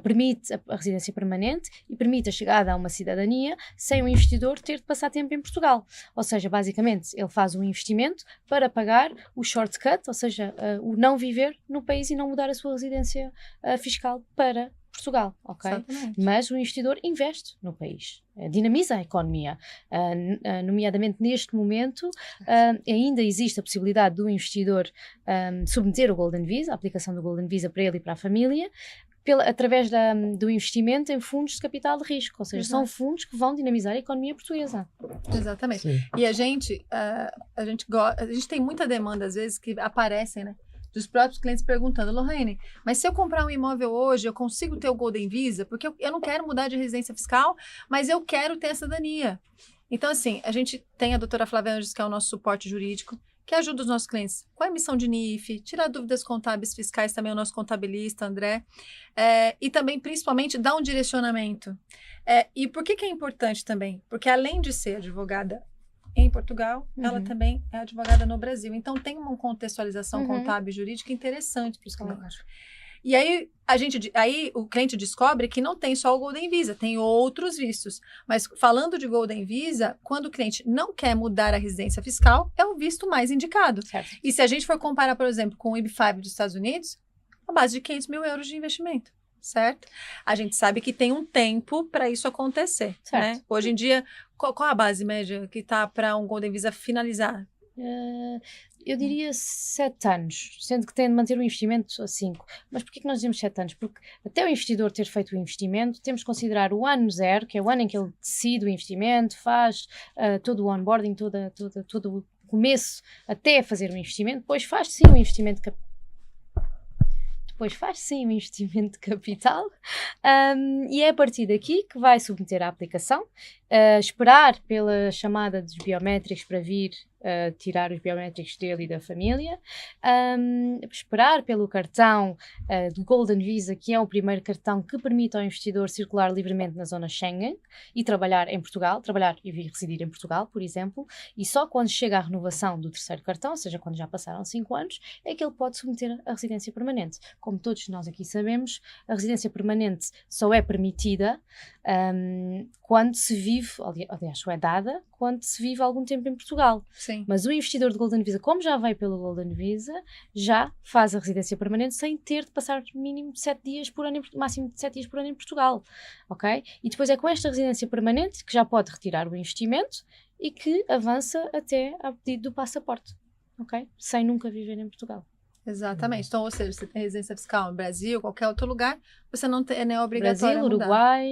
C: Permite a residência permanente e permite a chegada a uma cidadania sem o investidor ter de passar tempo em Portugal. Ou seja, basicamente, ele faz um investimento para pagar o shortcut, ou seja, o não viver no país e não mudar a sua residência fiscal para Portugal, ok?
B: Exatamente.
C: Mas o investidor investe no país, dinamiza a economia, nomeadamente neste momento ainda existe a possibilidade do investidor submeter o Golden Visa, a aplicação do Golden Visa para ele e para a família, através do investimento em fundos de capital de risco, ou seja, são fundos que vão dinamizar a economia portuguesa.
B: Exatamente.
A: Sim.
B: E a gente tem muita demanda, às vezes, que aparecem, né? Dos próprios clientes perguntando, Lorraine, mas se eu comprar um imóvel hoje, eu consigo ter o Golden Visa? Porque eu não quero mudar de residência fiscal, mas eu quero ter a cidadania. Então, assim, a gente tem a doutora Flávia Anjos, que é o nosso suporte jurídico, que ajuda os nossos clientes com a emissão de NIF, tirar dúvidas contábeis fiscais, também o nosso contabilista, André, e também, principalmente, dar um direcionamento. E por que é importante também? Porque além de ser advogada em Portugal, ela também é advogada no Brasil. Então, tem uma contextualização contábil e jurídica interessante para os clientes. E aí, o cliente descobre que não tem só o Golden Visa, tem outros vistos. Mas falando de Golden Visa, quando o cliente não quer mudar a residência fiscal, é o visto mais indicado.
C: Certo.
B: E se a gente for comparar, por exemplo, com o IB5 dos Estados Unidos, a base de 500 mil euros de investimento. Certo? A gente sabe que tem um tempo para isso acontecer. Né? Hoje em dia, qual a base média que está para um Golden Visa finalizar?
C: Eu diria 7 anos, sendo que tem de manter o investimento a 5. Mas porquê que nós dizemos 7 anos? Porque até o investidor ter feito o investimento, temos de considerar o ano 0, que é o ano em que ele decide o investimento, faz todo o onboarding, todo o começo até fazer o investimento, depois faz sim o investimento de capital e é a partir daqui que vai submeter a aplicação, esperar pela chamada dos biométricos para vir tirar os biométricos dele e da família, esperar pelo cartão do Golden Visa, que é o primeiro cartão que permite ao investidor circular livremente na zona Schengen e trabalhar em Portugal, trabalhar e vir residir em Portugal, por exemplo, e só quando chega à renovação do terceiro cartão, ou seja, quando já passaram 5 anos, é que ele pode submeter a residência permanente. Como todos nós aqui sabemos, a residência permanente só é permitida quando se vive, aliás, só é dada quando se vive algum tempo em Portugal.
B: Sim.
C: Mas o investidor de Golden Visa, como já veio pelo Golden Visa, já faz a residência permanente sem ter de passar mínimo de 7 dias por ano, máximo de 7 dias por ano em Portugal, ok? E depois é com esta residência permanente que já pode retirar o investimento e que avança até ao pedido do passaporte, ok? Sem nunca viver em Portugal.
B: Exatamente. Então, ou seja, você tem residência fiscal no Brasil, qualquer outro lugar, você não é obrigatório
C: Brasil, Uruguai,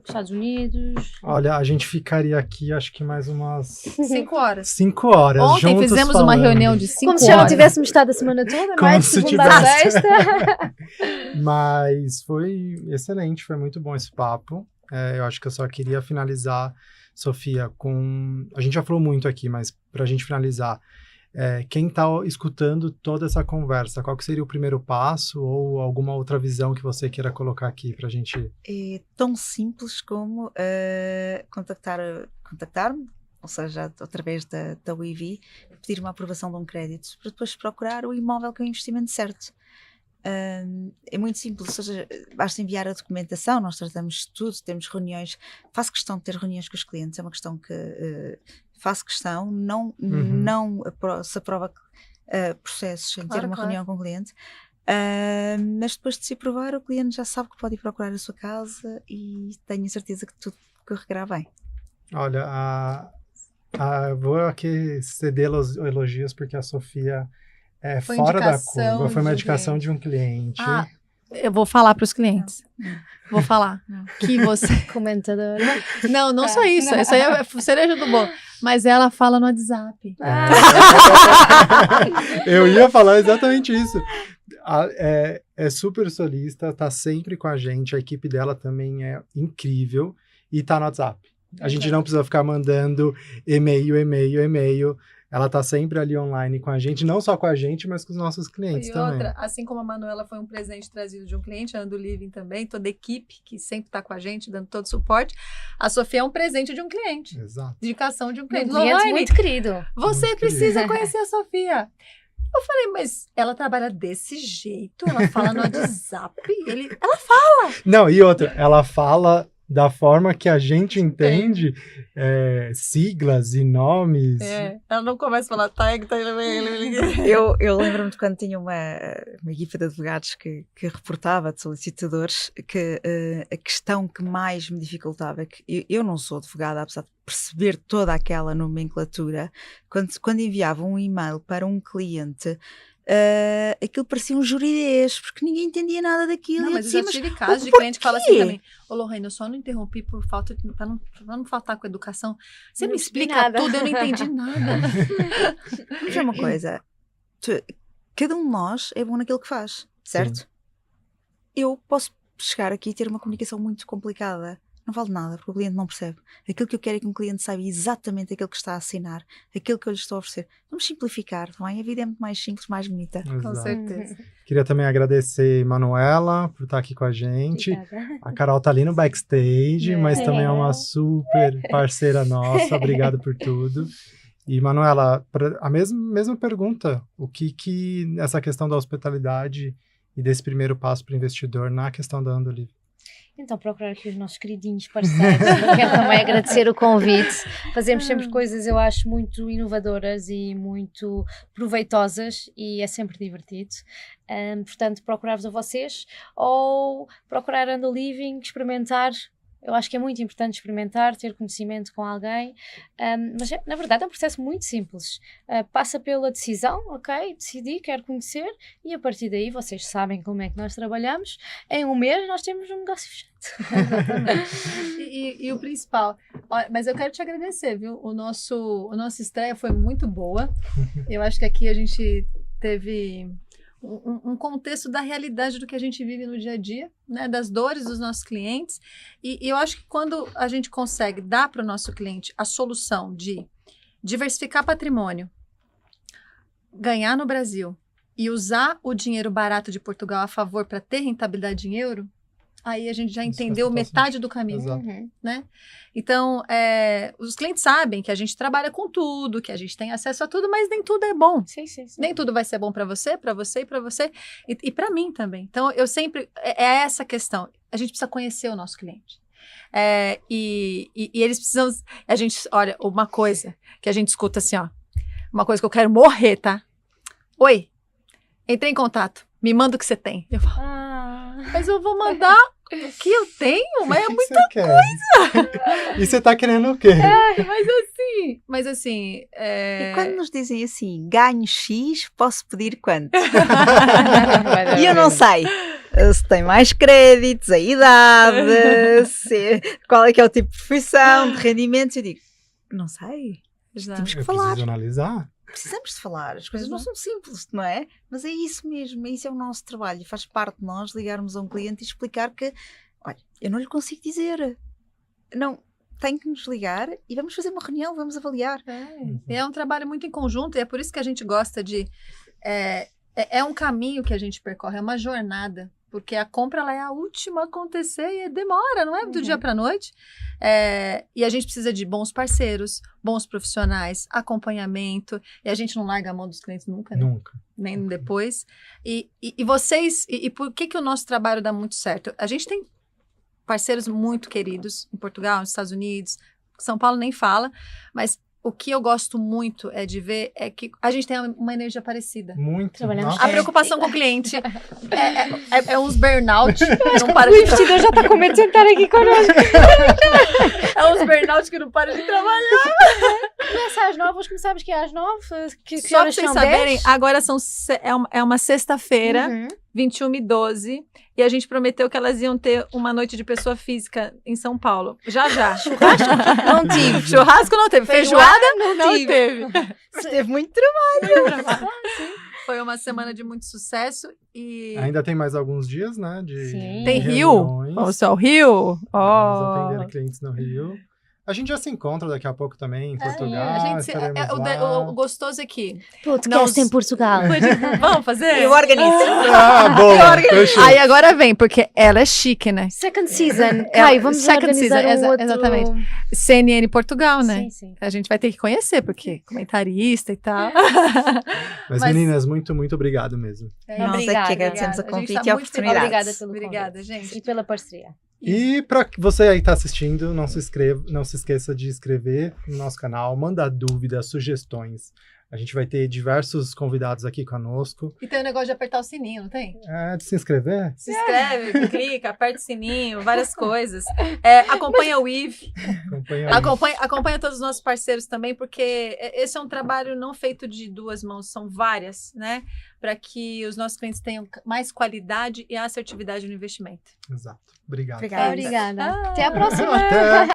C: Estados Unidos.
A: Olha, a gente ficaria aqui, acho que mais umas
B: 5 horas.
A: 5 horas.
B: Ontem fizemos uma reunião de 5 horas.
C: Como se já não tivéssemos estado a semana toda,
A: Como
C: mais
A: se
C: segunda a sexta.
A: Mas foi excelente, foi muito bom esse papo. Eu acho que eu só queria finalizar, Sofia, com... A gente já falou muito aqui, mas para a gente finalizar, quem está escutando toda essa conversa, qual que seria o primeiro passo ou alguma outra visão que você queira colocar aqui para a gente?
D: É tão simples como contactar-me, ou seja, através da UIV, pedir uma aprovação de um crédito, para depois procurar o imóvel que é o investimento certo. É muito simples, ou seja, basta enviar a documentação, nós tratamos de tudo, temos reuniões, faço questão de ter reuniões com os clientes, é uma questão que faço questão, não se aprova processos sem ter uma reunião com o cliente, mas depois de se aprovar, o cliente já sabe que pode ir procurar a sua casa e tenho a certeza que tudo correrá bem.
A: Olha, vou aqui ceder elogios porque a Sofia é
B: Foi
A: fora da
B: indicação
A: curva, foi uma
B: de um
A: indicação de um cliente.
B: Eu vou falar para os clientes. Vou falar que você...
C: Comentadora.
B: Não só isso. Isso aí é cereja do bolo. Mas ela fala no WhatsApp.
A: Eu ia falar exatamente isso. É super solista, tá sempre com a gente, a equipe dela também é incrível e tá no WhatsApp. A gente não precisa ficar mandando e-mail. Ela tá sempre ali online com a gente, não só com a gente, mas com os nossos clientes também.
B: E outra, assim como a Manuela foi um presente trazido de um cliente, a Ando Living também, toda a equipe que sempre tá com a gente, dando todo o suporte, a Sofia é um presente de um cliente.
A: Exato.
B: Indicação de um cliente.
C: Um cliente muito querido.
B: Você
A: Muito
B: precisa conhecer a Sofia. Eu falei, mas ela trabalha desse jeito? Ela fala no WhatsApp? Ela fala.
A: Não, e outra, ela fala da forma que a gente entende siglas e nomes.
B: Ela não começa a falar tag.
D: Eu lembro-me de quando tinha uma equipa de advogados que reportava de solicitadores que a questão que mais me dificultava é que eu não sou advogada, apesar de perceber toda aquela nomenclatura, quando enviava um e-mail para um cliente, aquilo parecia um juridez, porque ninguém entendia nada daquilo.
B: Não, mas
D: eu
B: eu já tive casos de cliente que fala assim também: ô Lorraine, eu só não interrompi pra não faltar com a educação. Você
C: não
B: me explica tudo, eu não entendi nada.
D: Vamos ver uma coisa, cada um de nós é bom naquilo que faz, certo? Sim. Eu posso chegar aqui e ter uma comunicação muito complicada, não vale nada, porque o cliente não percebe. Aquilo que eu quero é que um cliente saiba exatamente aquilo que está a assinar, aquilo que eu lhe estou a oferecer. Vamos simplificar, não é? A vida é muito mais simples, mais bonita.
A: Exato.
B: Com certeza.
A: Queria também agradecer a Manuela por estar aqui com a gente.
C: Obrigada.
A: A Carol tá ali no backstage, mas também é uma super parceira nossa. Obrigado por tudo. E, Manuela, a mesma pergunta. O que essa questão da hospitalidade e desse primeiro passo para o investidor na questão da Ando Living?
C: Então, procurar aqui os nossos queridinhos parceiros. Quero também agradecer o convite. Fazemos sempre coisas, eu acho, muito inovadoras e muito proveitosas e é sempre divertido. Portanto, procurar-vos a vocês ou procurar Ando Living, experimentar. Eu acho que é muito importante experimentar, ter conhecimento com alguém, mas na verdade é um processo muito simples. Passa pela decisão, ok, decidi, quero conhecer, e a partir daí vocês sabem como é que nós trabalhamos. Em um mês nós temos um negócio fechado.
B: E o principal, mas eu quero te agradecer, viu? O nosso estreia foi muito boa. Eu acho que aqui a gente teve um contexto da realidade do que a gente vive no dia a dia, né, das dores dos nossos clientes, e eu acho que quando a gente consegue dar para o nosso cliente a solução de diversificar patrimônio, ganhar no Brasil e usar o dinheiro barato de Portugal a favor para ter rentabilidade em euro, aí a gente já entendeu metade do caminho, né? Então, os clientes sabem que a gente trabalha com tudo, que a gente tem acesso a tudo, mas nem tudo é bom.
C: Sim.
B: Nem tudo vai ser bom para você e para você, e para mim também. Então, eu sempre... É essa questão. A gente precisa conhecer o nosso cliente. E eles precisam... A gente... Olha, uma coisa que a gente escuta assim, ó. Uma coisa que eu quero morrer, tá? Oi, entrei em contato. Me manda o que você tem. Eu falo, mas eu vou mandar o que eu tenho, mas é muita coisa.
A: E você tá querendo o quê?
B: Mas assim...
D: E quando nos dizem assim, ganho X, posso pedir quanto? E eu não sei se tem mais créditos, a idade, qual é que é o tipo de profissão, de rendimentos. Eu digo, não sei, temos que falar.
A: Preciso analisar.
D: Precisamos de falar, as coisas não são simples, não é? Mas é isso mesmo, isso é o nosso trabalho, faz parte de nós ligarmos a um cliente e explicar que, olha, eu não lhe consigo dizer, não, tem que nos ligar e vamos fazer uma reunião, vamos avaliar.
B: É um trabalho muito em conjunto e é por isso que a gente gosta de... É um caminho que a gente percorre, é uma jornada, porque a compra ela é a última a acontecer e demora, não é do dia para a noite. E a gente precisa de bons parceiros, bons profissionais, acompanhamento, e a gente não larga a mão dos clientes nunca, né?
A: Nunca.
B: Nem depois. E vocês, e por que o nosso trabalho dá muito certo? A gente tem parceiros muito queridos em Portugal, nos Estados Unidos, São Paulo nem fala, mas o que eu gosto muito de ver é que a gente tem uma energia parecida.
A: Muito.
C: Trabalhamos
A: Nossa.
B: A preocupação com o cliente é uns burnout. Não para
C: O
B: de
C: investidor já está com medo de sentar aqui connosco.
B: É uns burnout que não para de trabalhar.
C: Começa às 9, hoje começámos que é às 9. Que
B: Só para
C: horas
B: vocês
C: são?
B: saberem,
C: 10?
B: agora é uma sexta-feira,
C: Uhum.
B: 21h12, e a gente prometeu que elas iam ter uma noite de pessoa física em São Paulo. Já.
C: Churrasco? Não tive.
B: Churrasco não teve. Feijoada não
C: tive.
B: teve.
D: Teve muito trabalho.
B: Foi uma semana de muito sucesso e...
A: Ainda tem mais alguns dias, né?
C: Sim.
B: Tem
A: de
B: Rio?
A: reuniões.
B: Vamos ao Rio?
A: Vamos atender clientes no Rio. A gente já se encontra daqui a pouco também em Portugal.
B: A gente,
A: estaremos lá.
B: o gostoso é que...
C: Podcast em Portugal.
B: Vamos fazer?
D: Eu organizo.
A: Ah, boa! Fechou.
B: Aí agora vem, porque ela é chique, né?
C: Second season. Kai, vamos
B: Second
C: organizar
B: season,
C: outro...
B: exatamente. CNN Portugal, né?
C: Sim, sim.
B: A gente vai ter que conhecer, porque comentarista e tal.
A: Mas,
B: Mas-
A: meninas, muito, muito obrigado mesmo.
D: Nós
C: Obrigada,
D: aqui agradecemos o
B: obrigada. A gente
D: convite
B: tá
D: e a
B: muito feliz.
D: oportunidade.
C: Obrigada pelo
B: Obrigada,
C: convite.
B: gente.
C: E pela parceria.
A: E para você aí que está assistindo, não se esqueça de inscrever no nosso canal, manda dúvidas, sugestões. A gente vai ter diversos convidados aqui conosco.
B: E tem o negócio de apertar o sininho, não tem?
A: De se inscrever?
B: Se inscreve, clica, aperta o sininho, várias coisas. Acompanha o IVE, acompanha todos os nossos parceiros também, porque esse é um trabalho não feito de duas mãos, são várias, né? Para que os nossos clientes tenham mais qualidade e assertividade no investimento.
A: Exato. Obrigado.
D: Obrigada.
C: Obrigada. Até a próxima.
A: Até.